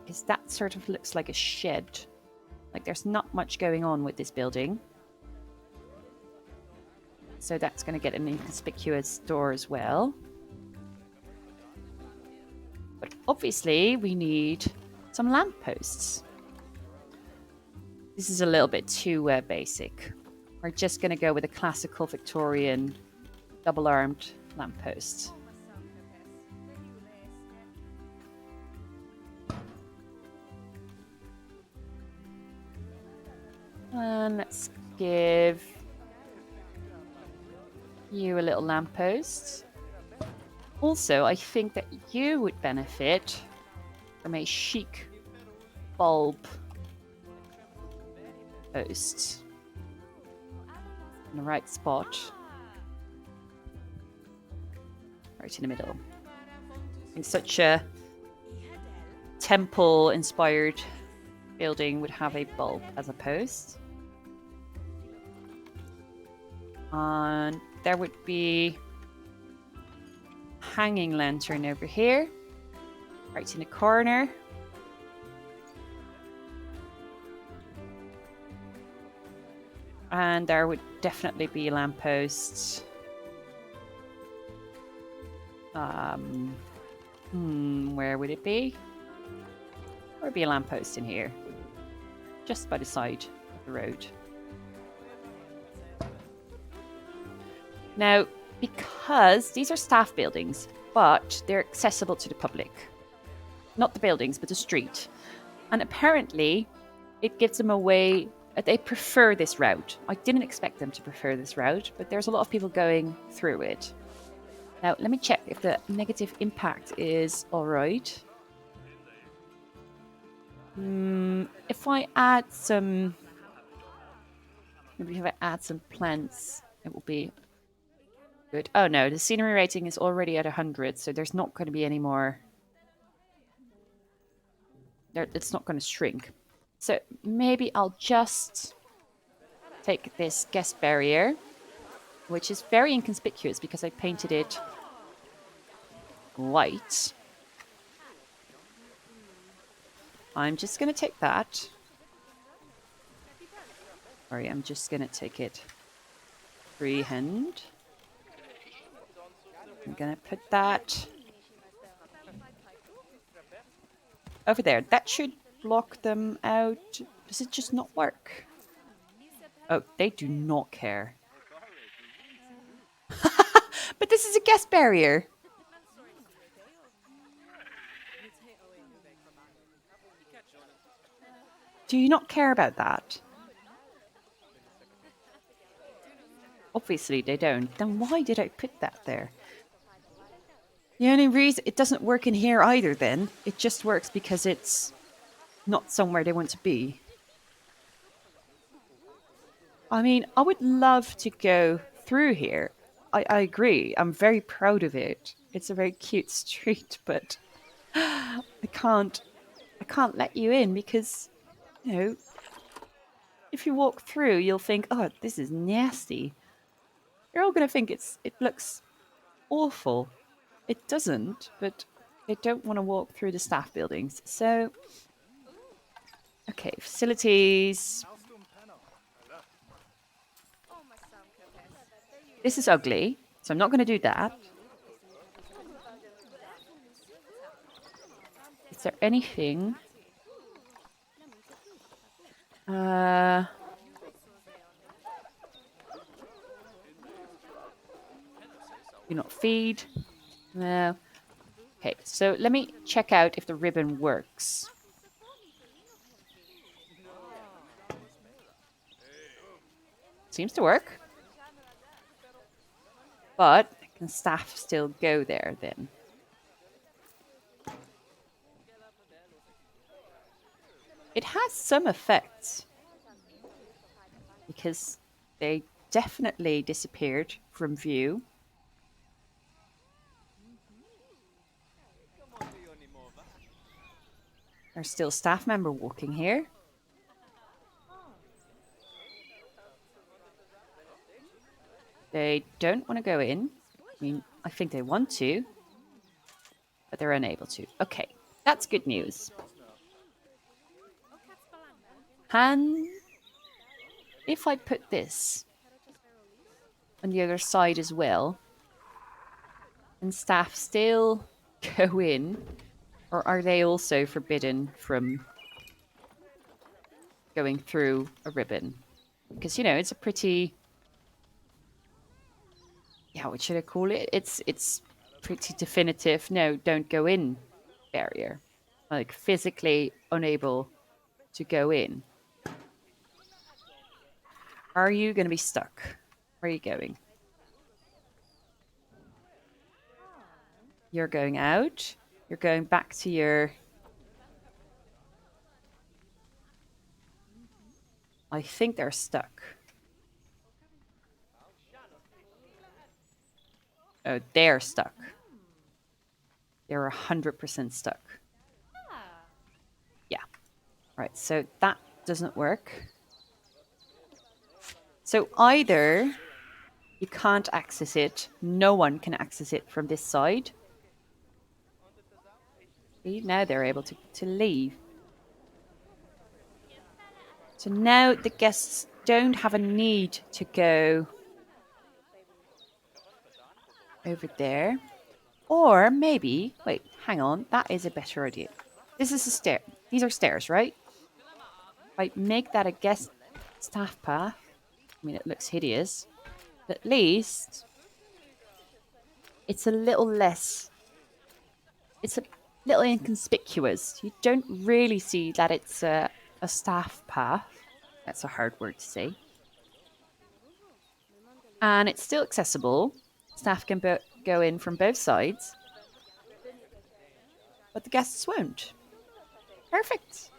Because that sort of looks like a shed. Like there's not much going on with this building. So that's going to get an inconspicuous door as well. But obviously we need some lampposts. This is a little bit too basic. We're just going to go with a classical Victorian double-armed lamppost. And let's give you a little lamppost. Also, I think that you would benefit from a chic bulb post in the right spot, right in the middle. In such a temple-inspired building would have a bulb as a post. And there would be a hanging lantern over here, right in the corner. And there would definitely be a lamppost. Where would it be? There would be a lamppost in here, just by the side of the road. Now, because these are staff buildings, but they're accessible to the public. Not the buildings, but the street. And apparently, it gives them a way. They prefer this route. I didn't expect them to prefer this route, but there's a lot of people going through it. Now, let me check if the negative impact is all right. If I add some... Maybe if I add some plants, it will be good. Oh no, the scenery rating is already at 100, so there's not going to be any more... It's not going to shrink. So maybe I'll just take this guest barrier, which is very inconspicuous because I painted it white. I'm just going to take that. Sorry, I'm just going to take it freehand. I'm going to put that over there. That should block them out. Does it just not work? Oh, they do not care. But this is a guest barrier. Do you not care about that? Obviously they don't. Then why did I put that there? The only reason it doesn't work in here either then, it just works because it's not somewhere they want to be. I mean, I would love to go through here. I agree. I'm very proud of it. It's a very cute street, but I can't let you in because, you know, if you walk through, you'll think, oh, this is nasty. You're all going to think it looks awful. It doesn't, but they don't want to walk through the staff buildings. So, okay, facilities. This is ugly, so I'm not going to do that. Is there anything? Do not feed. No. Okay, so let me check out if the ribbon works. Seems to work. But can staff still go there then? It has some effects because they definitely disappeared from view. There's still a staff member walking here. They don't want to go in. I mean, I think they want to, but they're unable to. Okay, that's good news. And if I put this on the other side as well, and staff still go in, or are they also forbidden from going through a ribbon? Because, you know, it's a pretty, yeah, what should I call it? It's pretty definitive. No, don't go in barrier. Like physically unable to go in. Are you going to be stuck? Where are you going? You're going out. You're going back to your. I think they're stuck. Oh, they're stuck. They're 100% stuck. Yeah. Right. So that doesn't work. So either you can't access it, no one can access it from this side. See, now they're able to leave. So now the guests don't have a need to go over there. Or maybe, wait, hang on, that is a better idea. This is a stair. These are stairs, right? Right, make that a guest staff path. I mean, it looks hideous. But at least it's a little less. It's a little inconspicuous. You don't really see that it's a staff path. That's a hard word to say. And it's still accessible. Staff can go in from both sides. But the guests won't. Perfect.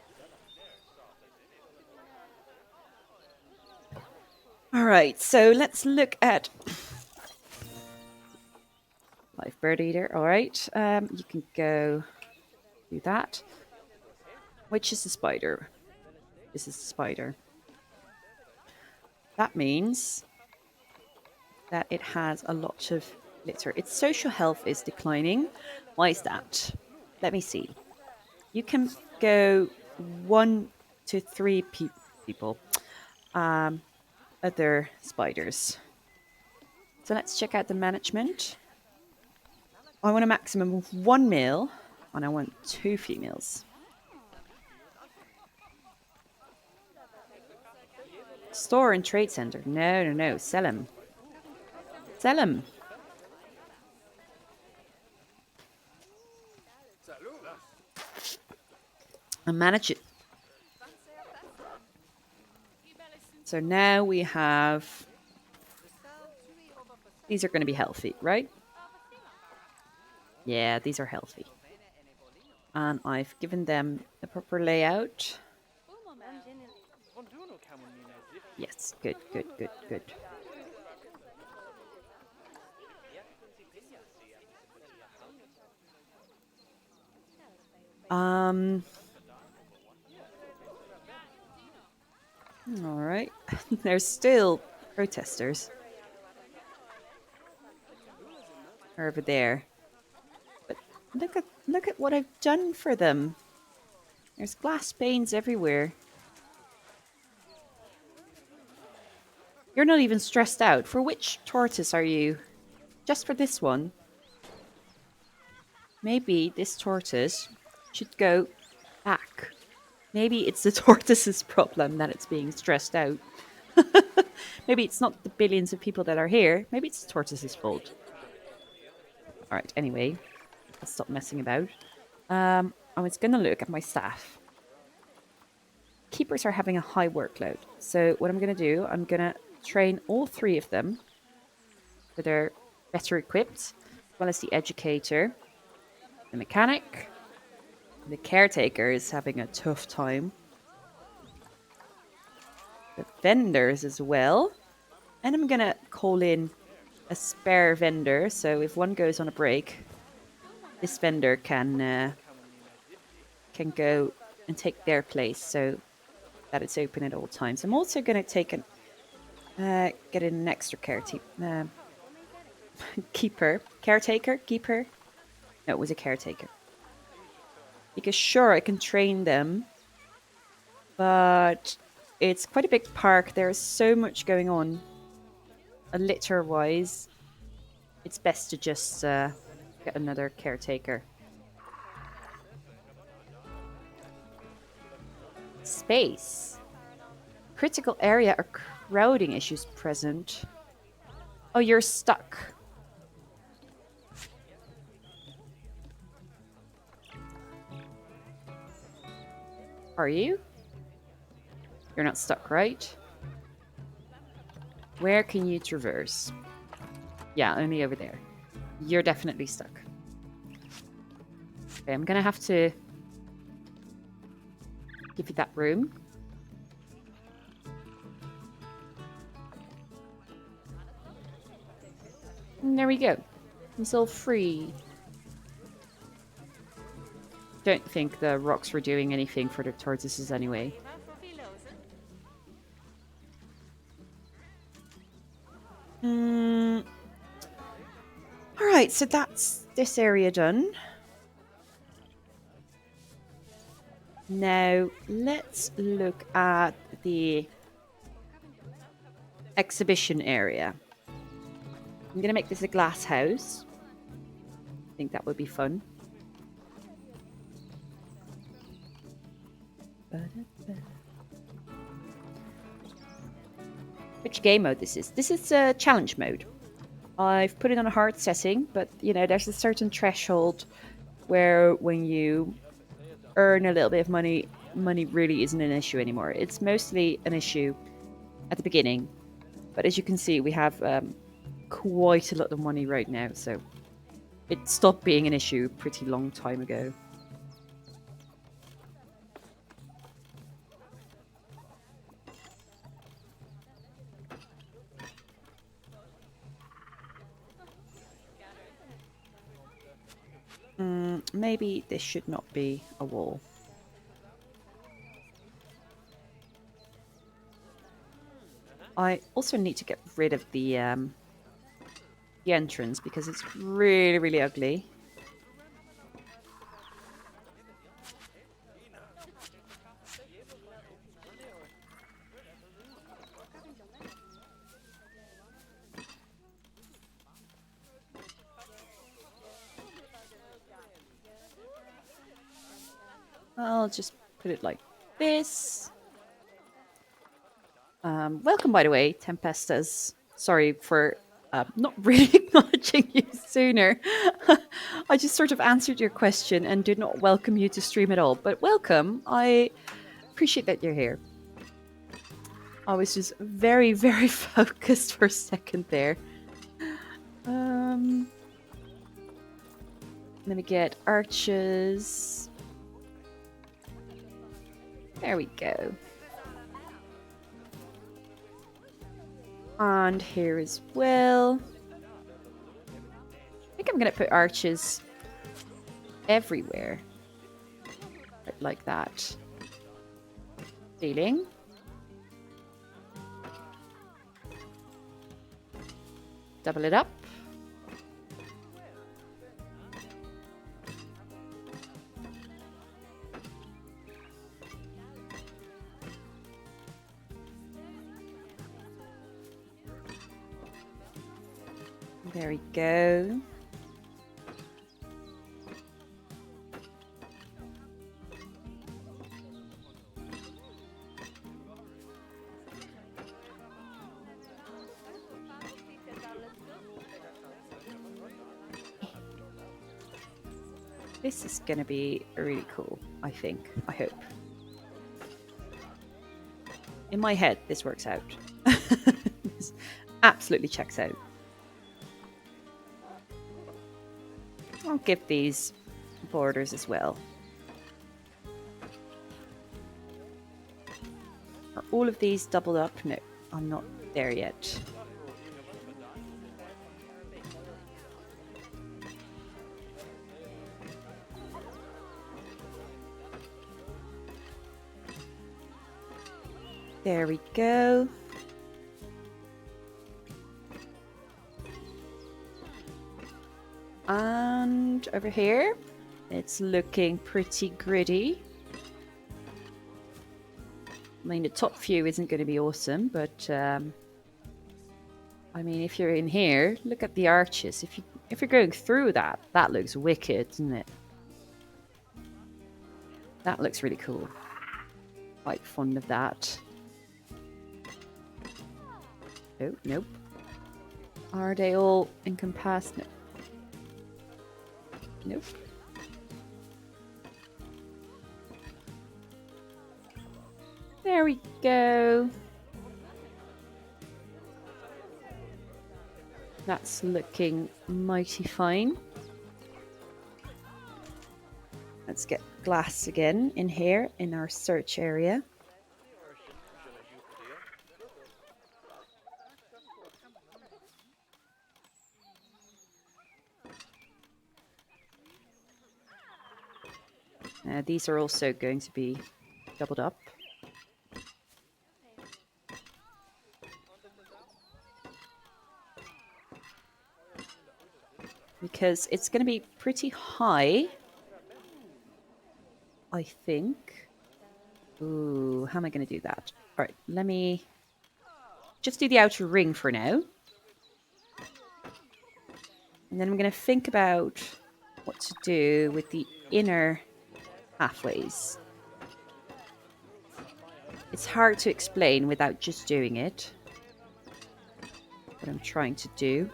All right, so let's look at live bird eater. All right, you can go do that. Which is the spider? This is the spider. That means that it has a lot of litter. Its social health is declining. Why is that? Let me see. You can go 1 to 3 people. Other spiders. So let's check out the management. I want a maximum of 1 male, and I want 2 females. Store and trade center. No. Sell them. Sell them. And manage it. So now we have. These are going to be healthy, right? Yeah, these are healthy. And I've given them the proper layout. Yes, good. All right. There's still protesters over there. But look at what I've done for them. There's glass panes everywhere. You're not even stressed out. For which tortoise are you? Just for this one? Maybe this tortoise should go back. Maybe it's the tortoise's problem that it's being stressed out. Maybe it's not the billions of people that are here. Maybe it's the tortoise's fault. Alright, anyway. I'll stop messing about. I was going to look at my staff. Keepers are having a high workload. So what I'm going to do, I'm going to train all 3 of them so they're better equipped, as well as the educator, the mechanic. The caretaker is having a tough time. The vendors as well. And I'm going to call in a spare vendor, so if one goes on a break, this vendor can go and take their place, so that it's open at all times. I'm also going to take get in an extra keeper. No, it was a caretaker. Because sure, I can train them, but it's quite a big park. There's so much going on, litter-wise. It's best to just get another caretaker. Space. Critical area or crowding issues present. Oh, you're stuck. Are you? You're not stuck, right? Where can you traverse? Yeah, only over there. You're definitely stuck. Okay, I'm gonna have to give you that room. And there we go. He's all free. Don't think the rocks were doing anything for the tortoises anyway. Alright, so that's this area done. Now, let's look at the exhibition area. I'm going to make this a glass house. I think that would be fun. Which game mode this is? This is a challenge mode. I've put it on a hard setting, but you know, there's a certain threshold where when you earn a little bit of money, money really isn't an issue anymore. It's mostly an issue at the beginning, but as you can see, we have quite a lot of money right now, so it stopped being an issue a pretty long time ago. Maybe this should not be a wall. I also need to get rid of the entrance because it's really, really ugly. I'll just put it like this. Welcome, by the way, Tempestas. Sorry for not really acknowledging you sooner. I just sort of answered your question and did not welcome you to stream at all. But welcome. I appreciate that you're here. I was just very, very focused for a second there. Let me get arches. There we go. And here as well. I think I'm going to put arches everywhere. Like that. Ceiling. Double it up. There we go. This is going to be really cool, I think. I hope. In my head, this works out. This absolutely checks out. I'll give these borders as well. Are all of these doubled up? No, I'm not there yet. There we go. And over here, it's looking pretty gritty. I mean, the top view isn't going to be awesome, but I mean, if you're in here, look at the arches. If you're going through that, that looks wicked, doesn't it? That looks really cool. Quite fond of that. Oh, nope. Are they all encompassed? No. Nope. There we go. That's looking mighty fine. Let's get glass again in here in our search area. These are also going to be doubled up. Because it's going to be pretty high, I think. Ooh, how am I going to do that? All right, let me just do the outer ring for now. And then I'm going to think about what to do with the inner halfways. It's hard to explain without just doing it. What I'm trying to do.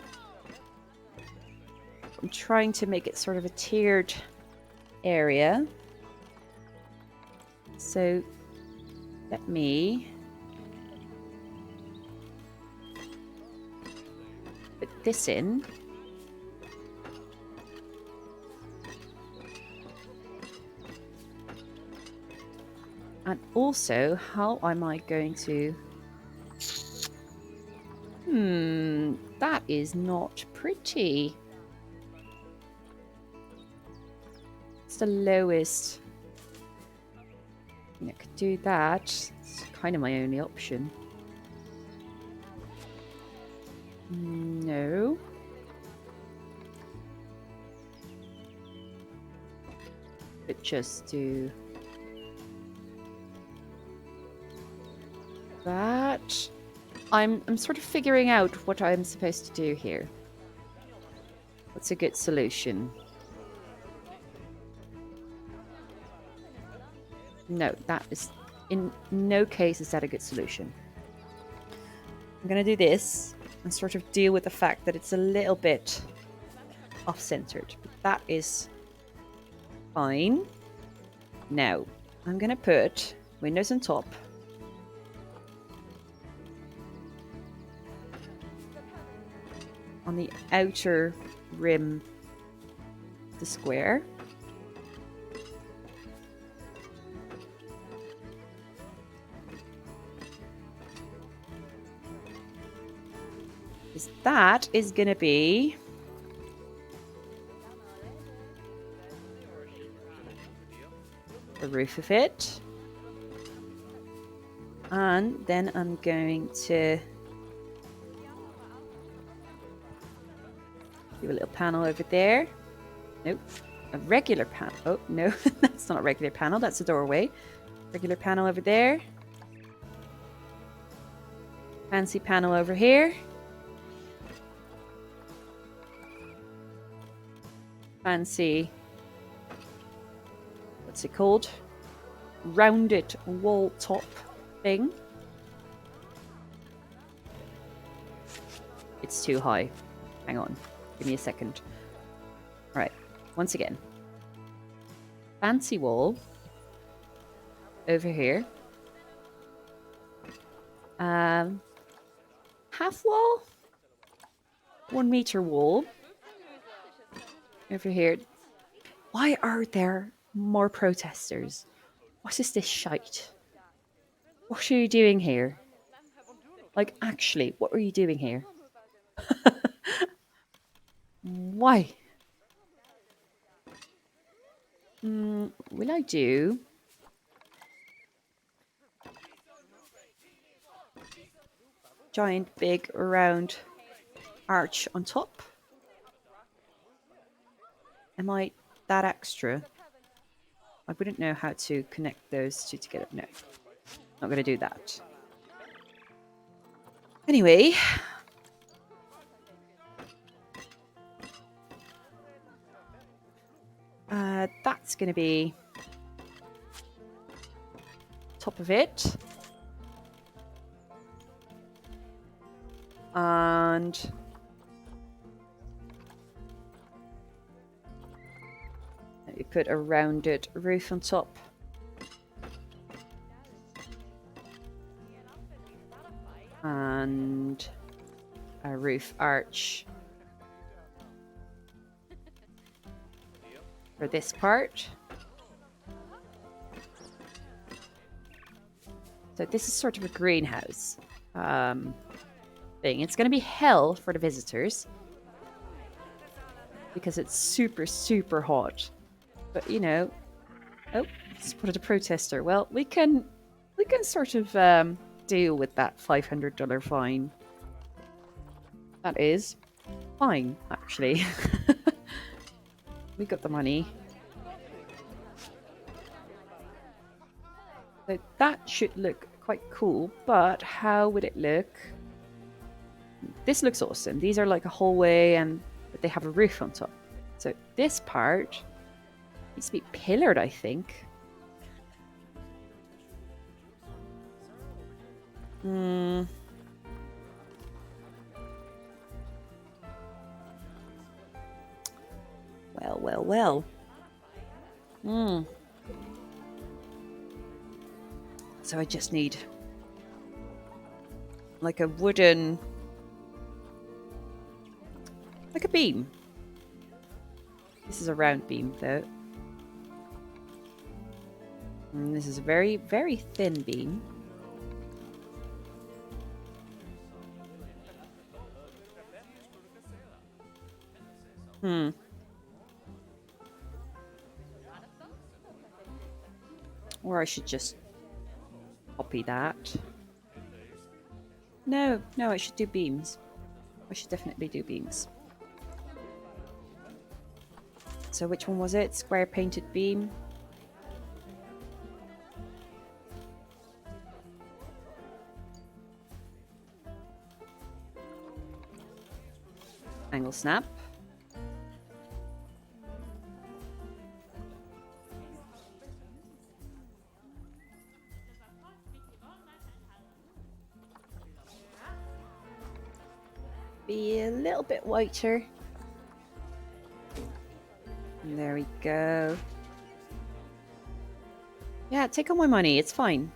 I'm trying to make it sort of a tiered area. So let me put this in. And also, how am I going to... that is not pretty. It's the lowest. I could do that. It's kind of my only option. No. But just do that. I'm sort of figuring out what I'm supposed to do here. What's a good solution? No, that is in no case is that a good solution. I'm going to do this and sort of deal with the fact that it's a little bit off-centered. But that is fine. Now, I'm going to put windows on top. On the outer rim of the square. Because that is going to be the roof of it. And then I'm going to do a little panel over there. Nope. A regular panel. Oh, no. That's not a regular panel. That's a doorway. Regular panel over there. Fancy panel over here. Fancy... what's it called? Rounded wall top thing. It's too high. Hang on. Give me a second. All right. Once again. fancy wall over here. Um, half wall, 1 meter wall over here. Why are there more protesters? What is this shite? What are you doing here? Like, actually, what are you doing here? Why? Will I do? Giant, big, round arch on top? Am I that extra? I wouldn't know how to connect those two together. No, not going to do that. Anyway. That's going to be top of it. And you put a rounded roof on top. And a roof arch for this part. So this is sort of a greenhouse thing. It's going to be hell for the visitors because it's super, super hot. But you know, oh, spotted a protester. Well, we can sort of deal with that $500 fine. That is fine, actually. We got the money. So that should look quite cool, but how would it look? This looks awesome. These are like a hallway and they have a roof on top. So this part needs to be pillared, I think. Well, well, well. So I just need like a wooden, like a beam. This is a round beam though. And this is a very, very thin beam. Or I should just copy that. No, I should do beams. I should definitely do beams. So which one was it? Square painted beam. Angle snap. Be a little bit whiter. And there we go. Yeah, take all my money. It's fine.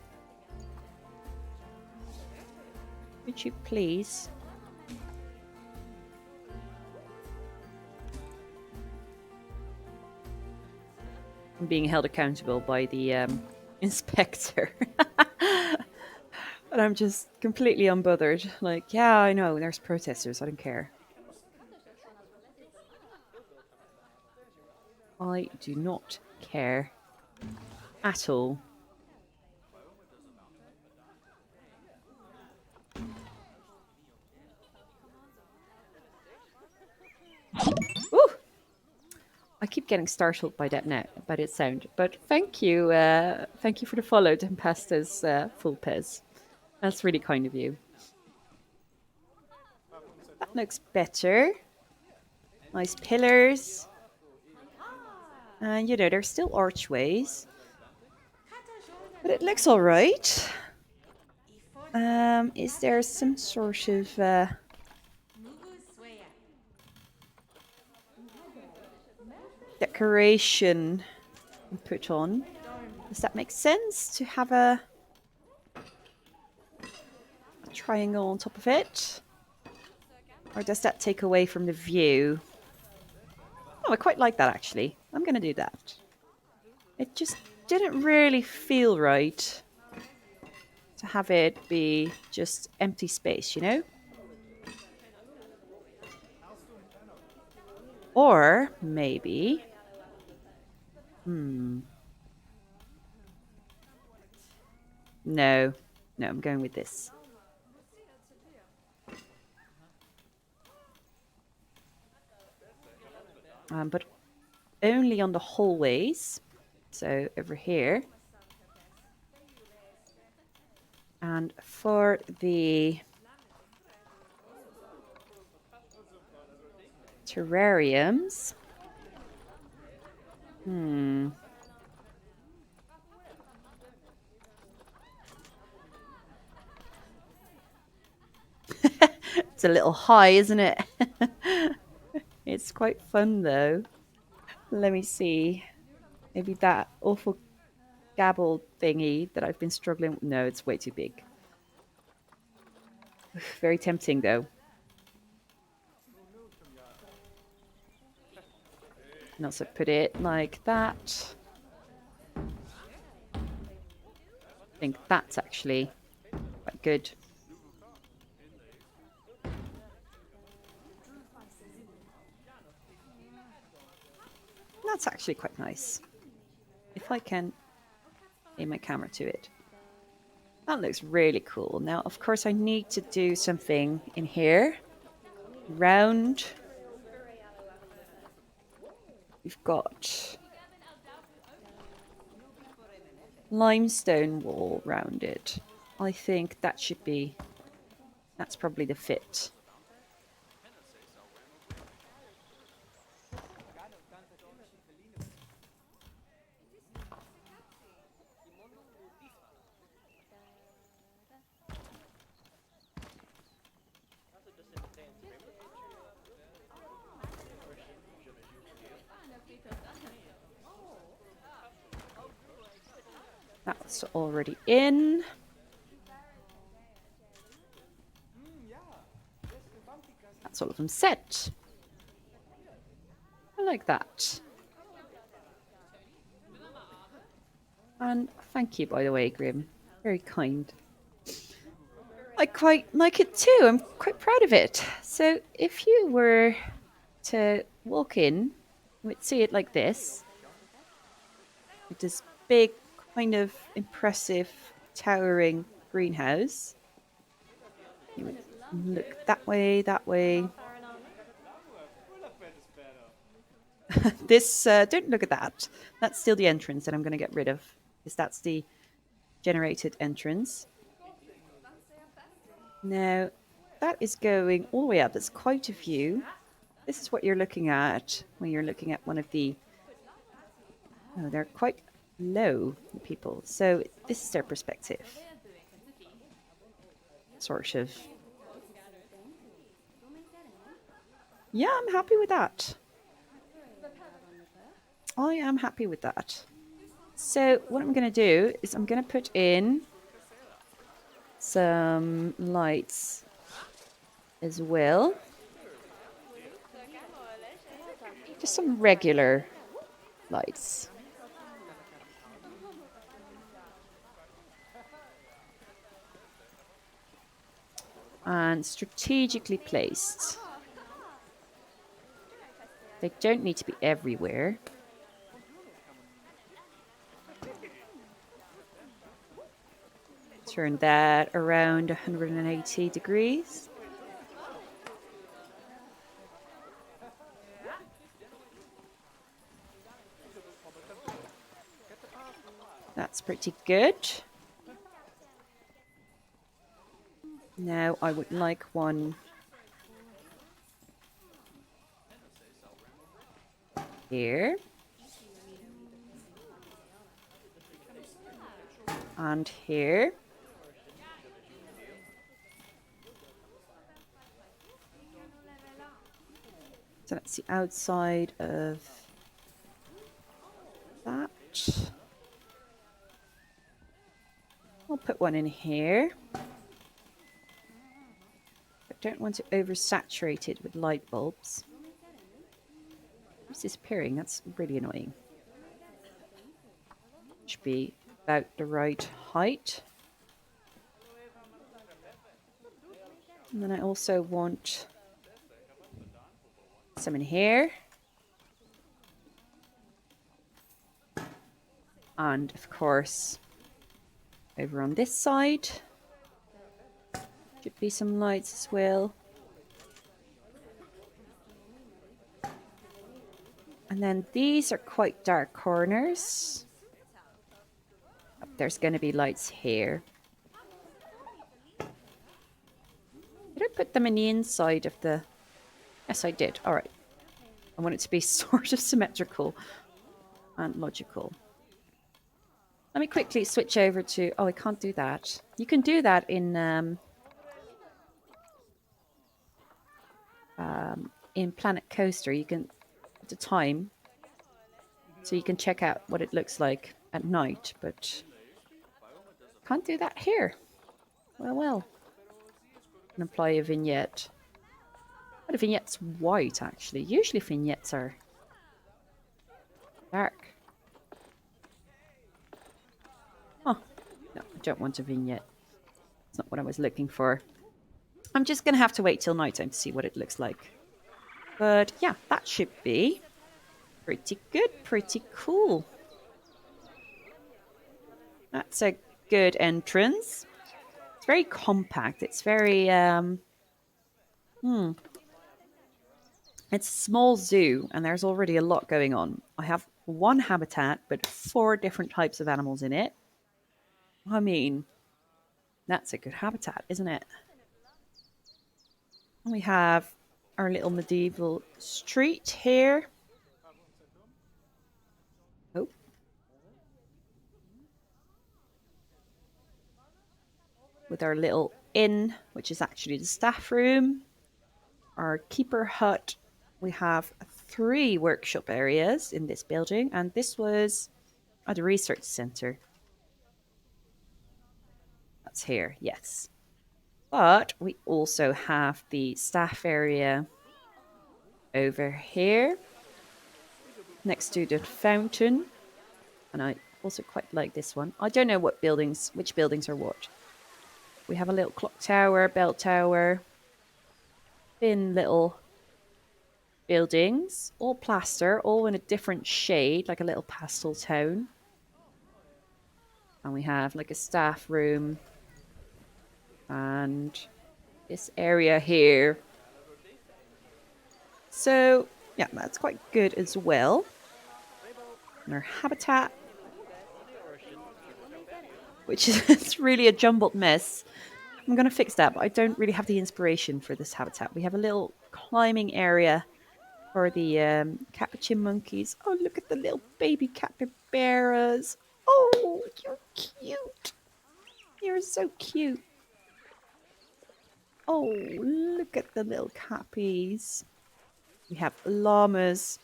Would you please? I'm being held accountable by the inspector. But I'm just completely unbothered. Like, yeah, I know, there's protesters. I don't care. I do not care at all. Ooh! I keep getting startled by that now, by its sound. But thank you for the follow, Tempasta's full pez. That's really kind of you. That looks better. Nice pillars. And you know, there's still archways. But it looks alright. Is there some sort of decoration and put on. Does that make sense to have a triangle on top of it? Or does that take away from the view? Oh, I quite like that actually. I'm going to do that. It just didn't really feel right to have it be just empty space, you know? Or maybe... No. No, I'm going with this. But only on the hallways. So over here. And for the terrariums... It's a little high, isn't it? It's quite fun though. Let me see. Maybe that awful gabble thingy that I've been struggling with. No, it's way too big. Very tempting though. And also put it like that. I think that's actually quite good. That's actually quite nice. If I can aim my camera to it. That looks really cool. Now, of course, I need to do something in here. Round. We've got limestone wall round it. I think that should be... That's probably the fit. That's already in. That's all of them set. I like that. And thank you, by the way, Grim. Very kind. I quite like it too. I'm quite proud of it. So if you were to walk in, you would see it like this. With this big, kind of impressive, towering greenhouse. You would look that way, that way. This, don't look at that. That's still the entrance that I'm going to get rid of. Because that's the generated entrance. Now, that is going all the way up. That's quite a view. This is what you're looking at when you're looking at one of the... Oh, they're quite low, the people. So this is their perspective. Sort of. Yeah, I'm happy with that. I am happy with that. So what I'm going to do is I'm going to put in some lights as well. Just some regular lights. And strategically placed. They don't need to be everywhere. Turn that around 180 degrees. That's pretty good. Now I would like one here. And here. So that's the outside of that. that. I'll put one in here. I don't want to oversaturate it with light bulbs. It's disappearing. That's really annoying. Should be about the right height. And then I also want some in here. And of course, over on this side, should be some lights as well. And then these are quite dark corners. There's going to be lights here. Did I put them in the inside of the... Yes, I did. All right. I want it to be sort of symmetrical and logical. Let me quickly switch over to... Oh, I can't do that. You can do that in Planet Coaster. You can... At a time. So you can check out what it looks like at night, but... Can't do that here. Well. And apply a vignette. But a vignette's white, actually. Usually vignettes are dark. Oh, no, I don't want a vignette. It's not what I was looking for. I'm just going to have to wait till nighttime to see what it looks like. But yeah, that should be pretty good, pretty cool. That's a good entrance. It's very compact. It's very It's a small zoo, and there's already a lot going on. I have one habitat, but 4 different types of animals in it. I mean, that's a good habitat, isn't it? And we have our little medieval street here. Oh. With our little inn, which is actually the staff room. Our keeper hut. We have 3 workshop areas in this building, and this was at the research center. That's here, yes. But we also have the staff area over here, next to the fountain. And I also quite like this one. I don't know which buildings are what. We have a little clock tower, bell tower, thin little buildings, all plaster, all in a different shade, like a little pastel tone. And we have like a staff room and this area here. So yeah, that's quite good as well. And our habitat, which is really a jumbled mess. I'm going to fix that, but I don't really have the inspiration for this habitat. We have a little climbing area for the capuchin monkeys. Oh, look at the little baby capybaras. Oh, you're cute. You're so cute. Oh, look at the little cappies. We have llamas.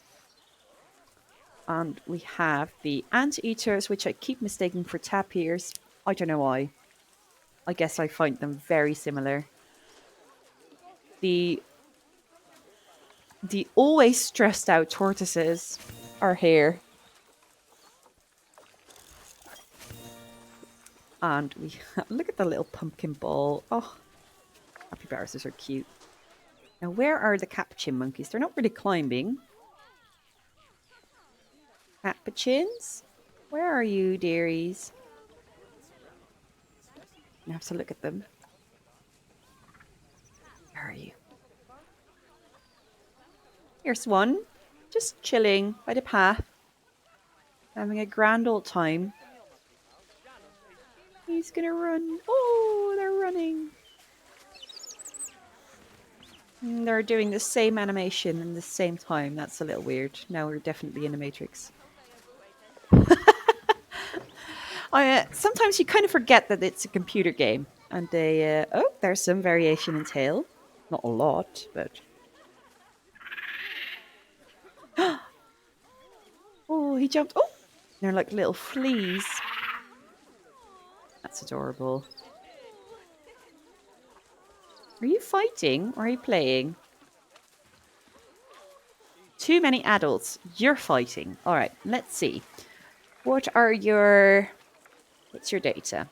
And we have the anteaters, which I keep mistaking for tapirs. I don't know why. I guess I find them very similar. The always stressed out tortoises are here. And we look at the little pumpkin ball. Oh, capybaras are so cute. Now, where are the capuchin monkeys? They're not really climbing. Capuchins? Where are you, dearies? I have to look at them. Where are you? Here's one. Just chilling by the path. Having a grand old time. He's gonna run. Oh, they're running. And they're doing the same animation in the same time. That's a little weird. Now we're definitely in the Matrix. Sometimes you kind of forget that it's a computer game. And they... oh, there's some variation in tail. Not a lot, but... Oh, he jumped. Oh, They're like little fleas. That's adorable. Are you fighting or are you playing? Too many adults. You're fighting. All right, let's see. What's your data?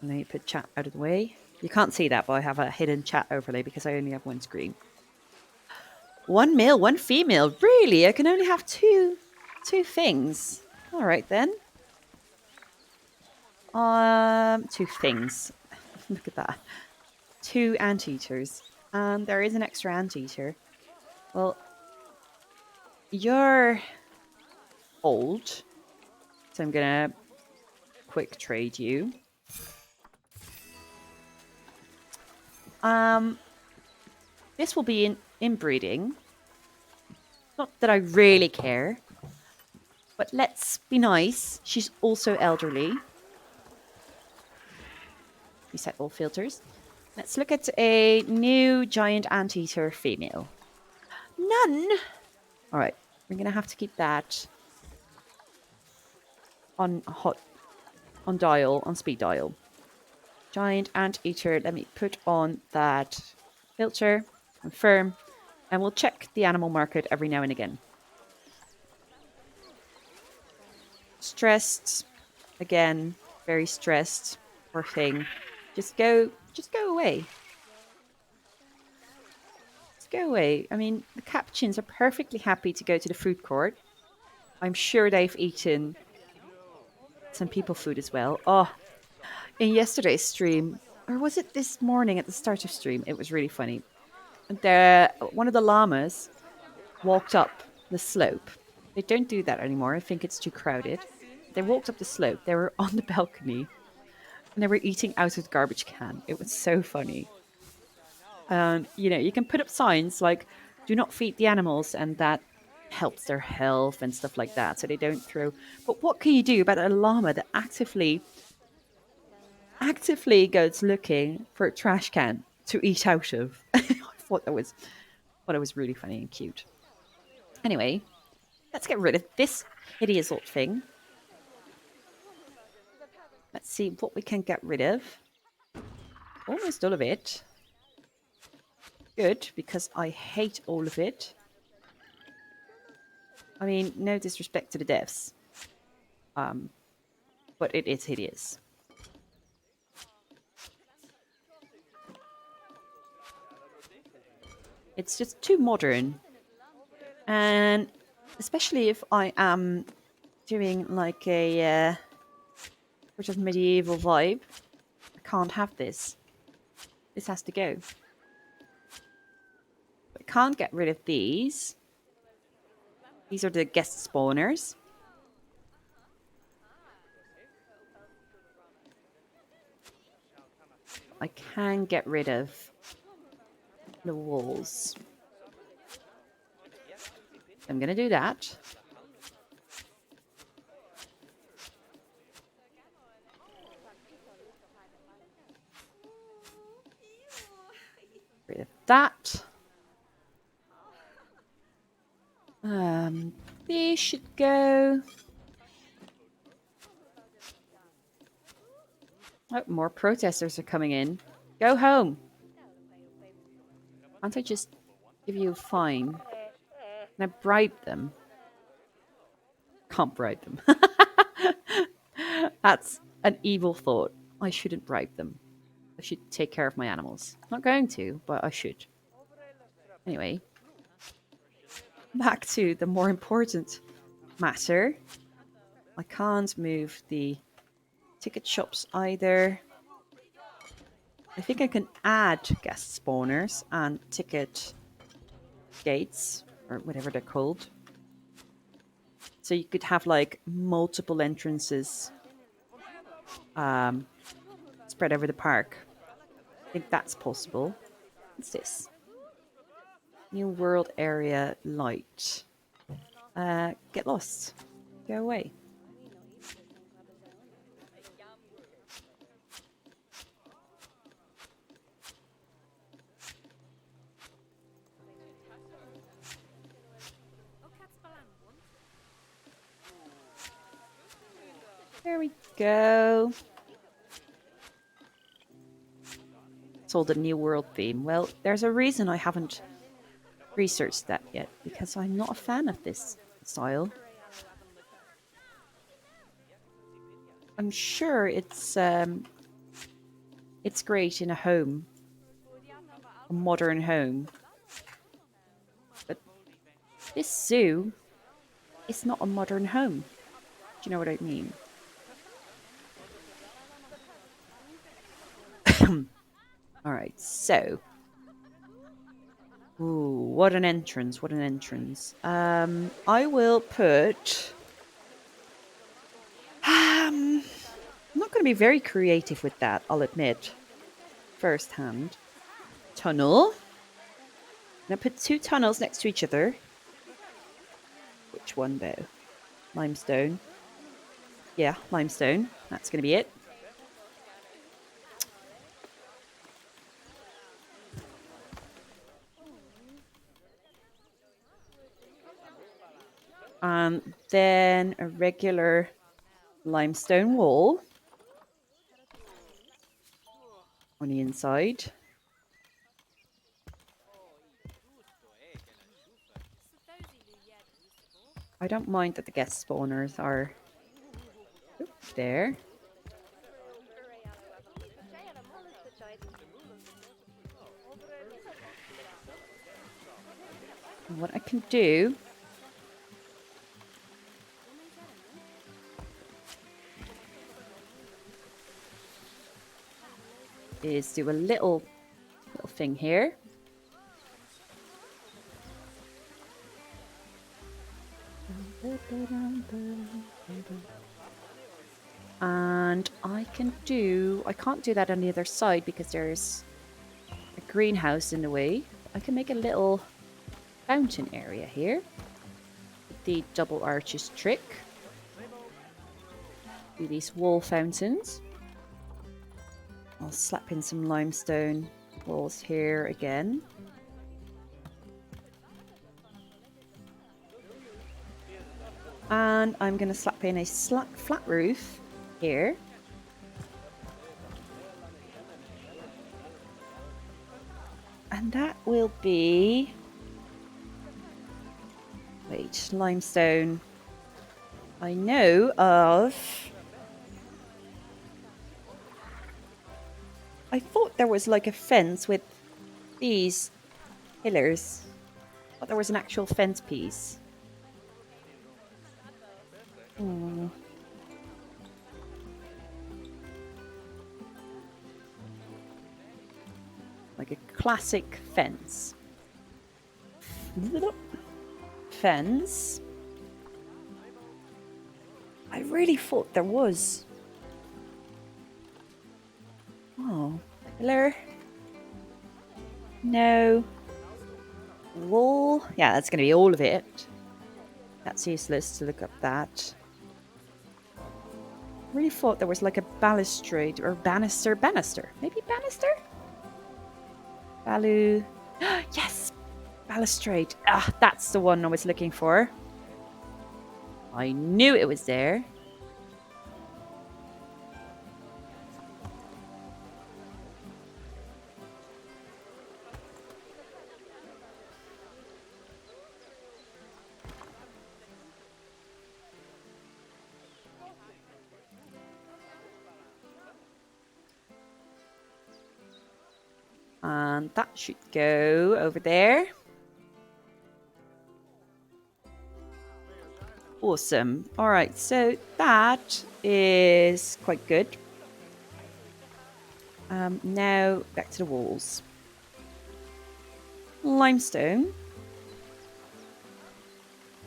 Let me put chat out of the way. You can't see that, but I have a hidden chat overlay because I only have one screen. One male, one female. Really? I can only have two things. All right then. Two things. Look at that. Two anteaters. And there is an extra anteater. Well, you're old, so I'm gonna quick trade you. This will be in inbreeding. Not that I really care, but let's be nice. She's also elderly. Reset all filters. Let's look at a new giant anteater female. None. All right, we're gonna have to keep that on speed dial. Giant anteater. Let me put on that filter. Confirm. And we'll check the animal market every now and again. Stressed. Again, very stressed. Poor thing. Just go away. Just go away. I mean, the capuchins are perfectly happy to go to the food court. I'm sure they've eaten some people food as well. Oh, in yesterday's stream, or was it this morning at the start of stream? It was really funny. One of the llamas walked up the slope. They don't do that anymore. I think it's too crowded. They walked up the slope. They were on the balcony and they were eating out of the garbage can. It was so funny. You can put up signs like "Do not feed the animals," and that helps their health and stuff like that, so they don't throw. But what can you do about a llama that actively goes looking for a trash can to eat out of? I thought that was really funny and cute. Anyway, let's get rid of this hideous old thing. Let's see what we can get rid of. Almost all of it. Good, because I hate all of it. I mean, no disrespect to the devs. But it is hideous. It's just too modern. And especially if I am doing like a sort of medieval vibe, I can't have this. This has to go. I can't get rid of these. These are the guest spawners. I can get rid of the walls. I'm going to do that. Rid of that. These should go. Oh, more protesters are coming in. Go home. Can't I just give you a fine? Can I bribe them? Can't bribe them. That's an evil thought. I shouldn't bribe them. I should take care of my animals. Not going to, but I should. Anyway, back to the more important matter. I can't move the ticket shops either. I think I can add guest spawners and ticket gates, or whatever they're called. So you could have like multiple entrances spread over the park. I think that's possible. What's this? New world area light. Get lost. Go away. There we go. It's all the New World theme. Well, there's a reason I haven't researched that yet, because I'm not a fan of this style. I'm sure it's great in a home, a modern home, but this zoo is not a modern home. Do you know what I mean? All right, so. Ooh, what an entrance, what an entrance. I will put... I'm not going to be very creative with that, I'll admit. First hand. Tunnel. I'm going to put 2 tunnels next to each other. Which one, though? Limestone. Yeah, limestone. That's going to be it. Then a regular limestone wall on the inside. I don't mind that the guest spawners are there. And what I can do is do a little thing here. And I can't do that on the other side because there's a greenhouse in the way. I can make a little fountain area here. With the double arches trick. Do these wall fountains. I'll slap in some limestone walls here again. And I'm going to slap in a flat roof here. And that will be... Wait, limestone. I know of... I thought there was like a fence with these pillars. I thought there was an actual fence piece. Like a classic fence. Fence. I really thought there was. Oh, pillar. No. Wall. Yeah, that's going to be all of it. That's useless to look up that. I really thought there was like a balustrade or banister. Maybe banister? Balu. Yes! Balustrade. Ah, that's the one I was looking for. I knew it was there. And that should go over there. Awesome. All right, so that is quite good. Now back to the walls. Limestone.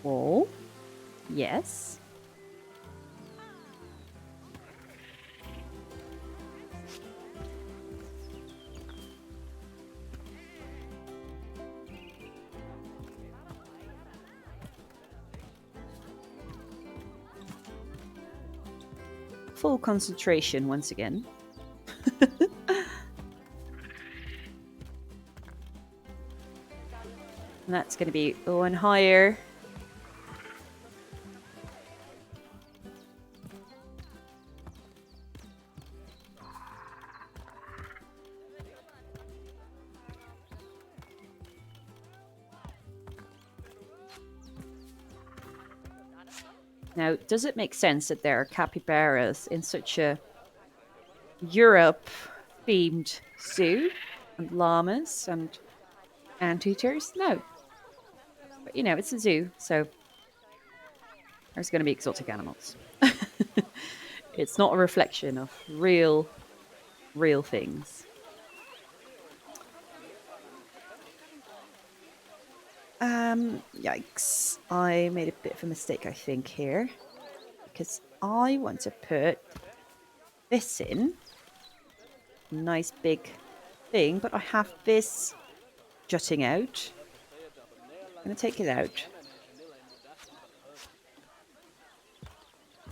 Wall. Yes. Full concentration once again. And that's going to be one higher. Now, does it make sense that there are capybaras in such a Europe-themed zoo, and llamas and anteaters? No. But, it's a zoo, so there's going to be exotic animals. It's not a reflection of real things. Yikes. I made a bit of a mistake, I think, here. Because I want to put this in. Nice big thing, but I have this jutting out. I'm going to take it out.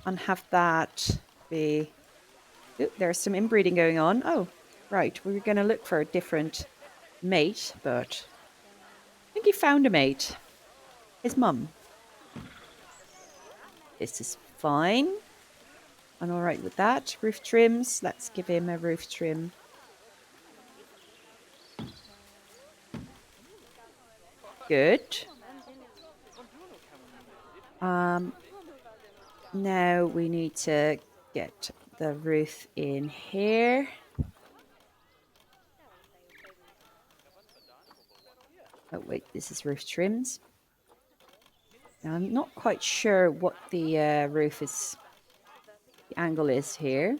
And have that be... Ooh, there's some inbreeding going on. Oh, right. We were going to look for a different mate, but I think he found a mate. His mum. This is fine. I'm all right with that. Roof trims. Let's give him a roof trim. Good. Now we need to get the roof in here. Oh wait, this is roof trims. Now I'm not quite sure what the roof is, the angle is here.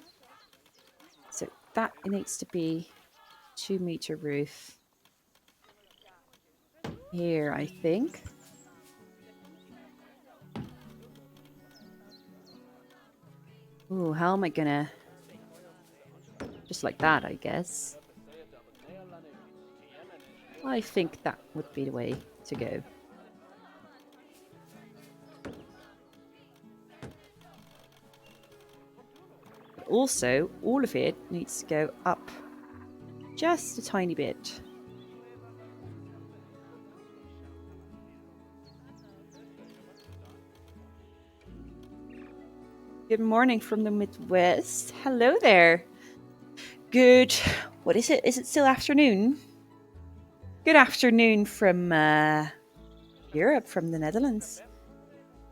So that needs to be 2-meter roof here, I think. Ooh, how am I gonna... Just like that, I guess. I think that would be the way to go. But also, all of it needs to go up just a tiny bit. Good morning from the Midwest. Hello there. Good. What is it? Is it still afternoon? Good afternoon from Europe, from the Netherlands.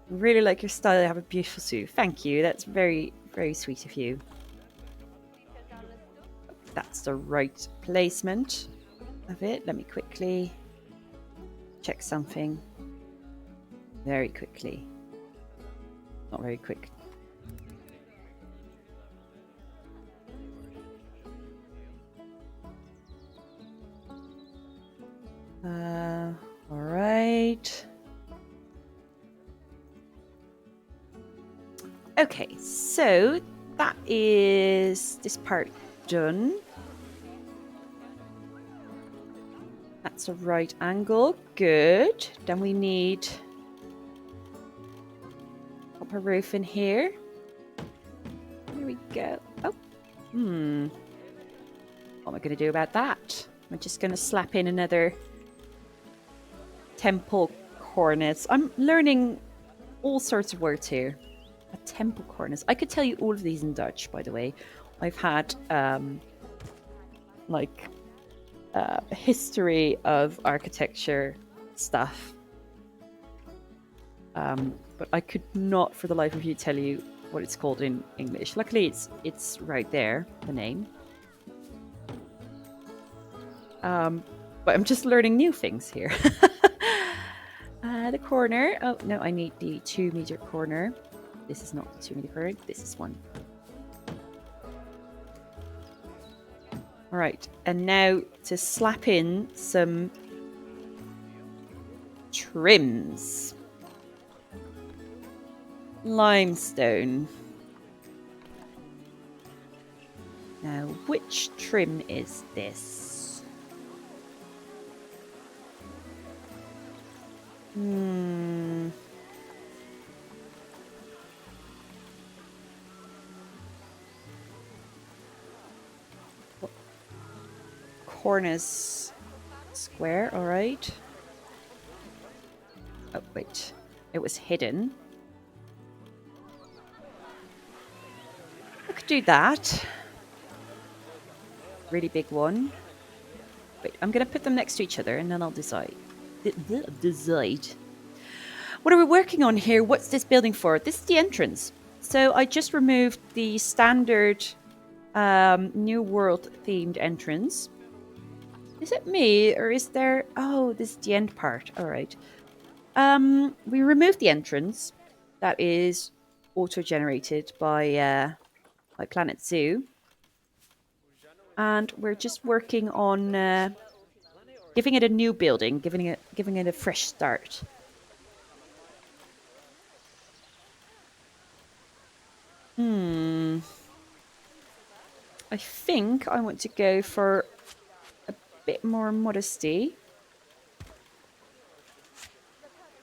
Really like your style. You have a beautiful suit. Thank you. That's very, very sweet of you. That's the right placement of it. Let me quickly check something. Very quickly. Not very quick. All right. Okay, so that is this part done. That's a right angle. Good. Then we need a roof in here. There we go. Oh. What am I going to do about that? I'm just going to slap in another temple cornice. I'm learning all sorts of words here. A temple cornice. I could tell you all of these in Dutch, by the way. I've had a history of architecture stuff. But I could not for the life of you tell you what it's called in English. Luckily it's right there, the name. But I'm just learning new things here. The corner. Oh, no, I need the 2-meter corner. This is not the 2-meter corner. This is one. All right. And now to slap in some trims. Limestone. Now, which trim is this? Cornice square, all right. Oh, wait. It was hidden. I could do that. Really big one. Wait, I'm going to put them next to each other and then I'll decide. Decide. What are we working on here? What's this building for? This is the entrance. So I just removed the standard New World themed entrance. Is it me or is there... Oh, this is the end part. All right. We removed the entrance that is auto-generated by Planet Zoo. And we're just working on giving it a new building, giving it a fresh start. I think I want to go for a bit more modesty.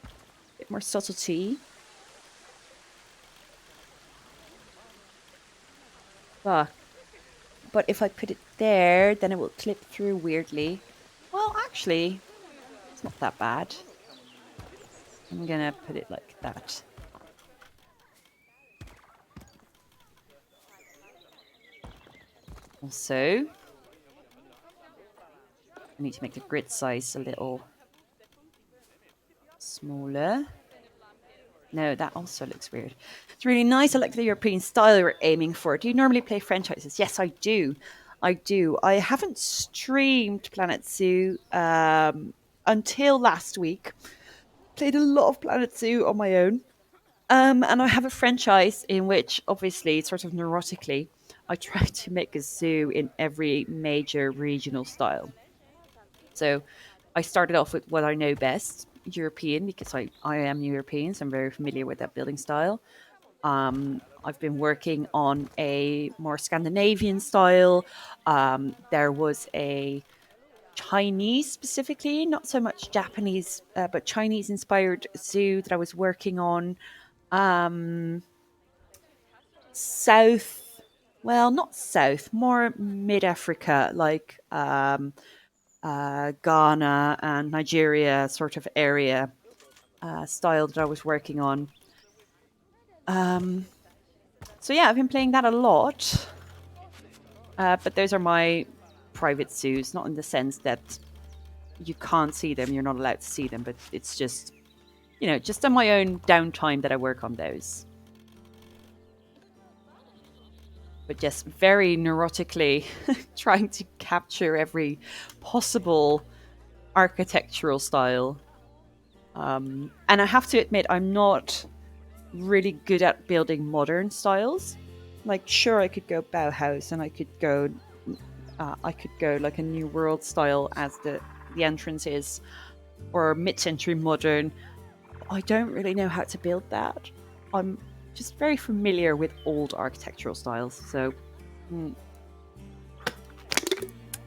A bit more subtlety. But if I put it there, then it will clip through weirdly. Well, actually, it's not that bad. I'm gonna put it like that. Also, I need to make the grid size a little smaller. No, that also looks weird. It's really nice. I like the European style you're aiming for. Do you normally play franchises? Yes, I do. I do. I haven't streamed Planet Zoo until last week. Played a lot of Planet Zoo on my own. And I have a franchise in which, obviously, sort of neurotically, I try to make a zoo in every major regional style. So I started off with what I know best, European, because I am European, so I'm very familiar with that building style. I've been working on a more Scandinavian style. There was a Chinese specifically, not so much Japanese, but Chinese inspired zoo that I was working on. South, well, not south, more mid Africa, like Ghana and Nigeria sort of area style that I was working on. So yeah, I've been playing that a lot. But those are my private zoos, not in the sense that you can't see them, you're not allowed to see them, but it's just, just on my own downtime that I work on those. But just very neurotically trying to capture every possible architectural style. And I have to admit, I'm not really good at building modern styles. Like, sure, I could go Bauhaus and I could go like a New World style as the entrance is, or mid-century modern. I don't really know how to build that. I'm just very familiar with old architectural styles, so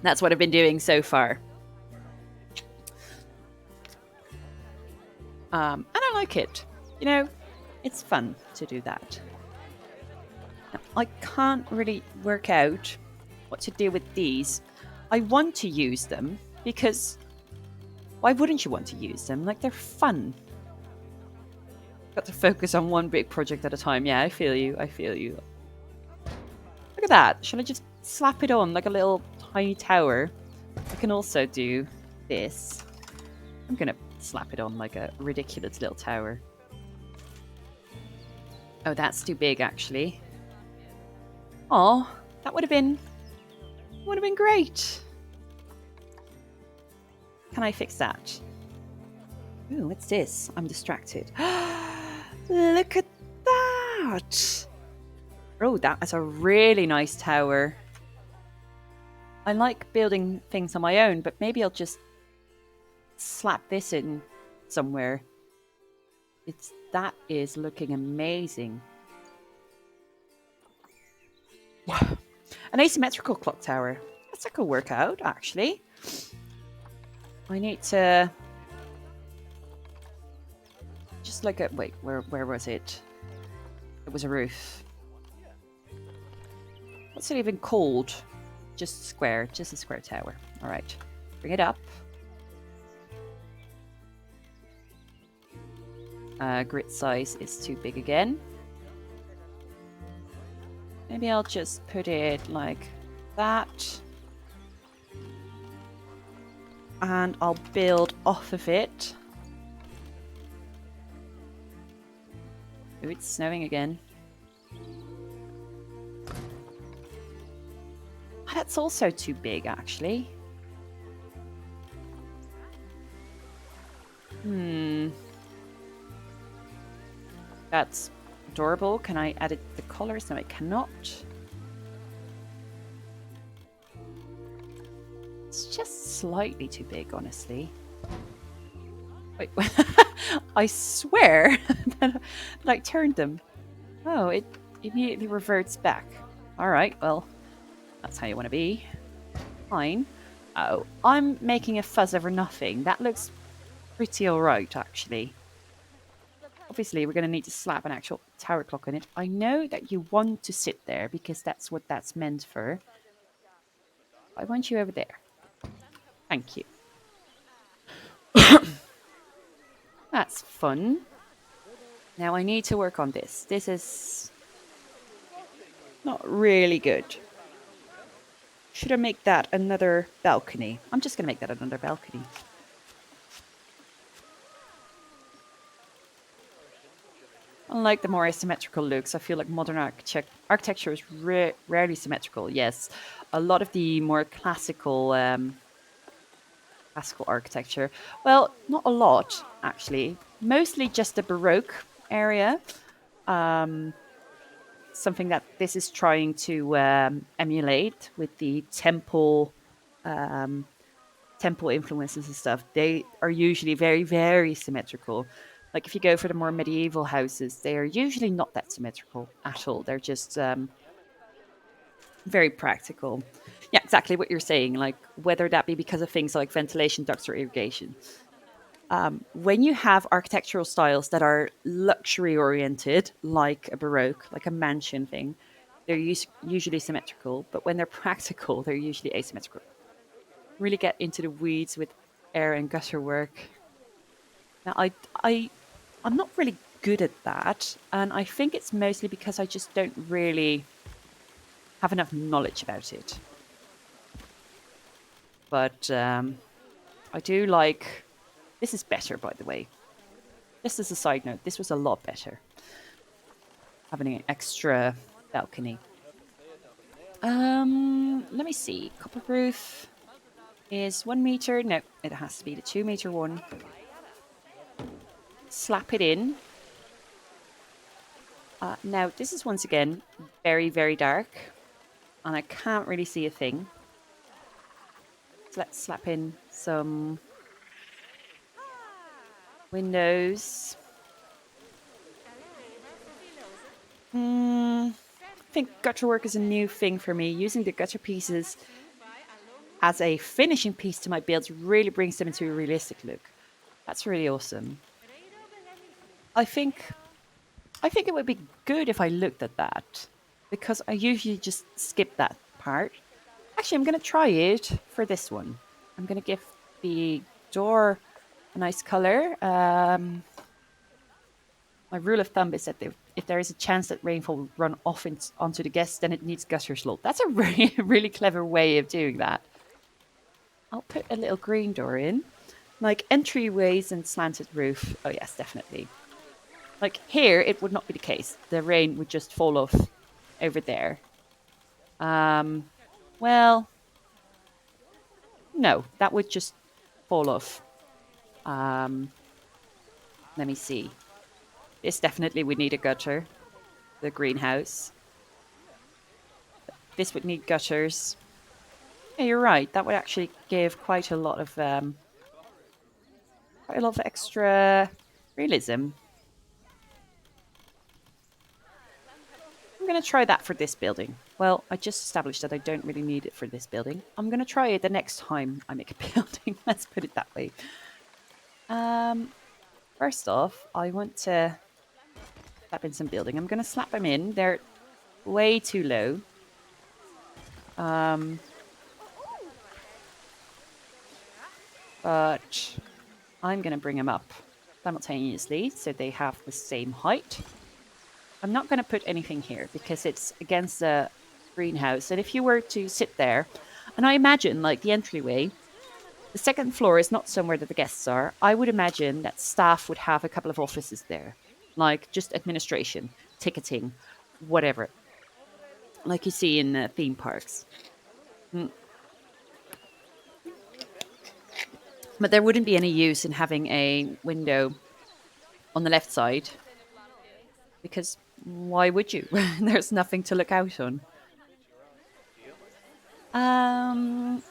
that's what I've been doing so far. And I like it. It's fun to do that. Now, I can't really work out what to do with these. I want to use them because why wouldn't you want to use them? Like, they're fun. Got to focus on one big project at a time. Yeah, I feel you. Look at that. Shall I just slap it on like a little tiny tower? I can also do this. I'm gonna slap it on like a ridiculous little tower. Oh, that's too big, actually. Oh, that would have been great. Can I fix that? Ooh, what's this? I'm distracted. Look at that! Oh, that is a really nice tower. I like building things on my own, but maybe I'll just slap this in somewhere. That is looking amazing. An asymmetrical clock tower. That's like a workout, actually. I need to just like a wait. Where was it? It was a roof. What's it even called? Just square. Just a square tower. All right. Bring it up. Grid size is too big again. Maybe I'll just put it like that. And I'll build off of it. Ooh, it's snowing again. Oh, that's also too big, actually. That's adorable. Can I edit the colors? No, I cannot. It's just slightly too big, honestly. Wait, I swear that I turned them. Oh, it immediately reverts back. All right, well, that's how you want to be. Fine. Oh, I'm making a fuzz over nothing. That looks pretty alright, actually. Obviously, we're going to need to slap an actual tower clock on it. I know that you want to sit there because that's what that's meant for. I want you over there. Thank you. That's fun. Now I need to work on this. This is not really good. Should I make that another balcony? I'm just going to make that another balcony. Unlike the more asymmetrical looks, I feel like modern architecture is rarely symmetrical. Yes, a lot of the more classical architecture. Well, not a lot actually. Mostly just the Baroque area. Something that this is trying to emulate with the temple influences and stuff. They are usually very, very symmetrical. Like if you go for the more medieval houses, they are usually not that symmetrical at all. They're just very practical. Yeah, exactly what you're saying. Like whether that be because of things like ventilation ducts or irrigation. When you have architectural styles that are luxury oriented, like a Baroque, like a mansion thing, they're usually symmetrical. But when they're practical, they're usually asymmetrical. Really get into the weeds with air and gutter work. Now, I'm not really good at that, and I think it's mostly because I just don't really have enough knowledge about it. But I do like. This is better, by the way. Just as a side note, this was a lot better. Having an extra balcony. Let me see. Copper roof is 1 meter. No, it has to be the 2 meter one. Slap it in. Now, this is once again very, very dark, and I can't really see a thing. So let's slap in some windows. I think gutter work is a new thing for me. Using the gutter pieces as a finishing piece to my builds really brings them into a realistic look. That's really awesome. I think it would be good if I looked at that because I usually just skip that part. Actually, I'm going to try it for this one. I'm going to give the door a nice color. My rule of thumb is that if there is a chance that rainfall will run off onto the guests, then it needs gutter slope. That's a really, really clever way of doing that. I'll put a little green door in. Like entryways and slanted roof. Oh, yes, definitely. Like here, it would not be the case. The rain would just fall off over there. Well, no, that would just fall off. Let me see. This definitely would need a gutter. The greenhouse. This would need gutters. Yeah, you're right. That would actually give quite a lot of extra realism. I'm going to try that for this building. Well, I just established that I don't really need it for this building. I'm going to try it the next time I make a building. Let's put it that way. First off, I want to slap in some building. I'm going to slap them in. They're way too low. But I'm going to bring them up simultaneously so they have the same height. I'm not going to put anything here because it's against the greenhouse. And if you were to sit there, and I imagine like the entryway, the second floor is not somewhere that the guests are. I would imagine that staff would have a couple of offices there like just administration, ticketing, whatever, like you see in theme parks. Mm. But there wouldn't be any use in having a window on the left side because why would you? There's nothing to look out on. Um,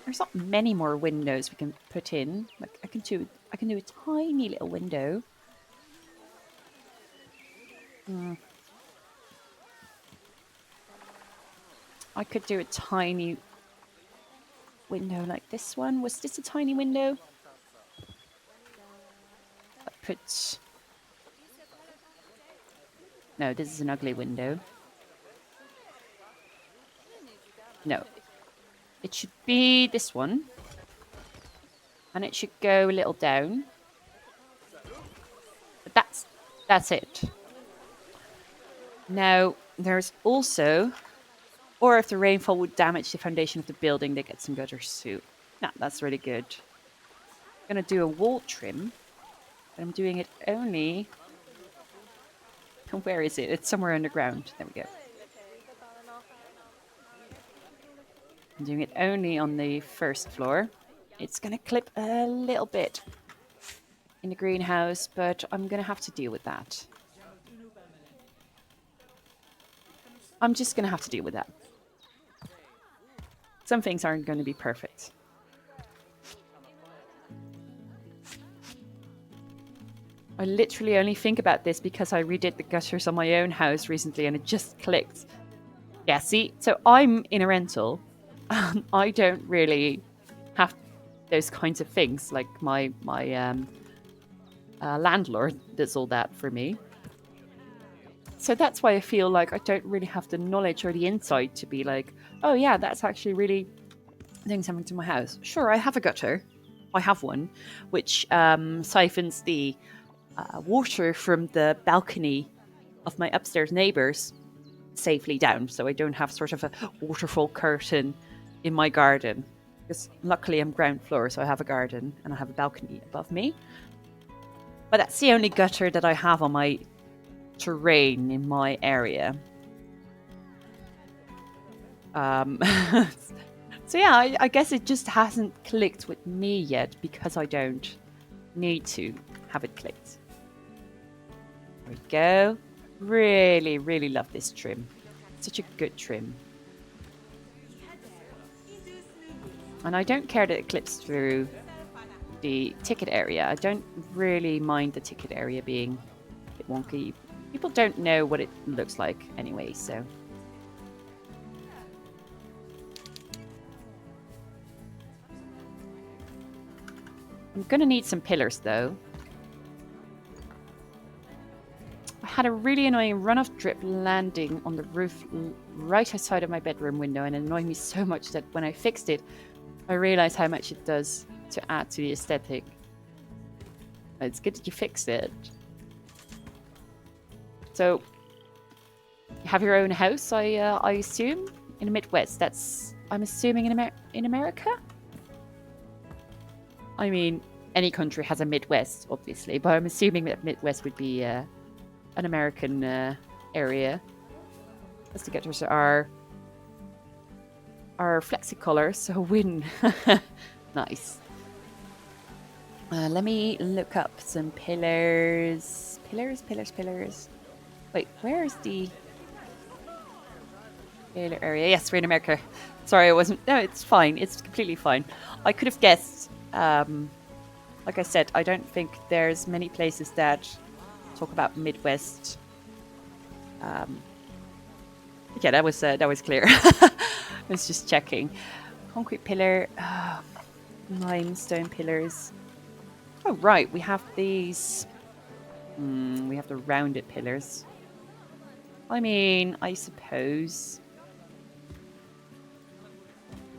there's not many more windows we can put in. Like I can do a tiny little window. Hmm. I could do a tiny window like this one. Was this a tiny window? I put. No, this is an ugly window. No, it should be this one, and it should go a little down. But that's it. Now there's also, or if the rainfall would damage the foundation of the building, they get some gutters too. Yeah, that's really good. I'm gonna do a wall trim, but I'm doing it only. Where is it? It's somewhere underground. There we go. I'm doing it only on the first floor. It's going to clip a little bit in the greenhouse, but I'm going to have to deal with that. I'm just going to have to deal with that. Some things aren't going to be perfect. I literally only think about this because I redid the gutters on my own house recently and it just clicked. Yeah, see? So I'm in a rental. I don't really have those kinds of things. Like my landlord does all that for me. So that's why I feel like I don't really have the knowledge or the insight to be like, oh yeah, that's actually really doing something to my house. Sure, I have a gutter. I have one, which siphons the water from the balcony of my upstairs neighbors safely down, so I don't have sort of a waterfall curtain in my garden. Because luckily I'm ground floor, so I have a garden and I have a balcony above me. But that's the only gutter that I have on my terrain in my area. So yeah, I guess it just hasn't clicked with me yet because I don't need to have it clicked. There we go. Really, really love this trim. Such a good trim. And I don't care that it clips through the ticket area. I don't really mind the ticket area being a bit wonky. People don't know what it looks like anyway, so. I'm gonna need some pillars though. I had a really annoying runoff drip landing on the roof right outside of my bedroom window and it annoyed me so much that when I fixed it, I realized how much it does to add to the aesthetic. It's good that you fixed it. So, you have your own house, I assume, in the Midwest. That's, I'm assuming, in America? I mean, any country has a Midwest, obviously, but I'm assuming that Midwest would be an American area. As the gutters are flexicolor, so win. Nice. Let me look up some pillars. Pillars. Wait, where's the pillar area? Yes, we're in America. Sorry, I wasn't. No, it's fine. It's completely fine. I could have guessed. Like I said, I don't think there's many places that talk about Midwest. Yeah, that was clear. I was just checking. Concrete pillar, limestone pillars. Oh right, we have these. We have the rounded pillars. I mean, I suppose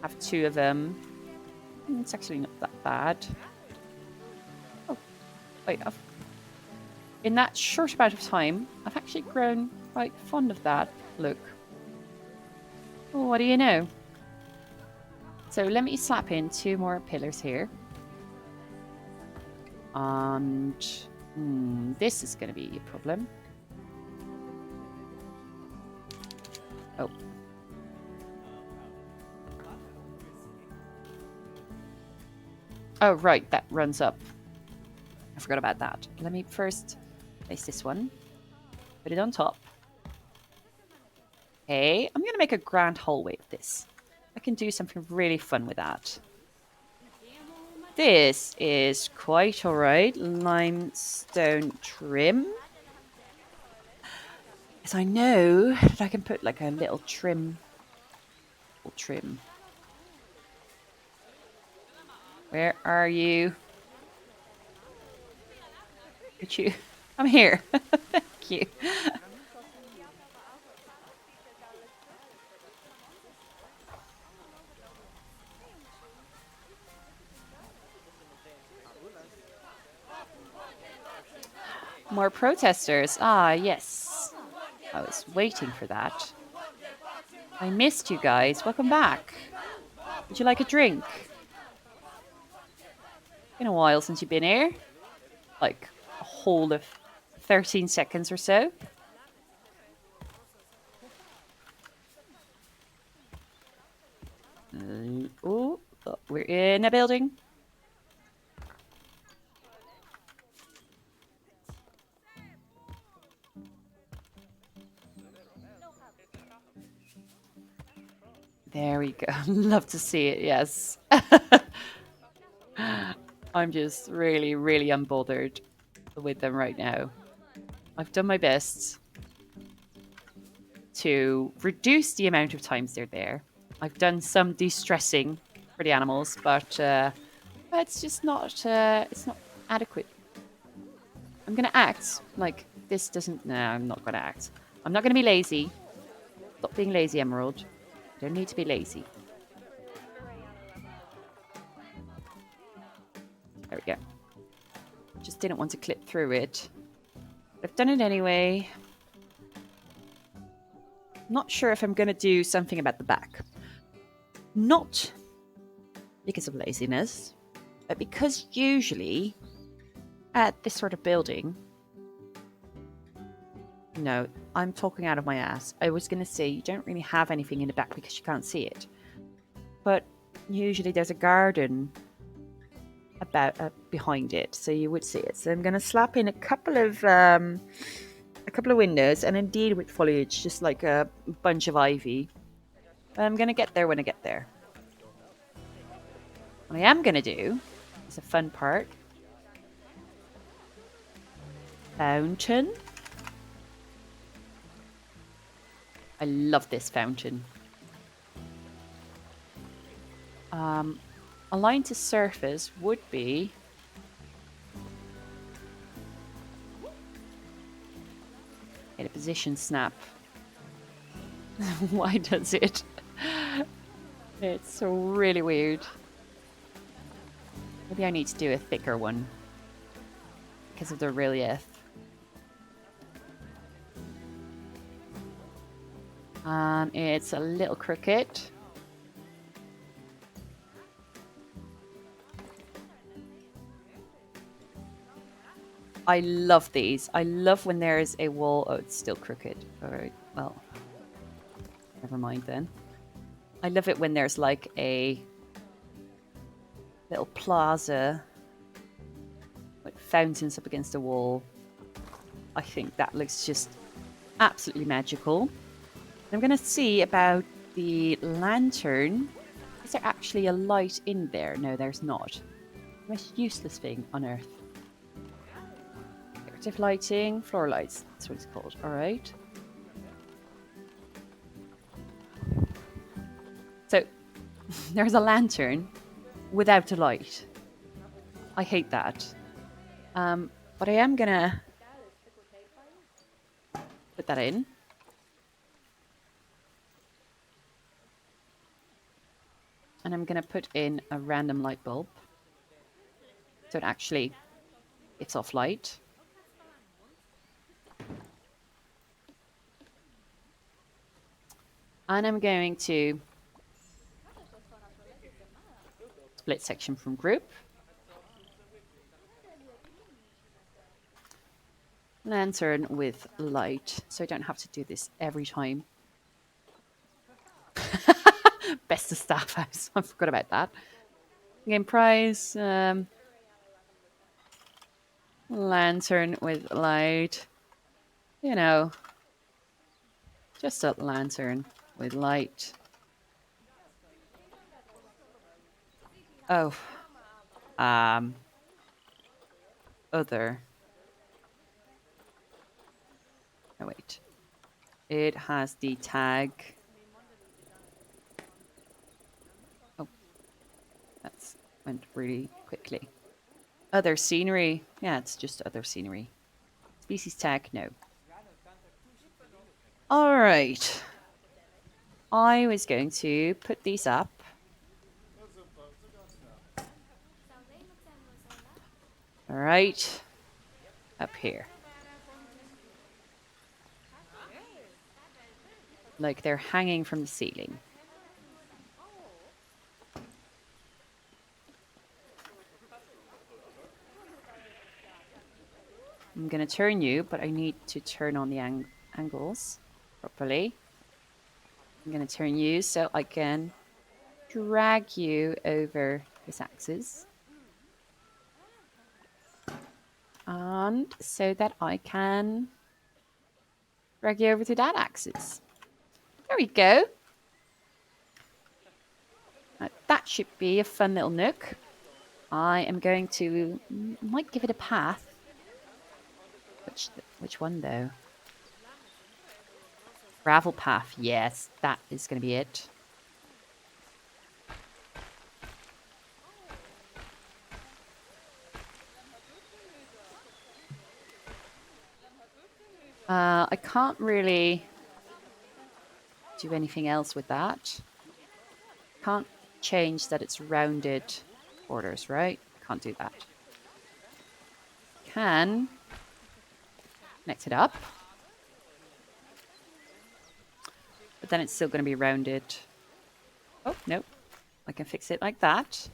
have two of them. It's actually not that bad. Oh, wait, in that short amount of time, I've actually grown quite fond of that look. Oh, what do you know? So let me slap in two more pillars here. And This is going to be a problem. Oh. Oh, right, that runs up. I forgot about that. Let me first place this one. Put it on top. Okay, I'm going to make a grand hallway of this. I can do something really fun with that. This is quite alright. Limestone trim. Yes, I know that I can put like a little trim. Where are you? Could you? I'm here. Thank you. More protesters. Ah, yes. I was waiting for that. I missed you guys. Welcome back. Would you like a drink? Been a while since you've been here. Like a whole of 13 seconds or so. Oh, we're in a building. There we go. Love to see it, yes. I'm just really, really unbothered with them right now. I've done my best to reduce the amount of times they're there. I've done some de-stressing for the animals, but it's just not. It's not adequate. I'm gonna act like this doesn't. No, I'm not gonna act. I'm not gonna be lazy. Stop being lazy, Emerald. You don't need to be lazy. There we go. Just didn't want to clip through it. I've done it anyway. Not sure if I'm going to do something about the back. Not because of laziness, but because usually at this sort of building... No, I'm talking out of my ass. I was going to say you don't really have anything in the back because you can't see it. But usually there's a garden about behind it, so you would see it. So I'm going to slap in a couple of windows, and indeed with foliage, just like a bunch of ivy. I'm going to get there when I get there. What I am going to do is a fun part. Fountain. I love this fountain. A line to surface would be... Get a position snap. Why does it? It's really weird. Maybe I need to do a thicker one because of the relief. It's a little crooked. I love these. I love when there's a wall. Oh, it's still crooked. All right. Well, never mind then. I love it when there's like a little plaza with fountains up against a wall. I think that looks just absolutely magical. I'm going to see about the lantern. Is there actually a light in there? No, there's not. The most useless thing on earth. Decorative lighting, floor lights. That's what it's called. All right. So there's a lantern without a light. I hate that. But I am going to put that in. And I'm going to put in a random light bulb. So it actually gives off light. And I'm going to split section from group. Lantern with light, so I don't have to do this every time. Best of staff house. I forgot about that. Game prize. Lantern with light. You know, just a lantern with light. Oh. Other. Oh, wait. It has the tag. Oh, that's went really quickly. Other scenery. Yeah, it's just other scenery. Species tag, no. All right. I was going to put these up. All right. Up here. Like they're hanging from the ceiling. I'm going to turn you, but I need to turn on the angles properly. I'm going to turn you so I can drag you over this axis. And so that I can drag you over to that axis. There we go. Now, that should be a fun little nook. I am going to... might give it a path. Which one, though? Gravel path. Yes, that is going to be it. I can't really do anything else with that. Can't change that it's rounded borders, right? Can't do that. Can connect it up. But then it's still going to be rounded. Oh, no. I can fix it like that.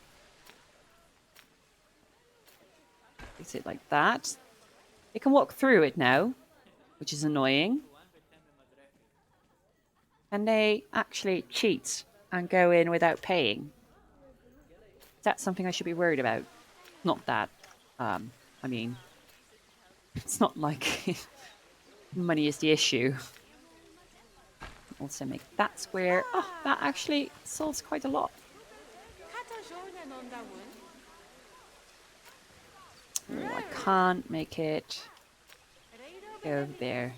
Fix it like that. It can walk through it now, which is annoying. And they actually cheat and go in without paying. Is that something I should be worried about? Not that. I mean, it's not like money is the issue. Also make that square. Oh, that actually solves quite a lot. Oh, I can't make it go over there.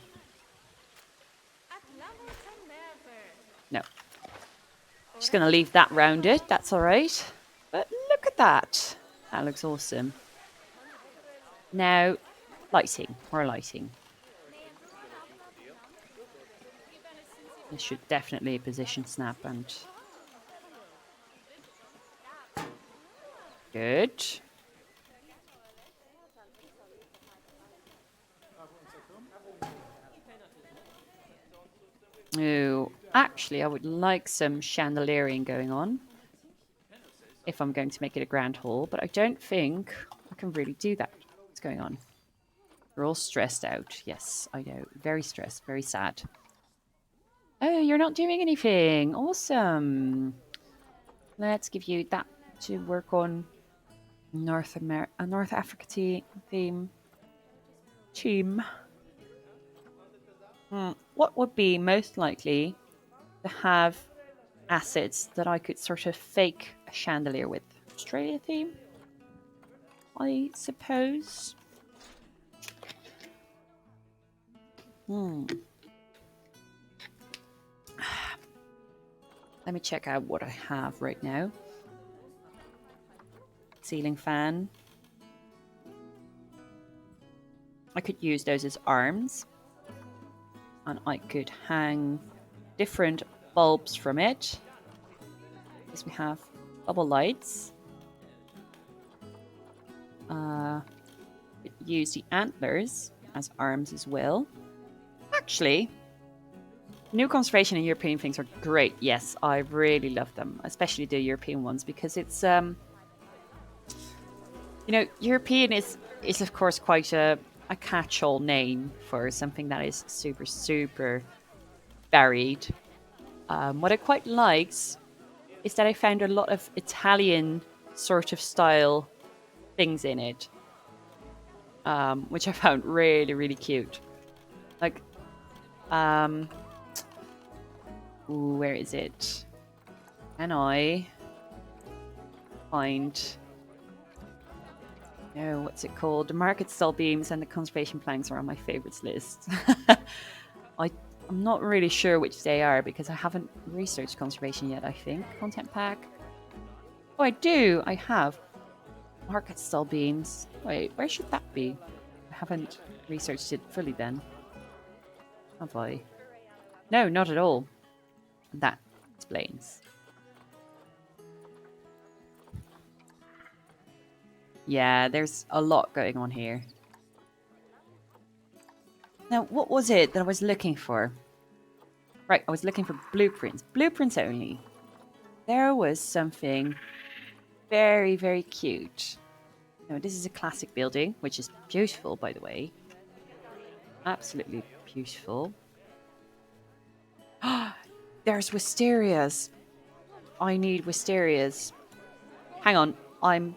No. Just going to leave that rounded. That's all right. But look at that. That looks awesome. Now, lighting. More lighting. This should definitely position snap and... Good. Oh, actually, I would like some chandeliering going on if I'm going to make it a grand hall, but I don't think I can really do that. What's going on? We're all stressed out. Yes, I know. Very stressed, very sad. Oh, you're not doing anything. Awesome. Let's give you that to work on. North Africa theme. Team. What would be most likely to have assets that I could sort of fake a chandelier with? Australia theme, I suppose. Let me check out what I have right now. Ceiling fan. I could use those as arms. And I could hang different bulbs from it. Because we have bubble lights. Use the antlers as arms as well. Actually, new conservation and European things are great. Yes, I really love them, especially the European ones, because it's European is of course quite a a catch-all name for something that is super, super varied. What I quite liked is that I found a lot of Italian sort of style things in it, which I found really, really cute. Like, um, ooh, where is it? Can I find? No, what's it called? The market stall beams and the conservation planks are on my favorites list. I I'm not really sure which they are because I haven't researched conservation yet. I think content pack. Oh, I do. I have market stall beams. Wait, where should that be? I haven't researched it fully. Then have I? No, not at all. That explains. Yeah, there's a lot going on here. Now, what was it that I was looking for? Right, I was looking for blueprints. Blueprints only. There was something very, very cute. Now, this is a classic building, which is beautiful, by the way. Absolutely beautiful. There's wisterias. I need wisterias. Hang on, I'm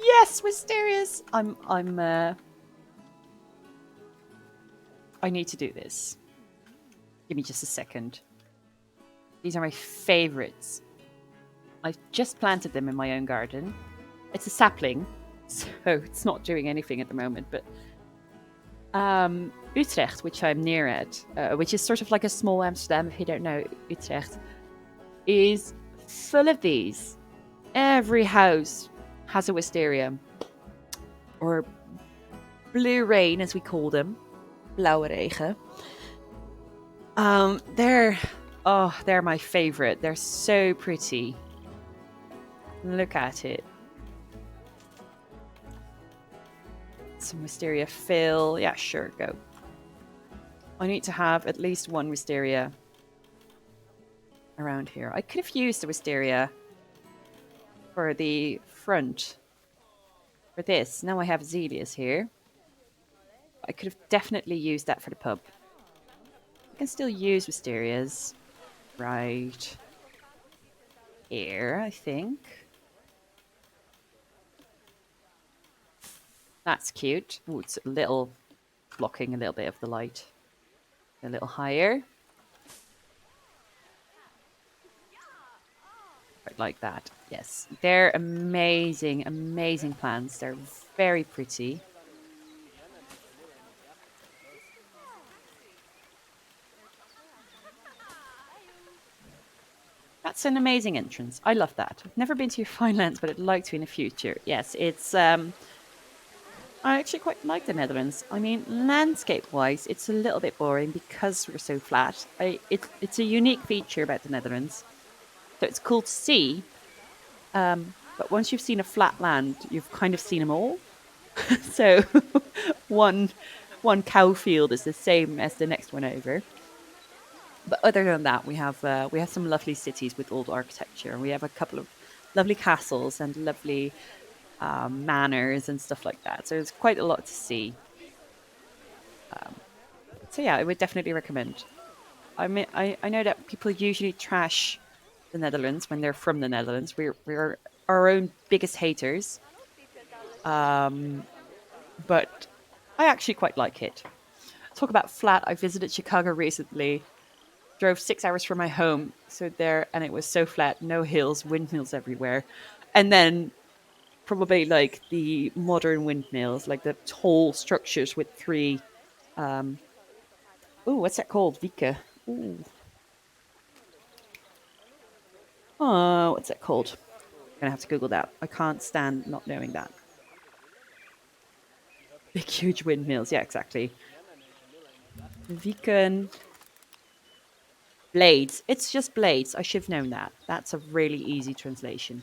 yes, wisterias. I need to do this. Give me just a second. These are my favorites. I've just planted them in my own garden. It's a sapling, so it's not doing anything at the moment. But Utrecht, which I'm near at, which is sort of like a small Amsterdam, if you don't know Utrecht, is full of these. Every house has a wisteria, or blue rain, as we call them, blauwe regen. They're my favorite. They're so pretty. Look at it. Some wisteria fill. Yeah, sure, go. I need to have at least one wisteria around here. I could have used the wisteria for the front for this. Now I have azaleas here. I could have definitely used that for the pub. I can still use wisterias right here, I think. That's cute. Oh, it's a little blocking a little bit of the light. A little higher. Right, like that. Yes. They're amazing, amazing plants. They're very pretty. That's an amazing entrance. I love that. I've never been to Vinelands, but I'd like to in the future. Yes, it's I actually quite like the Netherlands. I mean, landscape-wise, it's a little bit boring because we're so flat. It's a unique feature about the Netherlands. So it's cool to see, but once you've seen a flat land, you've kind of seen them all. So one one cow field is the same as the next one over. But other than that, we have some lovely cities with old architecture. We have a couple of lovely castles and lovely manors and stuff like that. So there's quite a lot to see. So yeah, I would definitely recommend. I mean, I know that people usually trash the Netherlands when they're from the Netherlands. We're our own biggest haters, but I actually quite like it. Talk about flat. I visited Chicago recently. Drove 6 hours from my home, so there, and it was so flat, no hills, windmills everywhere, and then probably like the modern windmills, like the tall structures with three. Oh, what's that called? Vika. Ooh. Oh, what's that called? I'm gonna have to Google that. I can't stand not knowing that. Big, huge windmills. Yeah, exactly. Viken blades. It's just blades. I should have known that. That's a really easy translation.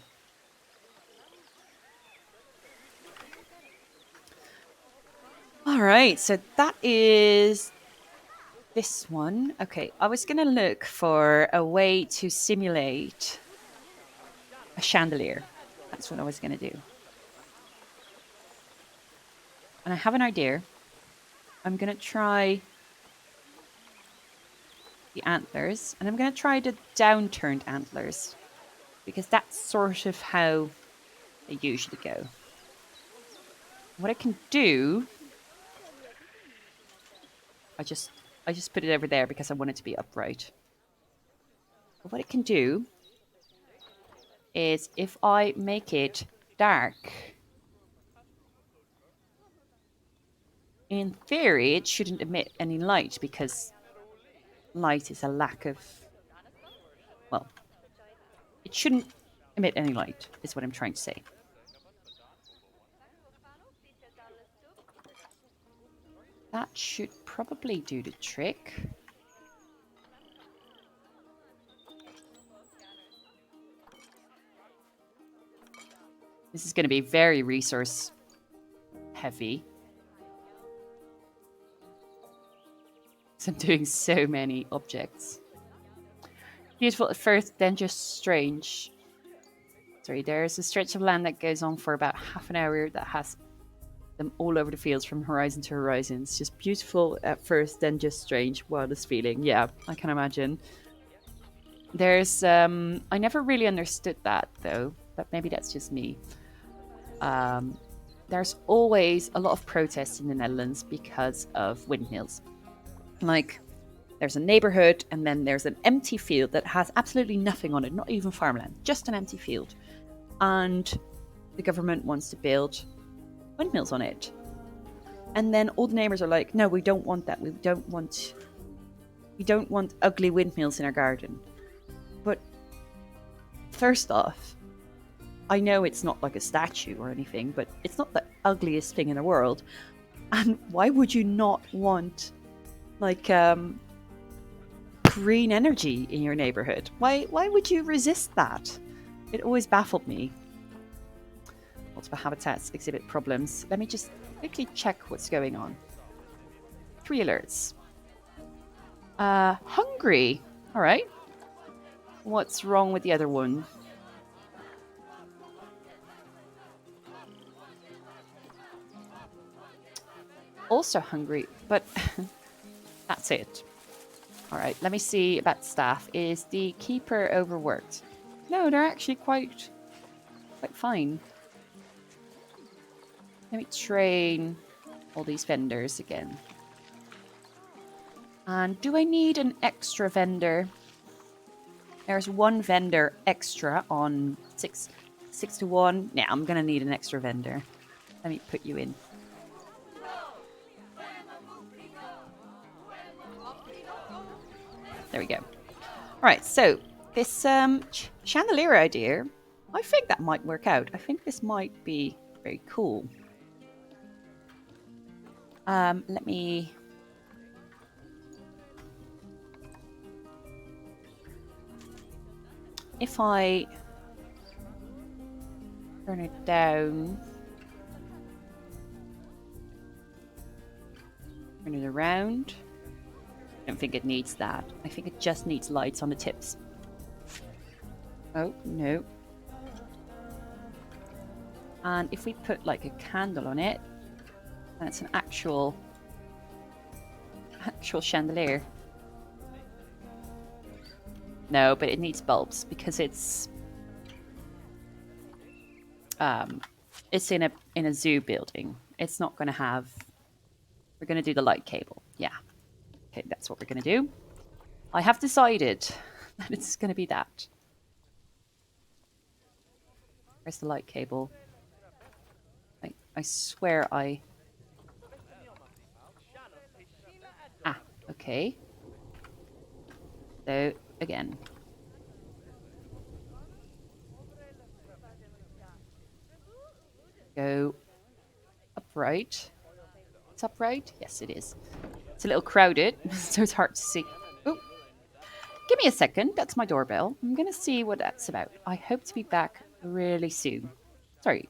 All right, so that is this one. Okay, I was going to look for a way to simulate a chandelier. That's what I was going to do. And I have an idea. I'm going to try the antlers, and I'm going to try the downturned antlers, because that's sort of how they usually go. What I can do, I just put it over there because I want it to be upright. But what I can do is if I make it dark, in theory, it shouldn't emit any light because light is a lack of, well, it shouldn't emit any light, is what I'm trying to say. That should probably do the trick. This is going to be very resource heavy. So I'm doing so many objects. Beautiful at first, then just strange. Sorry, there's a stretch of land that goes on for about half an hour that has them all over the fields from horizon to horizon. It's just beautiful at first, then just strange. Wildest feeling. Yeah, I can imagine. There's I never really understood that though, but maybe that's just me. There's always a lot of protests in the Netherlands because of windmills. Like, there's a neighborhood and then there's an empty field that has absolutely nothing on it, not even farmland, just an empty field. And the government wants to build windmills on it. And then all the neighbors are like, no, we don't want that. We don't want ugly windmills in our garden. But first off, I know it's not like a statue or anything, but it's not the ugliest thing in the world. And why would you not want like green energy in your neighborhood? Why would you resist that? It always baffled me. Multiple habitats exhibit problems. Let me just quickly check what's going on. 3 alerts. Hungry. All right. What's wrong with the other one? Also hungry, but that's it. All right, let me see about staff. Is the keeper overworked? No, they're actually quite fine. Let me train all these vendors again. And do I need an extra vendor? There's 1 vendor extra on 6 to 1. Yeah, I'm gonna need an extra vendor. Let me put you in. There we go. All right, so this chandelier idea, I think that might work out. I think this might be very cool. Let me... If I turn it down, turn it around, I don't think it needs that. I think it just needs lights on the tips. Oh, no. And if we put like a candle on it, then it's an actual chandelier. No, but it needs bulbs because it's in a zoo building. It's not going to have... We're going to do the light cable. Yeah. Okay, that's what we're going to do. I have decided that it's going to be that. Where's the light cable? I swear I... Ah, okay. So, again. Go upright. It's upright? Yes, it is. It's a little crowded, so it's hard to see. Oh, give me a second. That's my doorbell. I'm going to see what that's about. I hope to be back really soon. Sorry.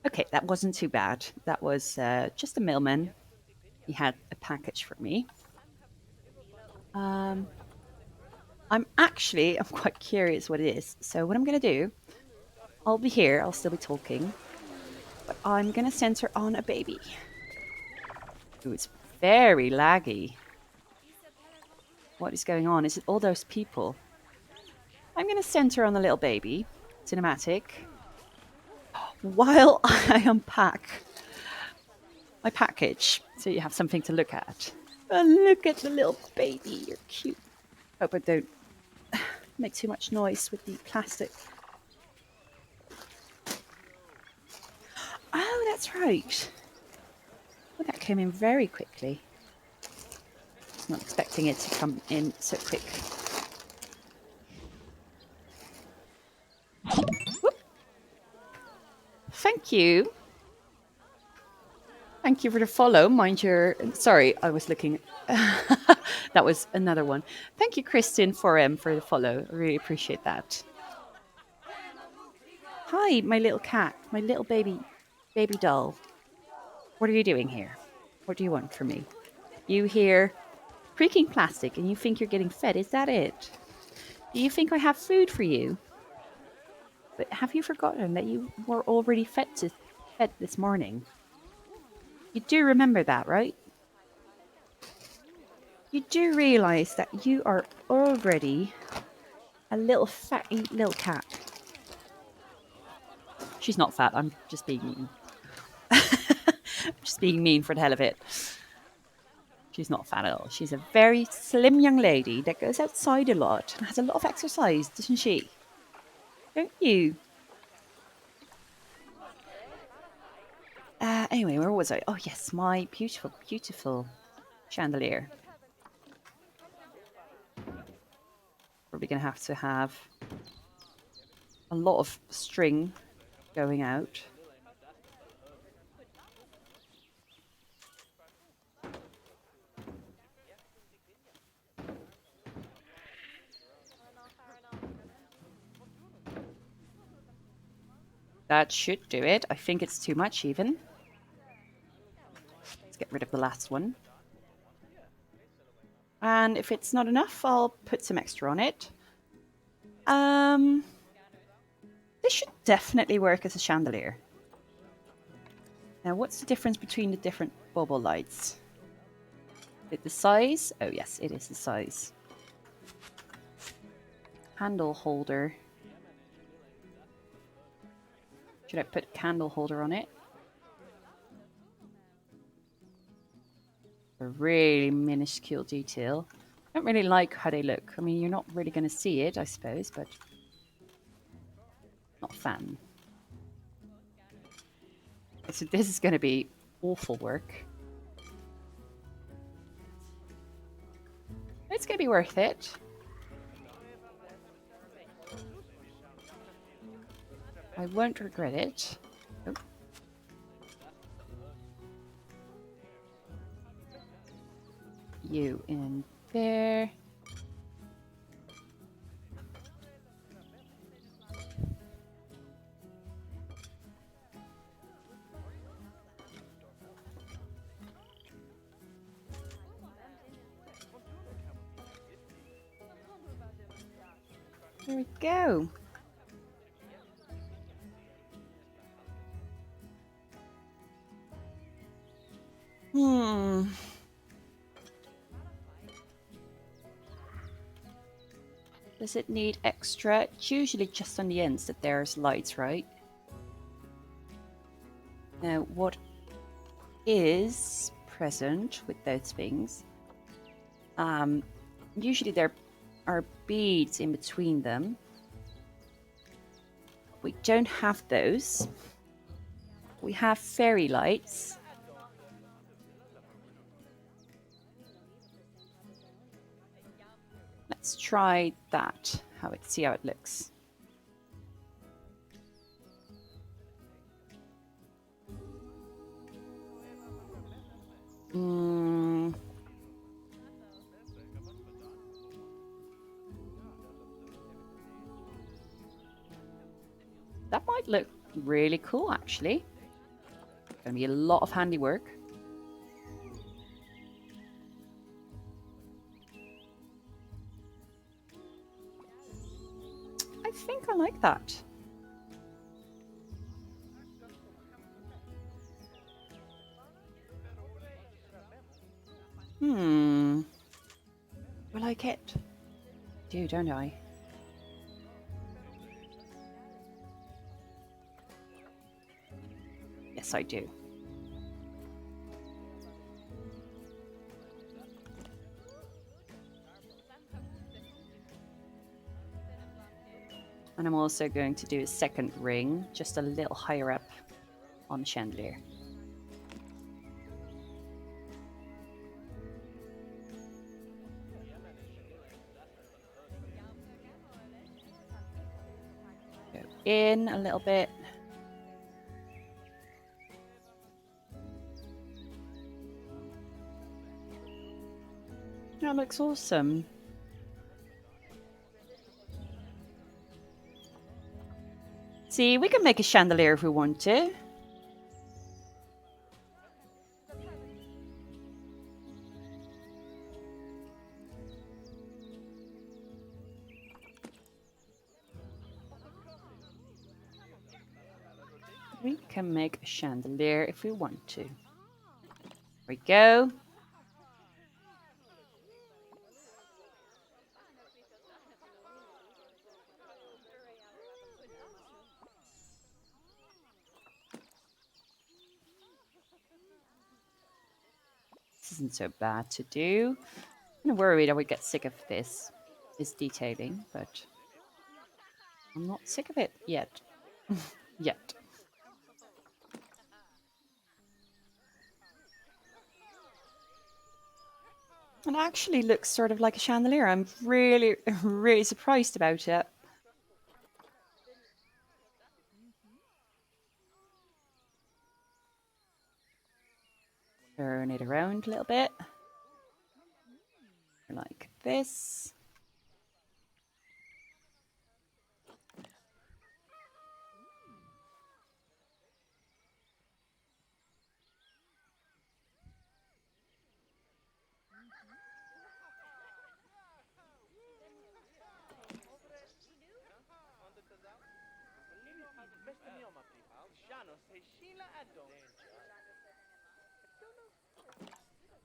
Okay, that wasn't too bad. That was just a mailman. He had a package for me. Um, I'm quite curious what it is. So what I'm gonna do, I'll be here. I'll still be talking, but I'm gonna center on a baby. Ooh, it's very laggy. What is going on? Is it all those people? I'm gonna center on the little baby. Cinematic. While I unpack my package, so you have something to look at. Oh, look at the little baby. You're cute. Hope I don't make too much noise with the plastic. Oh, that's right. Well, that came in very quickly. Not expecting it to come in so quick. Whoop. Thank you. Thank you for the follow. Mind your. Sorry, I was looking. That was another one. Thank you, Kristin, for the follow. I really appreciate that. Hi, my little cat, my little baby doll. What are you doing here? What do you want from me? You hear creaking plastic and you think you're getting fed. Is that it? Do you think I have food for you? But have you forgotten that you were already fed this morning? You do remember that, right? You do realize that you are already a little fatty little cat. She's not fat. I'm just being mean. Just being mean for the hell of it. She's not fat at all. She's a very slim young lady that goes outside a lot and has a lot of exercise, doesn't she? Don't you? Anyway, where was I? Oh, yes, my beautiful, beautiful chandelier. Probably going to have a lot of string going out. That should do it. I think it's too much even. Let's get rid of the last one. And if it's not enough, I'll put some extra on it. This should definitely work as a chandelier. Now, what's the difference between the different bubble lights? Is it the size? Oh, yes, it is the size. Handle holder. Should I put a candle holder on it? A really minuscule detail. I don't really like how they look. I mean, you're not really going to see it, I suppose, but not a fan. So this is going to be awful work. It's going to be worth it. I won't regret it. Oh. You in there. There we go. Does it need extra? It's usually just on the ends that there's lights, right? Now, what is present with those things? Usually there are beads in between them. We don't have those. We have fairy lights. Let's try that. See how it looks. That might look really cool, actually. Gonna be a lot of handiwork. I think I like that. I like it. Do, don't I? Yes, I do. And I'm also going to do a second ring, just a little higher up on the chandelier. Go in a little bit. That looks awesome. See, we can make a chandelier if we want to. We can make a chandelier if we want to. There we go. This isn't so bad to do. I'm kind of worried I would get sick of this detailing, but I'm not sick of it yet. Yet. It actually looks sort of like a chandelier. I'm really, really surprised about it. Turn it around a little bit. Like this.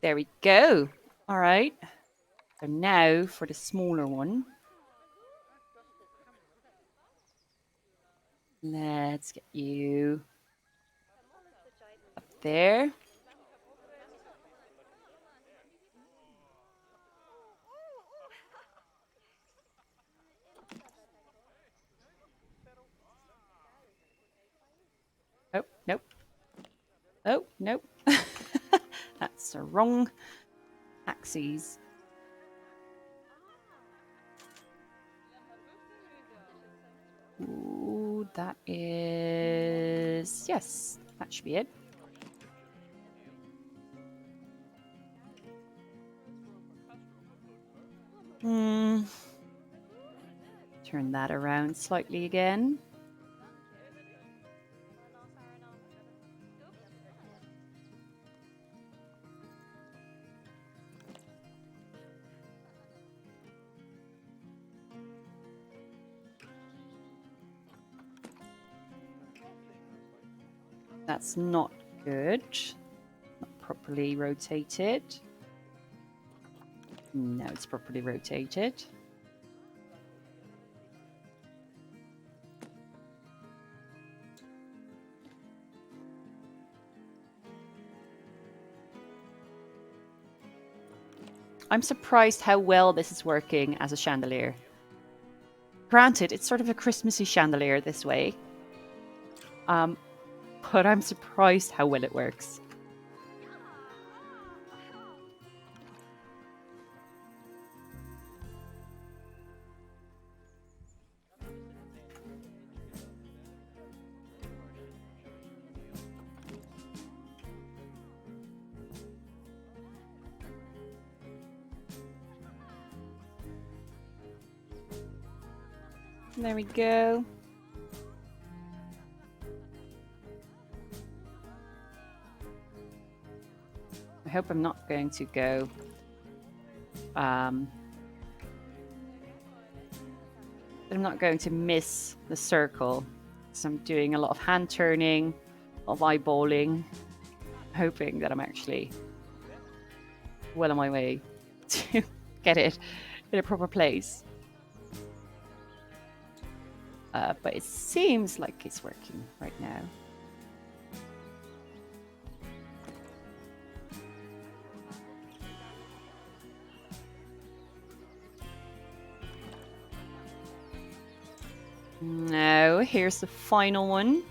There we go. All right. So now for the smaller one. Let's get you up there. Oh, nope. Oh, nope. That's the wrong axes. Ooh, that is... Yes, that should be it. Turn that around slightly again. That's not good. Not properly rotated. Now it's properly rotated. I'm surprised how well this is working as a chandelier. Granted, it's sort of a Christmassy chandelier this way. But I'm surprised how well it works. There we go. hope I'm not going to go that I'm not going to miss the circle. So I'm doing a lot of hand turning, a lot of eyeballing, hoping that I'm actually well on my way to get it in a proper place. But it seems like it's working right now. No, here's the final one.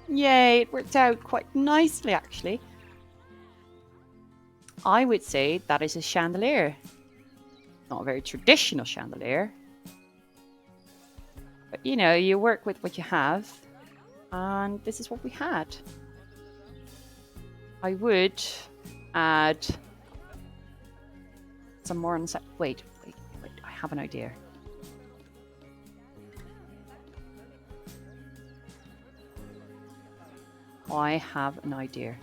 Yay, it worked out quite nicely, actually. I would say that is a chandelier. Not a very traditional chandelier. But, you know, you work with what you have. And this is what we had. I would add some more on the side. Wait. I have an idea. I have an idea.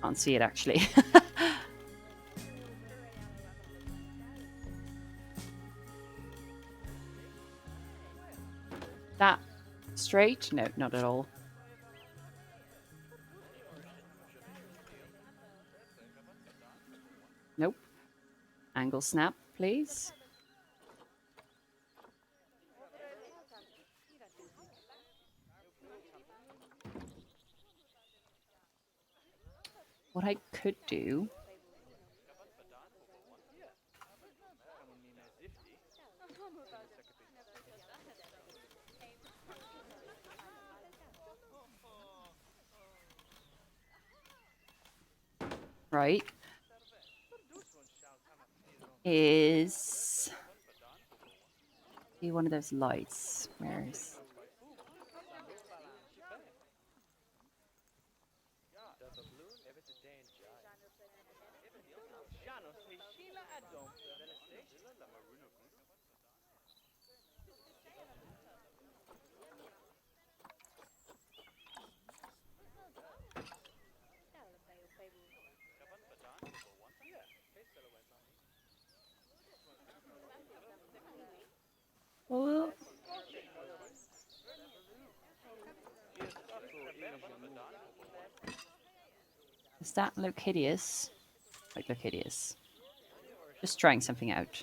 Can't see it actually. That straight? No, not at all. Nope. Angle snap, please. What I could do... Right. Is... be one of those lights. Where is... Well, does that look hideous? Might look hideous. Just trying something out.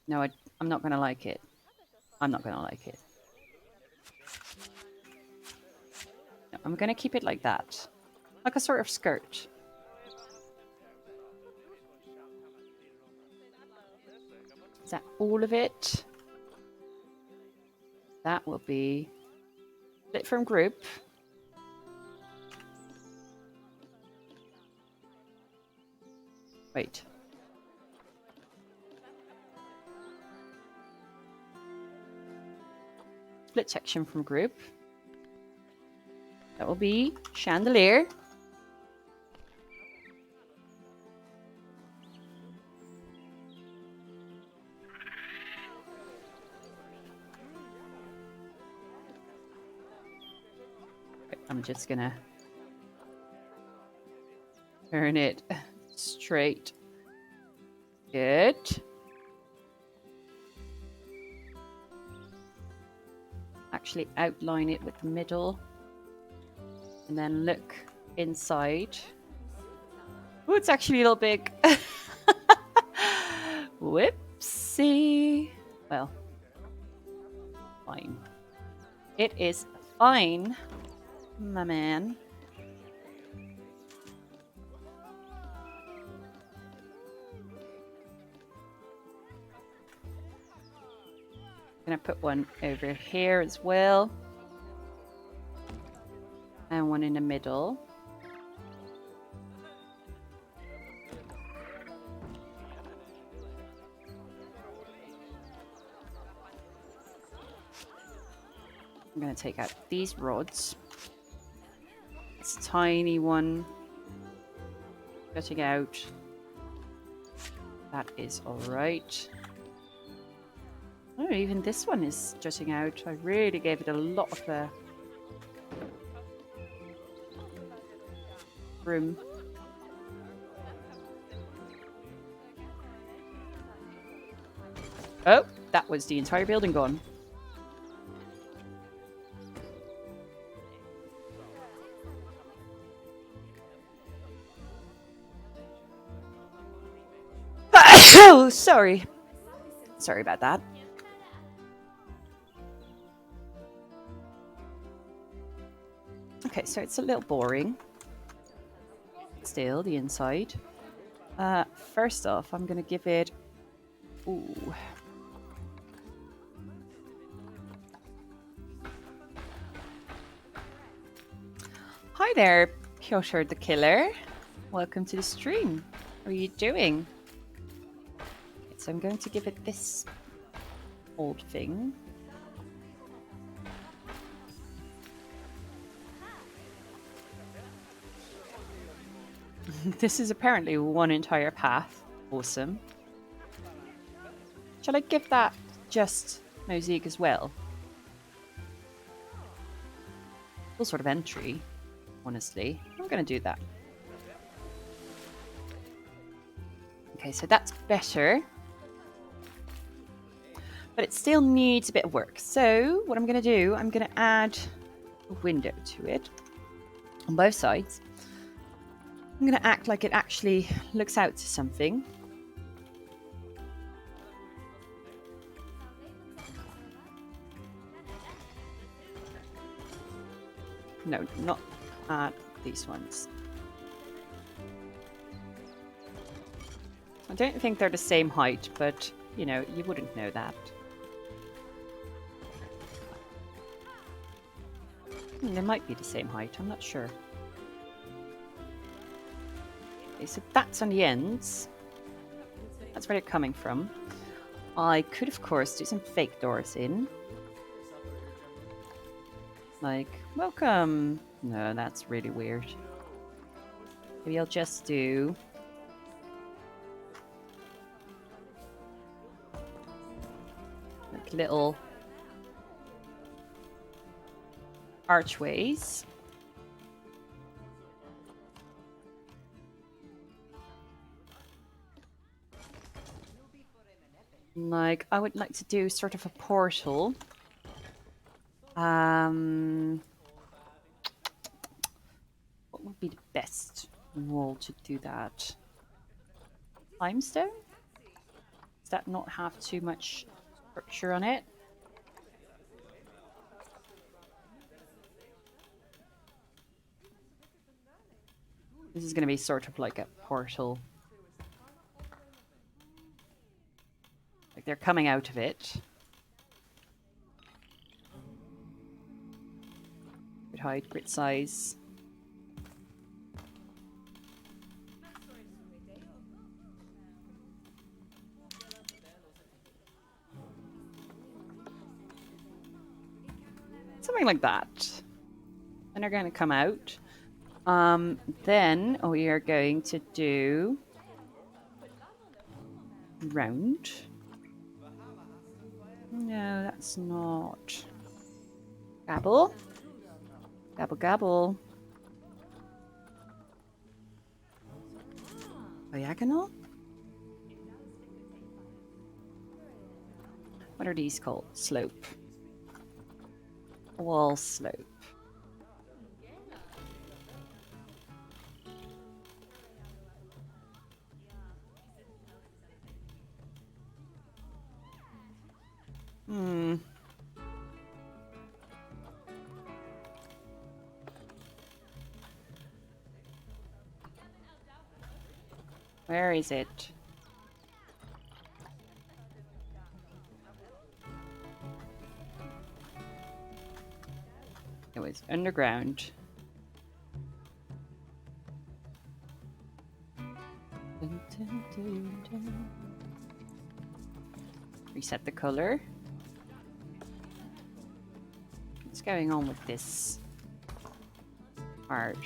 No, I'm not going to like it. I'm not going to like it. No, I'm going to keep it like that. Like a sort of skirt. Is that all of it? That will be split from group. Wait. Split section from group. That will be chandelier. I'm just gonna turn it straight. Good. Actually outline it with the middle. And then look inside. Oh, it's actually a little big. Whoopsie. Well, fine. It is fine, my man. I'm gonna put one over here as well. And one in the middle. I'm going to take out these rods. This tiny one. Cutting out. That is alright. Oh, even this one is jutting out. I really gave it a lot of room. Oh, that was the entire building gone. Oh, sorry. Sorry about that. Okay, so it's a little boring. Still, the inside. First off, I'm going to give it... Ooh. Hi there, Piotr the Killer. Welcome to the stream. How are you doing? Okay, so I'm going to give it this old thing. This is apparently one entire path. Awesome. Shall I give that just mosaic as well? Full sort of entry, honestly. I'm going to do that. Okay, so that's better. But it still needs a bit of work. So what I'm going to do, I'm going to add a window to it on both sides. I'm going to act like it actually looks out to something. No, not these ones. I don't think they're the same height, but, you know, you wouldn't know that. They might be the same height, I'm not sure. Okay, so that's on the ends. That's where they're coming from. I could, of course, do some fake doors in. Like, welcome. No, that's really weird. Maybe I'll just do... like little... archways. Like, I would like to do sort of a portal. What would be the best wall to do that? Limestone? Does that not have too much structure on it? This is going to be sort of like a portal. Like they're coming out of it. Grid height, grid size. Something like that. And they're going to come out. Then we are going to do round. No, that's not. Gabble. Gabble, gabble. Diagonal? What are these called? Slope. Wall slope. Where is it? It was underground. Dun, dun, dun, dun. Reset the color. What's going on with this art?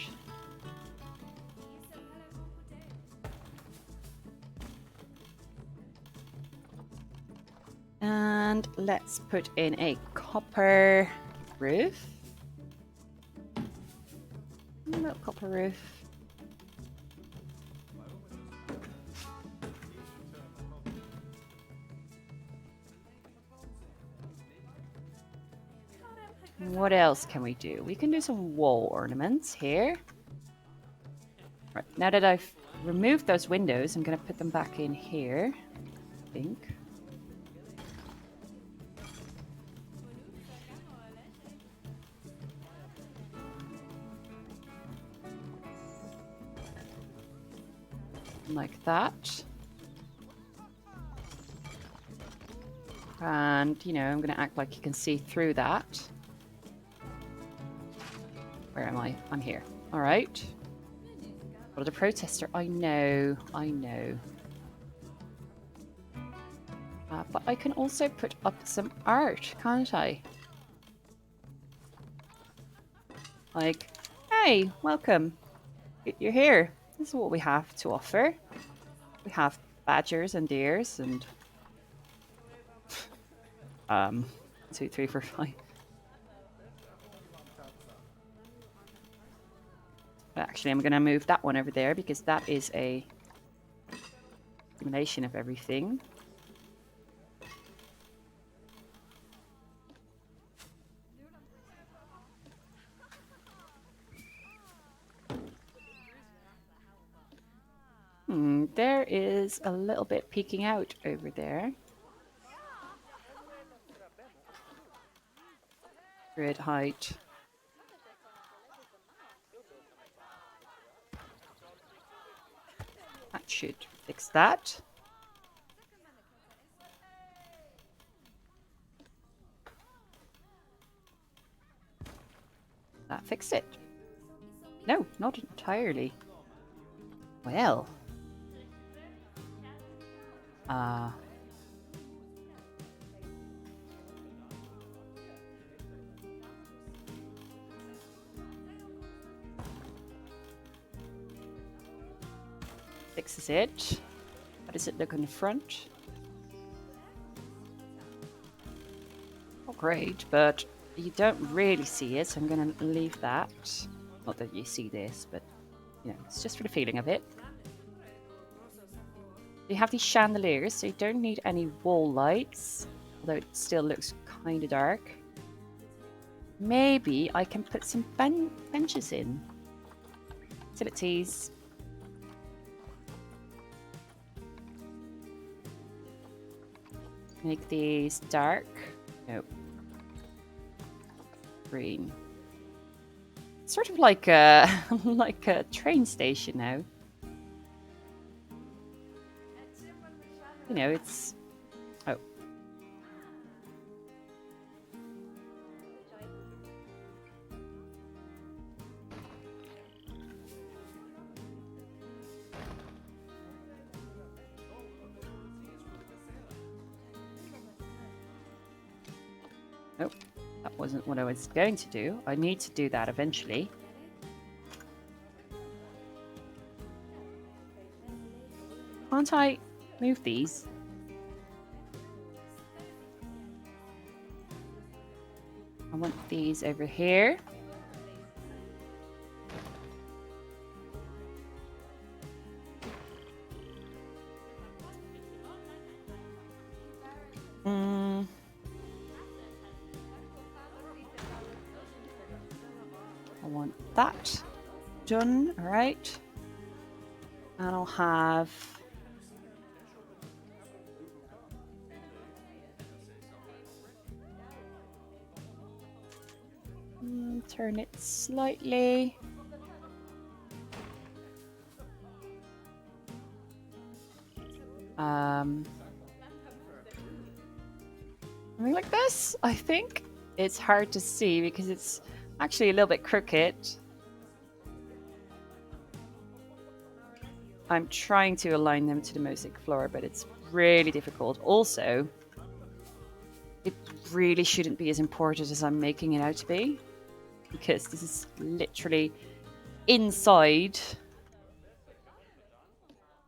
And let's put in a copper roof. No copper roof. What else can we do? We can do some wall ornaments here. Right, now that I've removed those windows, I'm going to put them back in here, I think. Like that. And, you know, I'm going to act like you can see through that. Where am I? I'm here. All right. What a protester. I know. I know. But I can also put up some art, can't I? Like, hey, welcome. You're here. This is what we have to offer. We have badgers and deers and 2, 3, 4, 5. Actually, I'm going to move that one over there because that is a simulation of everything. There is a little bit peeking out over there. Grid height. That should fix that. That fixed it. No, not entirely. Well. Fixes it. How does it look in the front? Oh, great, but you don't really see it, so I'm going to leave that. Not that you see this, but, you know, it's just for the feeling of it. You have these chandeliers, so you don't need any wall lights, although it still looks kind of dark. Maybe I can put some benches in. Utilities. Make these dark. Nope. Green. It's sort of like a like a train station now. You know, it's oh. Nope, that wasn't what I was going to do. I need to do that eventually. Can't I move these? I want these over here. I want that done, all right. And I'll have turn it slightly. Something like this, I think. It's hard to see because it's actually a little bit crooked. I'm trying to align them to the mosaic floor, but it's really difficult. Also, it really shouldn't be as important as I'm making it out to be, because this is literally inside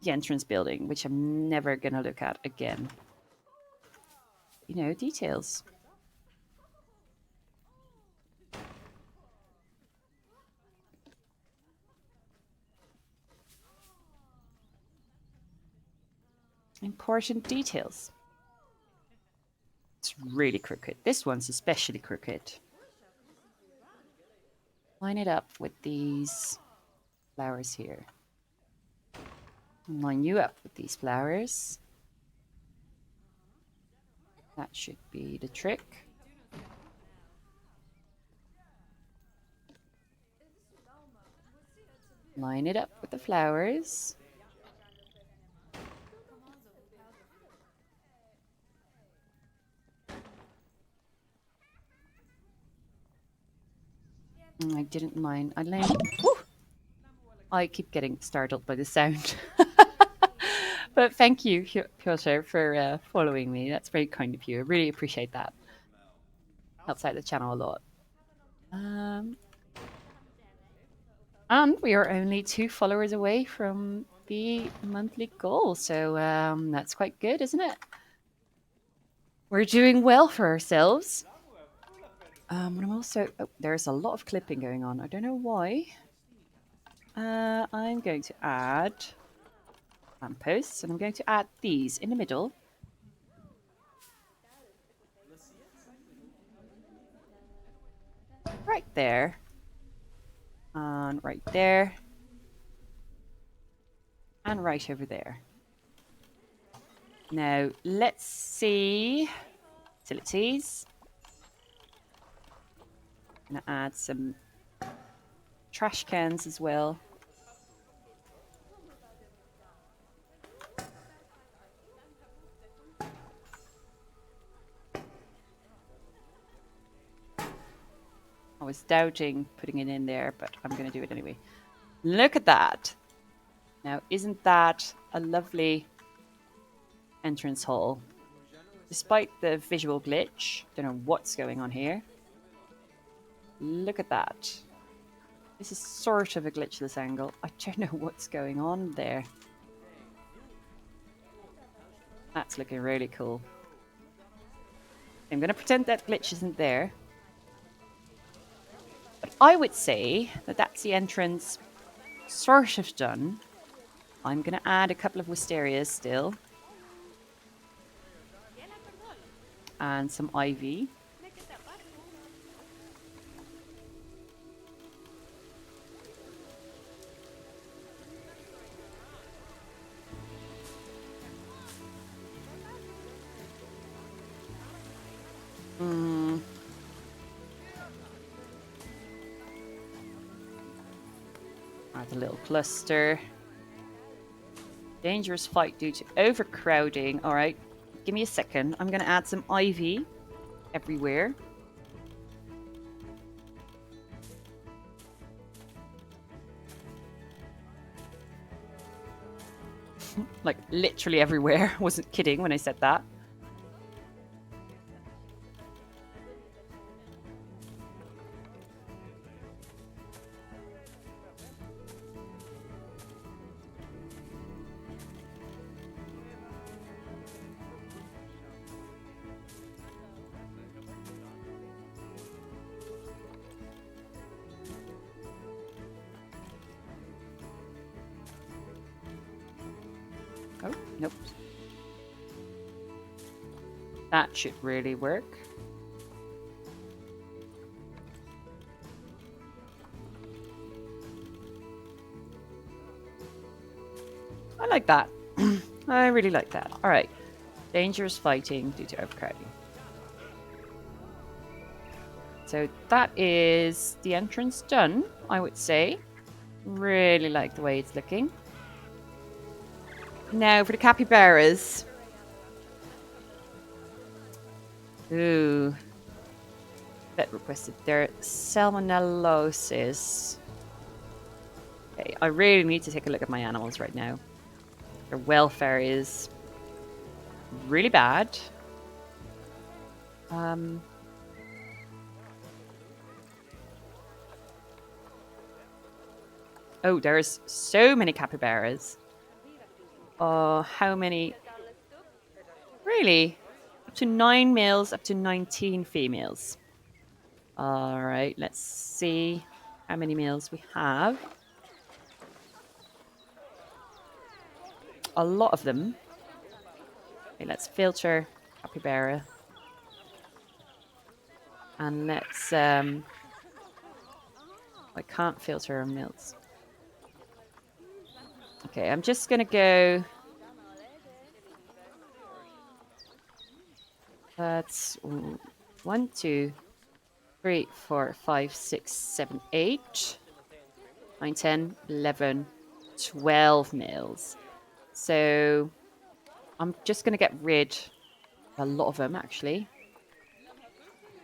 the entrance building, which I'm never going to look at again. details. Important details. It's really crooked. This one's especially crooked. Line it up with these flowers here. Line you up with these flowers. That should be the trick. Line it up with the flowers. I didn't mind. I keep getting startled by the sound. But thank you, Piotr, for following me. That's very kind of you. I really appreciate that. Helps out the channel a lot. And we are only 2 followers away from the monthly goal. So that's quite good, isn't it? We're doing well for ourselves. I'm also... Oh, there's a lot of clipping going on. I don't know why. I'm going to add lampposts, and I'm going to add these in the middle. Right there. And right there. And right over there. Now, let's see. Utilities. I'm going to add some trash cans as well. I was doubting putting it in there, but I'm going to do it anyway. Look at that. Now, isn't that a lovely entrance hall? Despite the visual glitch, don't know what's going on here. Look at that. This is sort of a glitchless angle. I don't know what's going on there. That's looking really cool. I'm going to pretend that glitch isn't there. But I would say that that's the entrance sort of done. I'm going to add a couple of wisterias still. And some ivy. Add a little cluster. Dangerous fight due to overcrowding. All right, give me a second. I'm going to add some ivy everywhere. Like literally everywhere. Wasn't kidding when I said that. Oh, nope. That should really work. I like that. I really like that. All right. Dangerous fighting due to overcrowding. So that is the entrance done, I would say. Really like the way it's looking. Now for the capybaras. Ooh. Vet requested their salmonellosis. Okay, I really need to take a look at my animals right now. Their welfare is really bad. Oh, there's so many capybaras. Oh, how many? Really? to 9 males, up to 19 females. All right, let's see how many males we have. A lot of them. Okay, let's filter capybara. And let's... I can't filter our males. Okay, I'm just going to go... That's 1, 2, 3, 4, 5, 6, 7, 8, 9, 10, 11, 12 males. So I'm just going to get rid of a lot of them, actually.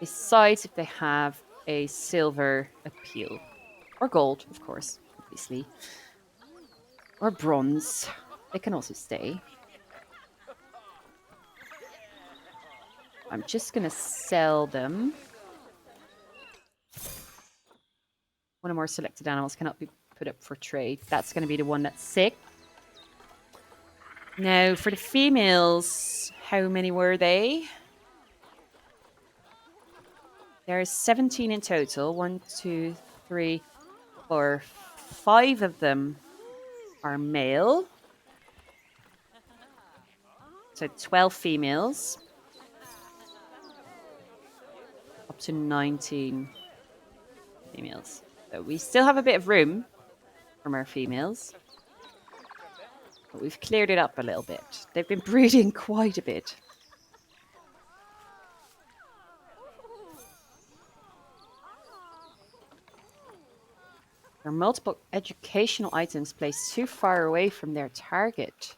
Besides if they have a silver appeal. Or gold, of course, obviously. Or bronze. They can also stay. I'm just going to sell them. One or more selected animals cannot be put up for trade. That's going to be the one that's sick. Now, for the females, how many were they? There's 17 in total. 1, 2, 3, 4, 5 of them are male. So 12 females. Up to 19 females. So we still have a bit of room from our females. But we've cleared it up a little bit. They've been breeding quite a bit. There are multiple educational items placed too far away from their target.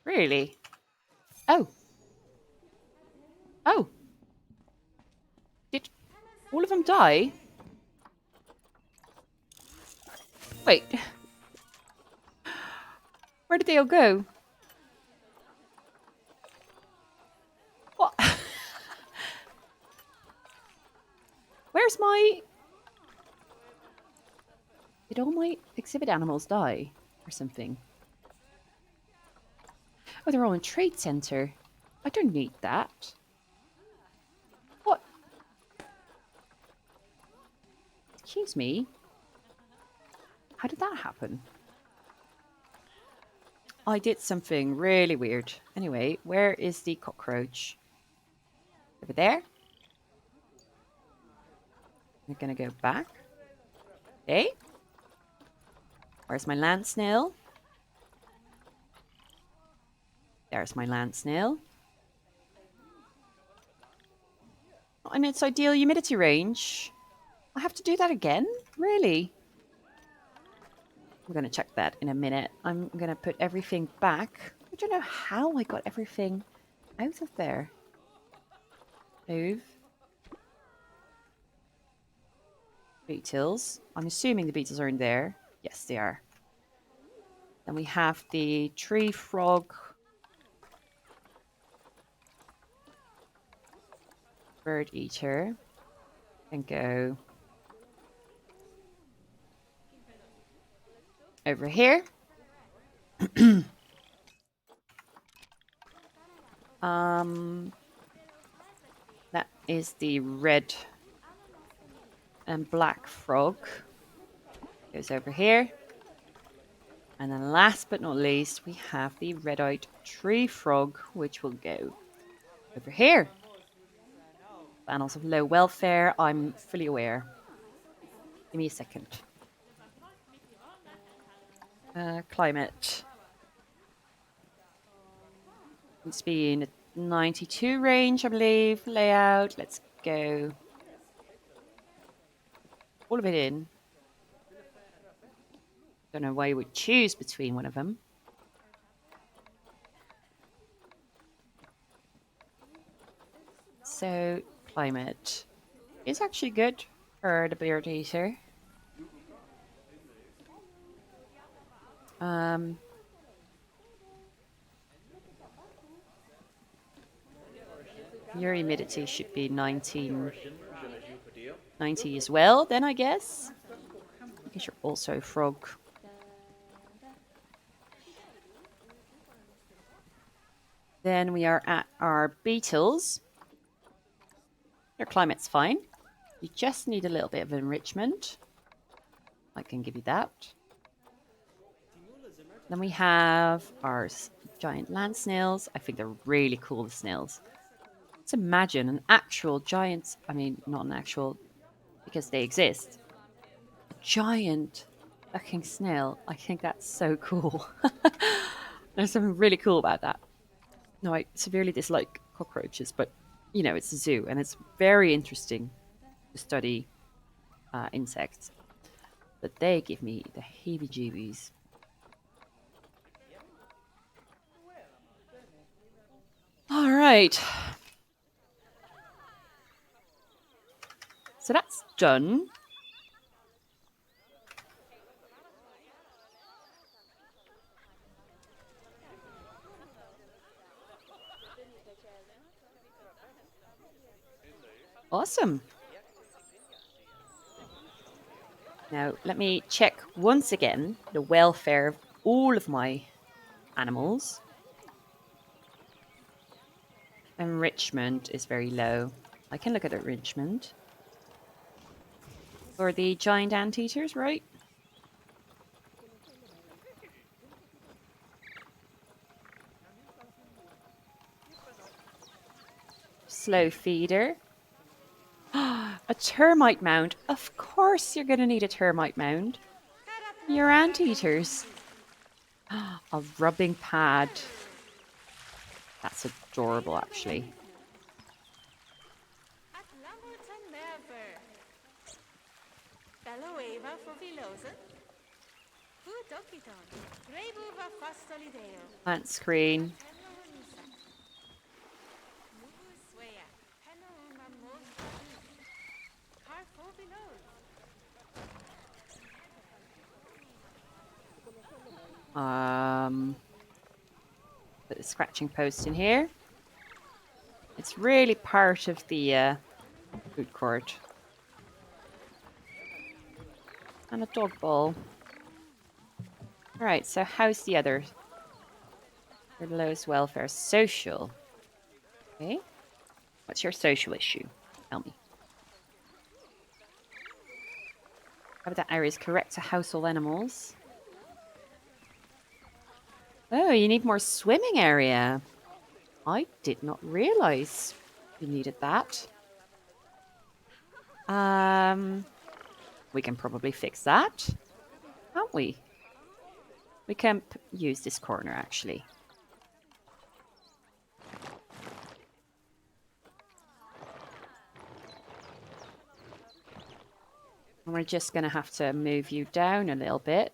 Really? Oh. Oh. Did all of them die? Wait. Where did they all go? What? Where's my... Did all my exhibit animals die or something? Oh, they're all in trade center. I don't need that. What? Excuse me. How did that happen? I did something really weird. Anyway, where is the cockroach? Over there. I'm gonna go back. Okay. Where's my land snail? There's my land snail. And its ideal humidity range. I have to do that again? Really? I'm going to check that in a minute. I'm going to put everything back. I don't know how I got everything out of there. Move. Beetles. I'm assuming the beetles are in there. Yes, they are. Then we have the tree frog. Bird eater. And go over here. That is the red and black frog. Goes over here. And then last but not least, we have the red-eyed tree frog, which will go over here. Animals of low welfare, I'm fully aware. Give me a second. Climate. It's been 92 range, I believe. Layout. Let's go. All of it in. Don't know why you would choose between one of them. So, climate is actually good for the bird eater. Your humidity should be 90 as well, then I guess. I guess you're also a frog. Then we are at our beetles. Their climate's fine. You just need a little bit of enrichment. I can give you that. Then we have our giant land snails. I think they're really cool, the snails. Let's imagine an actual giant, I mean, not an actual, because they exist, a giant looking snail. I think that's so cool. There's something really cool about that. No, I severely dislike cockroaches, but you know, it's a zoo and it's very interesting to study insects. But they give me the heebie jeebies. All right. So that's done. Awesome. Now, let me check once again the welfare of all of my animals. Enrichment is very low. I can look at enrichment. For the giant anteaters, right? Slow feeder. A termite mound. Of course you're going to need a termite mound. Your anteaters. A rubbing pad. That's adorable, actually. Plant screen. Put the scratching post in here. It's really part of the food court. And a dog bowl. Alright, so how's the other? Your lowest welfare. Social. Okay. What's your social issue? Tell me. Habitat area is correct to household animals. Oh, you need more swimming area. I did not realize you needed that. We can probably fix that, can't we? We can use this corner, actually. And we're just going to have to move you down a little bit.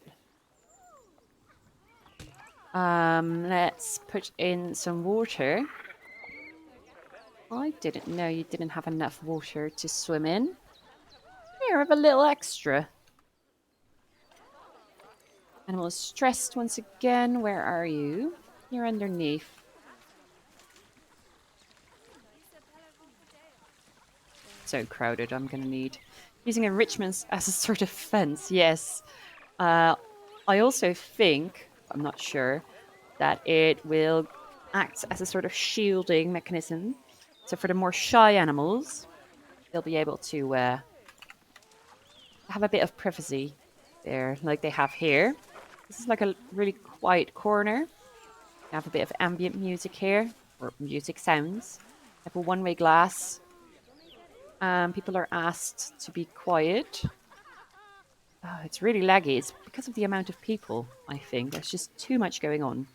Let's put in some water. I didn't know you didn't have enough water to swim in. Here, have a little extra. Animal is stressed once again. Where are you? You're underneath. So crowded. I'm going to need using enrichments as a sort of fence. Yes. I also think, I'm not sure, that it will act as a sort of shielding mechanism. So for the more shy animals, they'll be able to have a bit of privacy there, like they have here. This is like a really quiet corner. You have a bit of ambient music here, or music sounds. I have a one-way glass. People are asked to be quiet. Oh, it's really laggy. It's because of the amount of people, I think. There's just too much going on.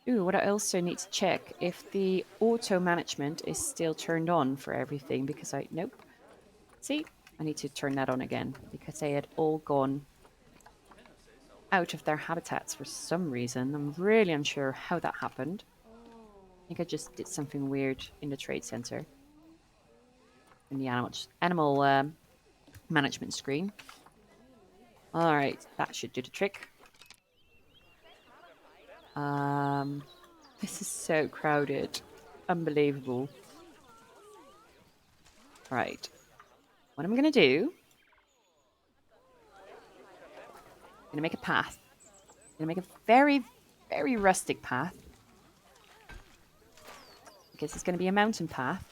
Ooh, what I also need to check if the auto management is still turned on for everything because nope. See, I need to turn that on again because they had all gone out of their habitats for some reason. I'm really unsure how that happened. I think I just did something weird in the trade center. In the animal management screen. All right, that should do the trick. This is so crowded. Unbelievable. Right. What I'm going to do Gonna make a path. Gonna make a very, very rustic path. I guess it's gonna be a mountain path.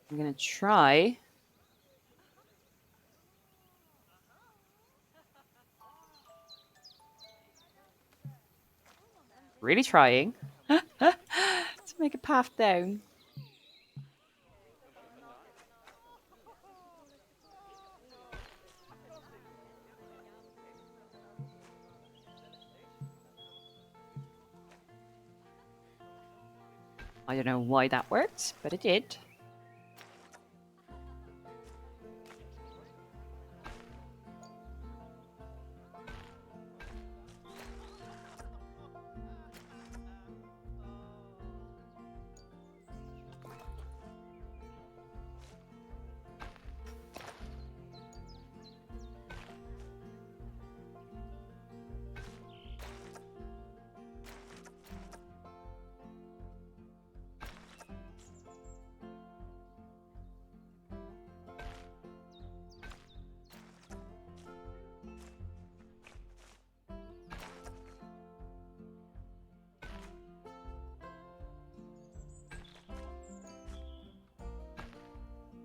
I'm gonna try. Really trying to make a path down. I don't know why that worked, but it did.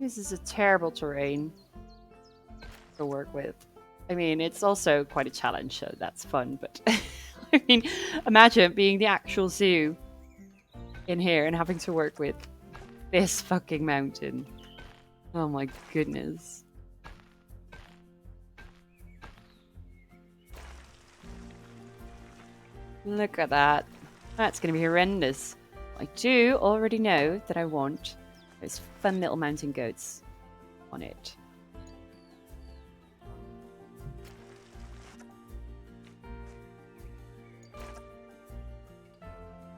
This is a terrible terrain to work with. I mean, it's also quite a challenge, so that's fun, but I mean, imagine being the actual zoo in here and having to work with this fucking mountain. Oh my goodness. Look at that. That's going to be horrendous. I do already know that I want those fun little mountain goats on it.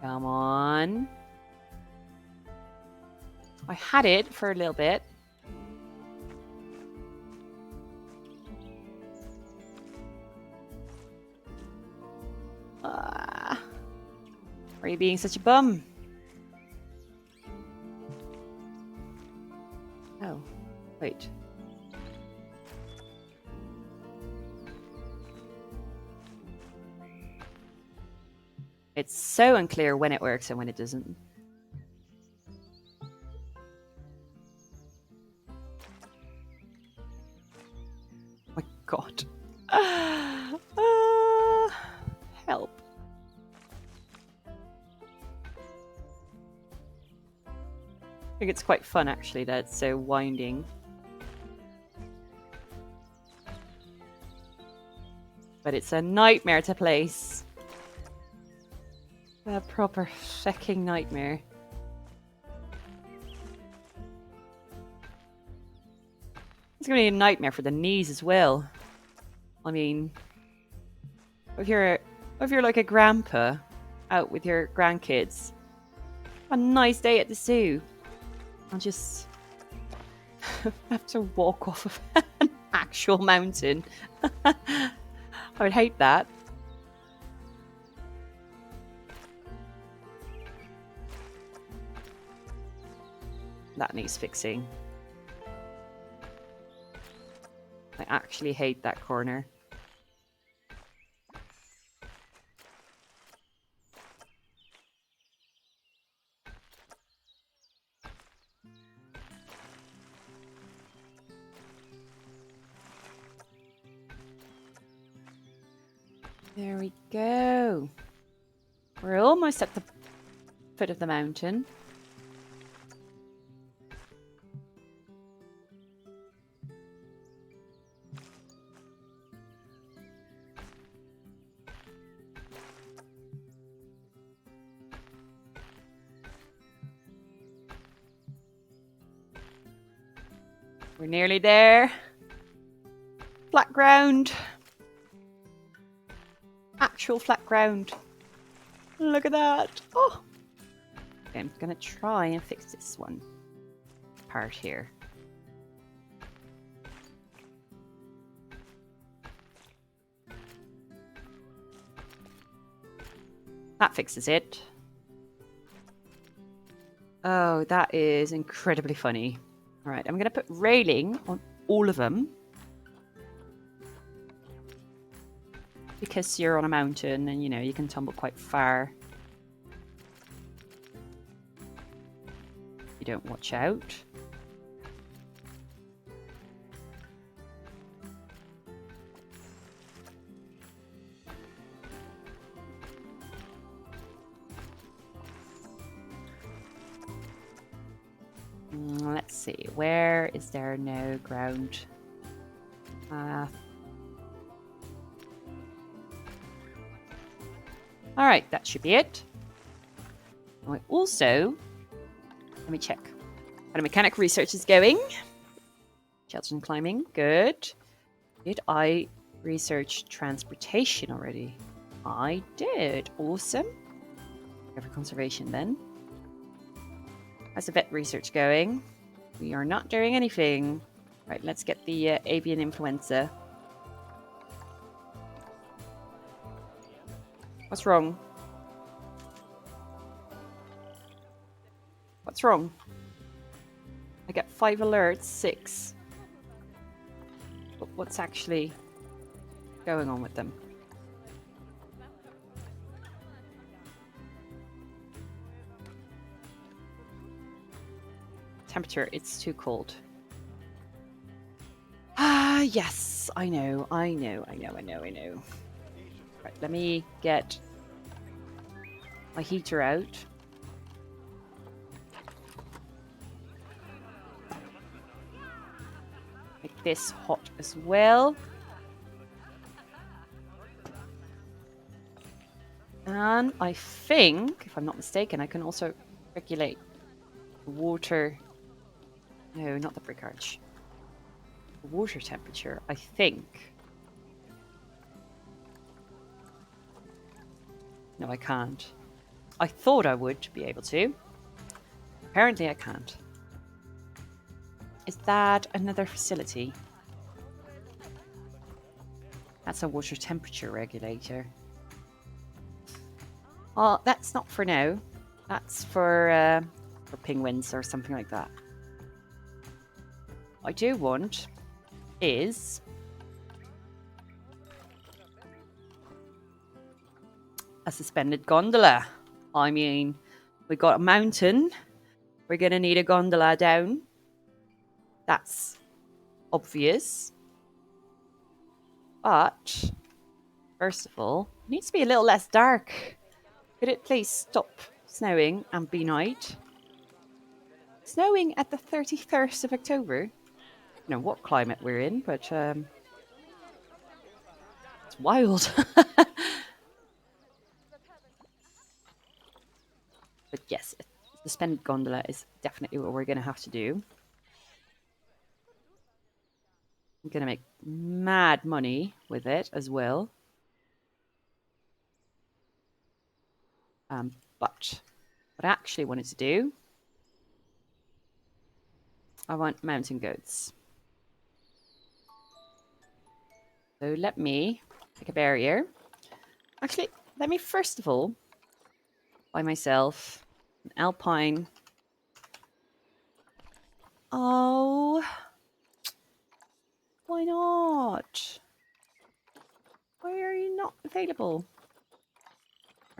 Come on. I had it for a little bit. Why are you being such a bum? Oh, wait. It's so unclear when it works and when it doesn't. My God. Help. I think it's quite fun, actually, that it's so winding. But it's a nightmare to place. A proper fucking nightmare. It's gonna be a nightmare for the knees as well. I mean, if you're like a grandpa out with your grandkids, a nice day at the zoo, I'll just have to walk off of an actual mountain. I would hate that. That needs fixing. I actually hate that corner. There we go. We're almost at the foot of the mountain. We're nearly there. Flat ground. Actual flat ground. Look at that. Oh. Okay, I'm gonna try and fix this one part here. That fixes it. Oh, that is incredibly funny. All right, I'm going to put railing on all of them. Because you're on a mountain and, you know, you can tumble quite far. You don't watch out. Let's see, where is there no ground? All right, that should be it. I also, let me check how the mechanic research is going. Shelton climbing, good. Did I research transportation already? I did, awesome. Go for conservation then. How's the vet research going? We are not doing anything. Right, let's get the avian influenza. What's wrong? What's wrong? I get 5 alerts, 6. But what's actually going on with them? Temperature, it's too cold. Ah, yes, I know. Right, let me get my heater out. Make this hot as well. And I think, if I'm not mistaken, I can also regulate the water. No, not the brick arch. The water temperature, I think. No, I can't. I thought I would be able to. Apparently I can't. Is that another facility? That's a water temperature regulator. Well, that's not for now. That's for penguins or something like that. What I do want is a suspended gondola. I mean, we got a mountain. We're going to need a gondola down. That's obvious. But, first of all, it needs to be a little less dark. Could it please stop snowing and be night? Snowing at the 31st of October? I don't know what climate we're in, but it's wild. But yes, the suspended gondola is definitely what we're going to have to do. I'm going to make mad money with it as well. But what I actually wanted to do, I want mountain goats. So let me make a barrier. Actually, let me first of all buy myself an alpine. Oh, why not? Why are you not available?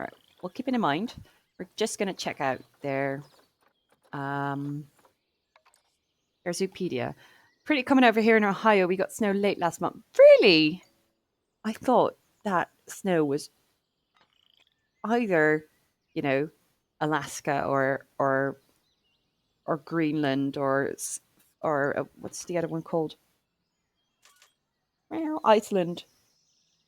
All right, well, keeping in mind, we're just going to check out their Zoopedia. Pretty coming over here in Ohio, we got snow late last month. Really? I thought that snow was either, you know, Alaska or Greenland or what's the other one called? Well, Iceland,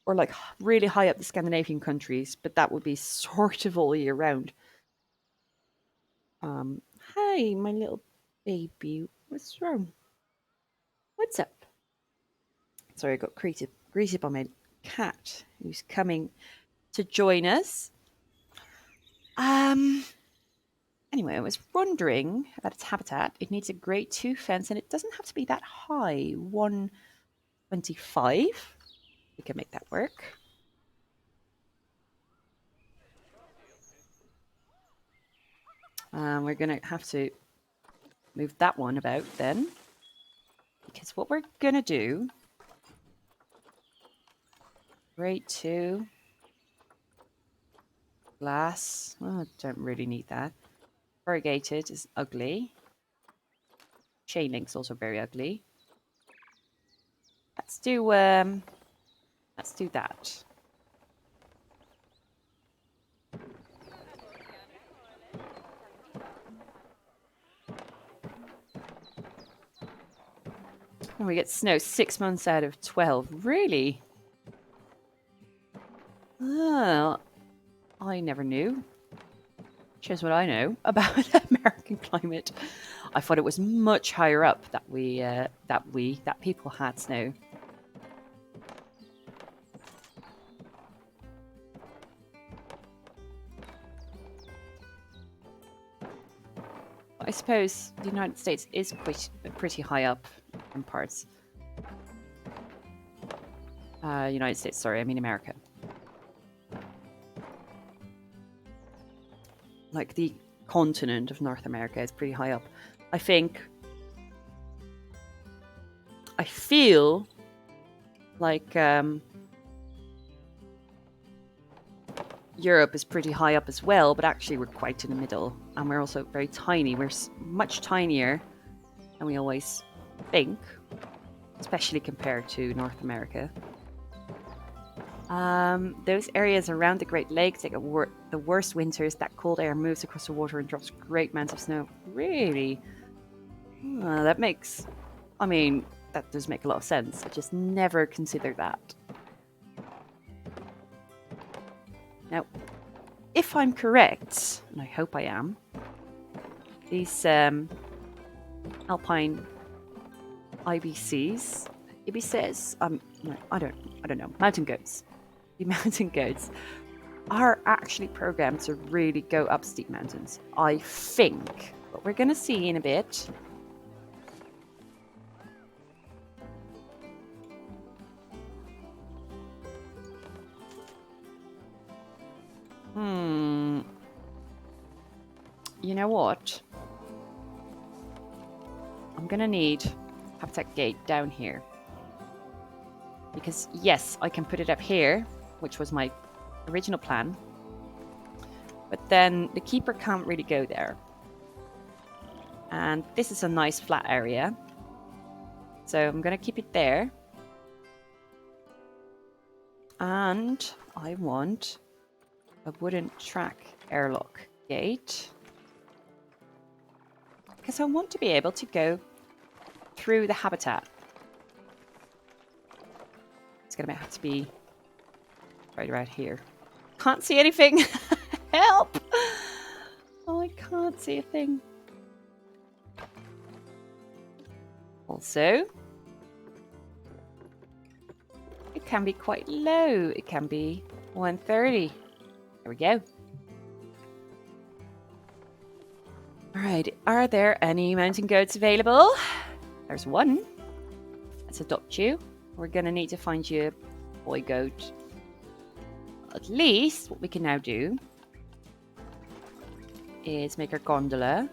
or like really high up the Scandinavian countries, but that would be sort of all year round. Hi, my little baby. What's wrong? What's up? Sorry, I got greeted by my cat who's coming to join us. Anyway, I was wondering about its habitat. It needs a grade 2 fence, and it doesn't have to be that high. 125. We can make that work. We're going to have to move that one about then. Because what we're going to do... Grade 2. Glass. Well, I don't really need that. Corrugated is ugly. Chain link's also very ugly. Let's do that. And we get snow 6 months out of 12. Really? Oh, I never knew. Shows what I know about American climate. I thought it was much higher up that people had snow. I suppose the United States is pretty high up in parts. United States, sorry, I mean America. Like the continent of North America is pretty high up. I feel like Europe is pretty high up as well, but actually we're quite in the middle. And we're also very tiny. We're much tinier than we always think, especially compared to North America. Those areas around the Great Lakes, they get the worst winters. That cold air moves across the water and drops great amounts of snow. Really? That does make a lot of sense. I just never considered that. Now, if I'm correct, and I hope I am, these alpine IBCs, I don't know, mountain goats. The mountain goats are actually programmed to really go up steep mountains, I think. But we're going to see in a bit. You know what? I'm going to need Habitat Gate down here. Because, yes, I can put it up here, which was my original plan. But then the keeper can't really go there. And this is a nice flat area. So I'm going to keep it there. And I want a wooden track airlock gate. Because I want to be able to go through the habitat. It's going to have to be right around here. Can't see anything. Help! Oh, I can't see a thing. Also, it can be quite low. It can be 130. There we go. Alright, are there any mountain goats available? There's one. Let's adopt you. We're going to need to find you a boy goat. At least what we can now do is make our gondola.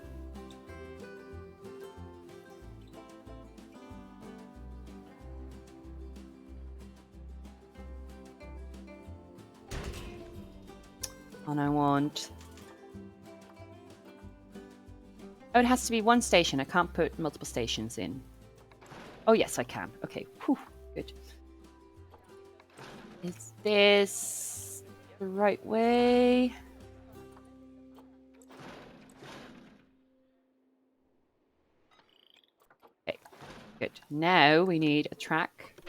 And I want... Oh, it has to be one station. I can't put multiple stations in. Oh, yes, I can. Okay. Whew. Good. Is this the right way? Okay. Good. Now we need a track.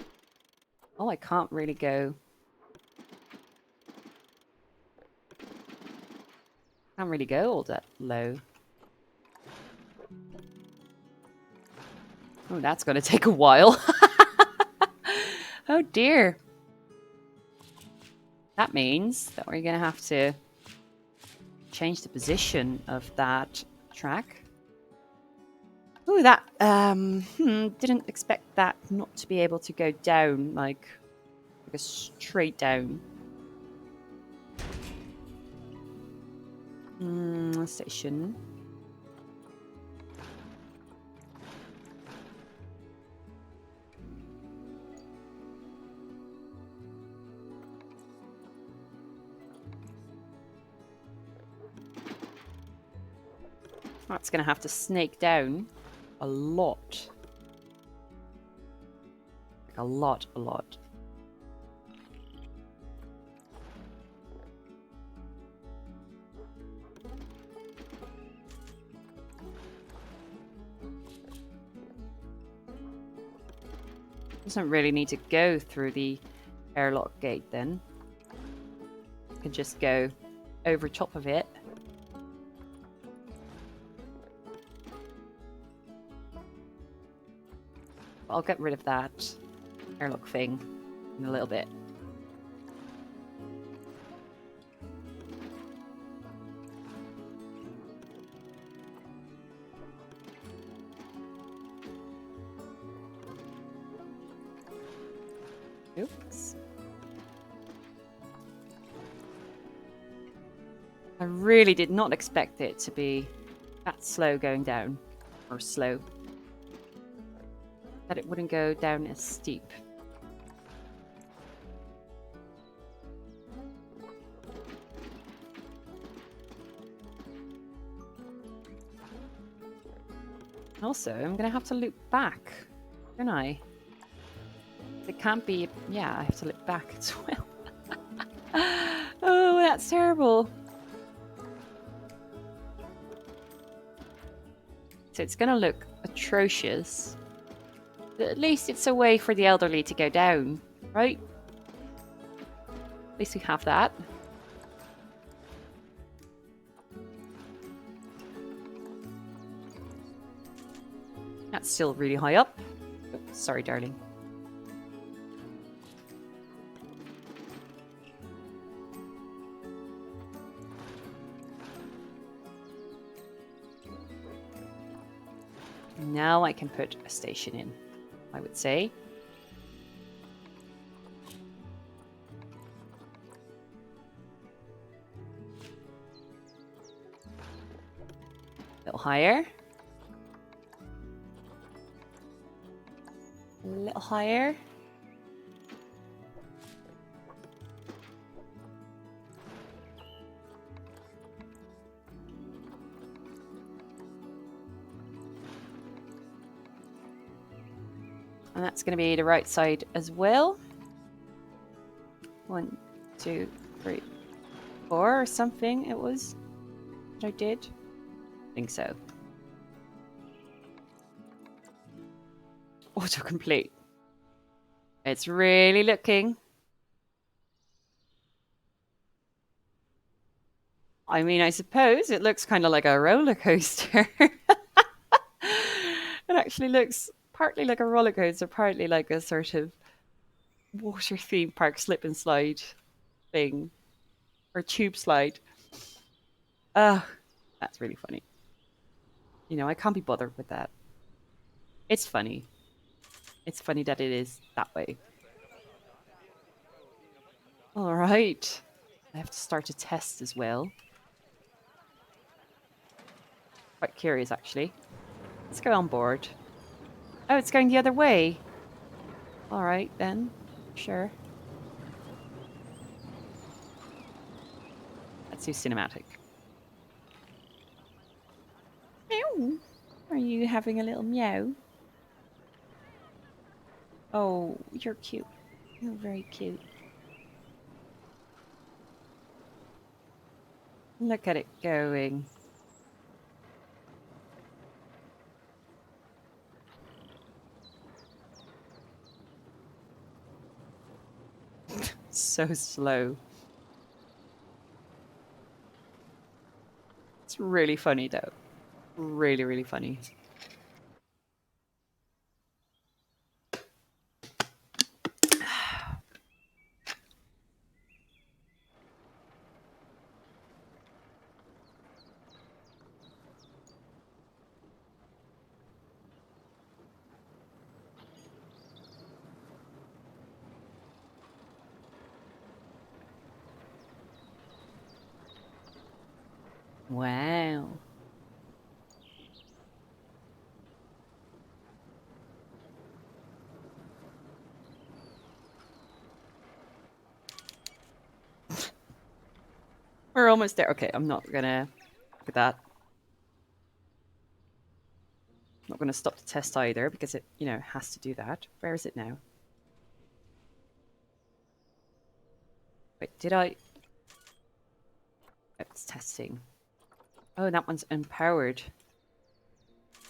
Oh, I can't really go. Can't really go all that low. Oh, that's going to take a while. Oh dear. That means that we're going to have to change the position of that track. Oh, that didn't expect that not to be able to go down like a straight down. Station. That's going to have to snake down a lot. Like a lot. Doesn't really need to go through the airlock gate then. You can just go over top of it. I'll get rid of that airlock thing in a little bit. Oops. I really did not expect it to be that slow going down. Or slow. That it wouldn't go down as steep. Also, I'm going to have to loop back, don't I? It can't be... Yeah, I have to look back as well. Oh, that's terrible. So it's going to look atrocious. But at least it's a way for the elderly to go down, right? At least we have that. That's still really high up. Oh, sorry, darling. Now I can put a station in, I would say. A little higher. A little higher. And that's going to be the right side as well. 1, 2, 3, 4 or something it was that I did. I think so. Autocomplete. It's really looking. I mean, I suppose it looks kind of like a roller coaster. It actually looks partly like a roller coaster, partly like a sort of water theme park slip and slide thing. Or tube slide. That's really funny. You know, I can't be bothered with that. It's funny. It's funny that it is that way. All right. I have to start a test as well. Quite curious, actually. Let's go on board. Oh, it's going the other way. All right, then. Sure. Let's do cinematic. Meow. Are you having a little meow? Oh, you're cute. You're very cute. Look at it going. So slow. It's really funny, though. Really, really funny. Wow. We're almost there. Okay, I'm not gonna look at that. Not going to stop the test either because it, has to do that. Where is it now? Wait, did I? It's testing. Oh, that one's empowered.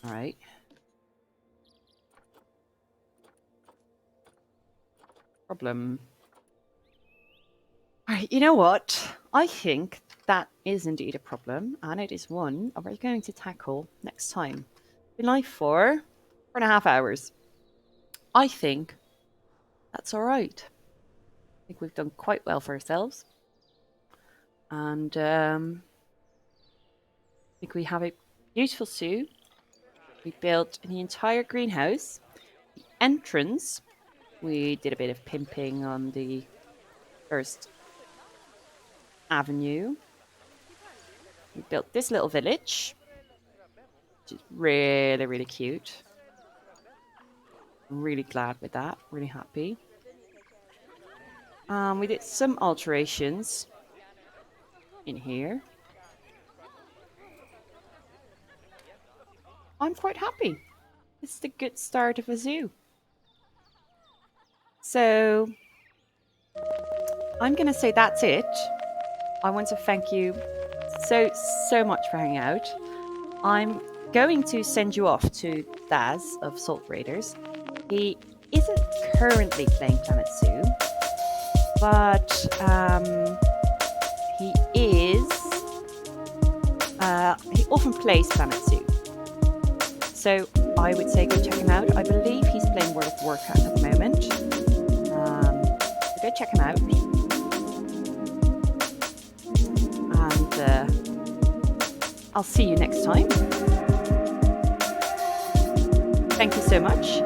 All right. Problem. All right, you know what? I think that is indeed a problem, and it is one we're going to tackle next time. Been live for 4.5 hours. I think that's all right. I think we've done quite well for ourselves. And I think we have a beautiful zoo. We built the entire greenhouse. The entrance, we did a bit of pimping on the first avenue. We built this little village, which is really, really cute. I'm really glad with that, really happy. We did some alterations in here. I'm quite happy. It's the good start of a zoo. So I'm going to say that's it. I want to thank you so much for hanging out. I'm going to send you off to Daz of Salt Raiders. He isn't currently playing Planet Zoo, but he is. He often plays Planet Zoo. So I would say go check him out. I believe he's playing World of Warcraft at the moment. So go check him out. And I'll see you next time. Thank you so much.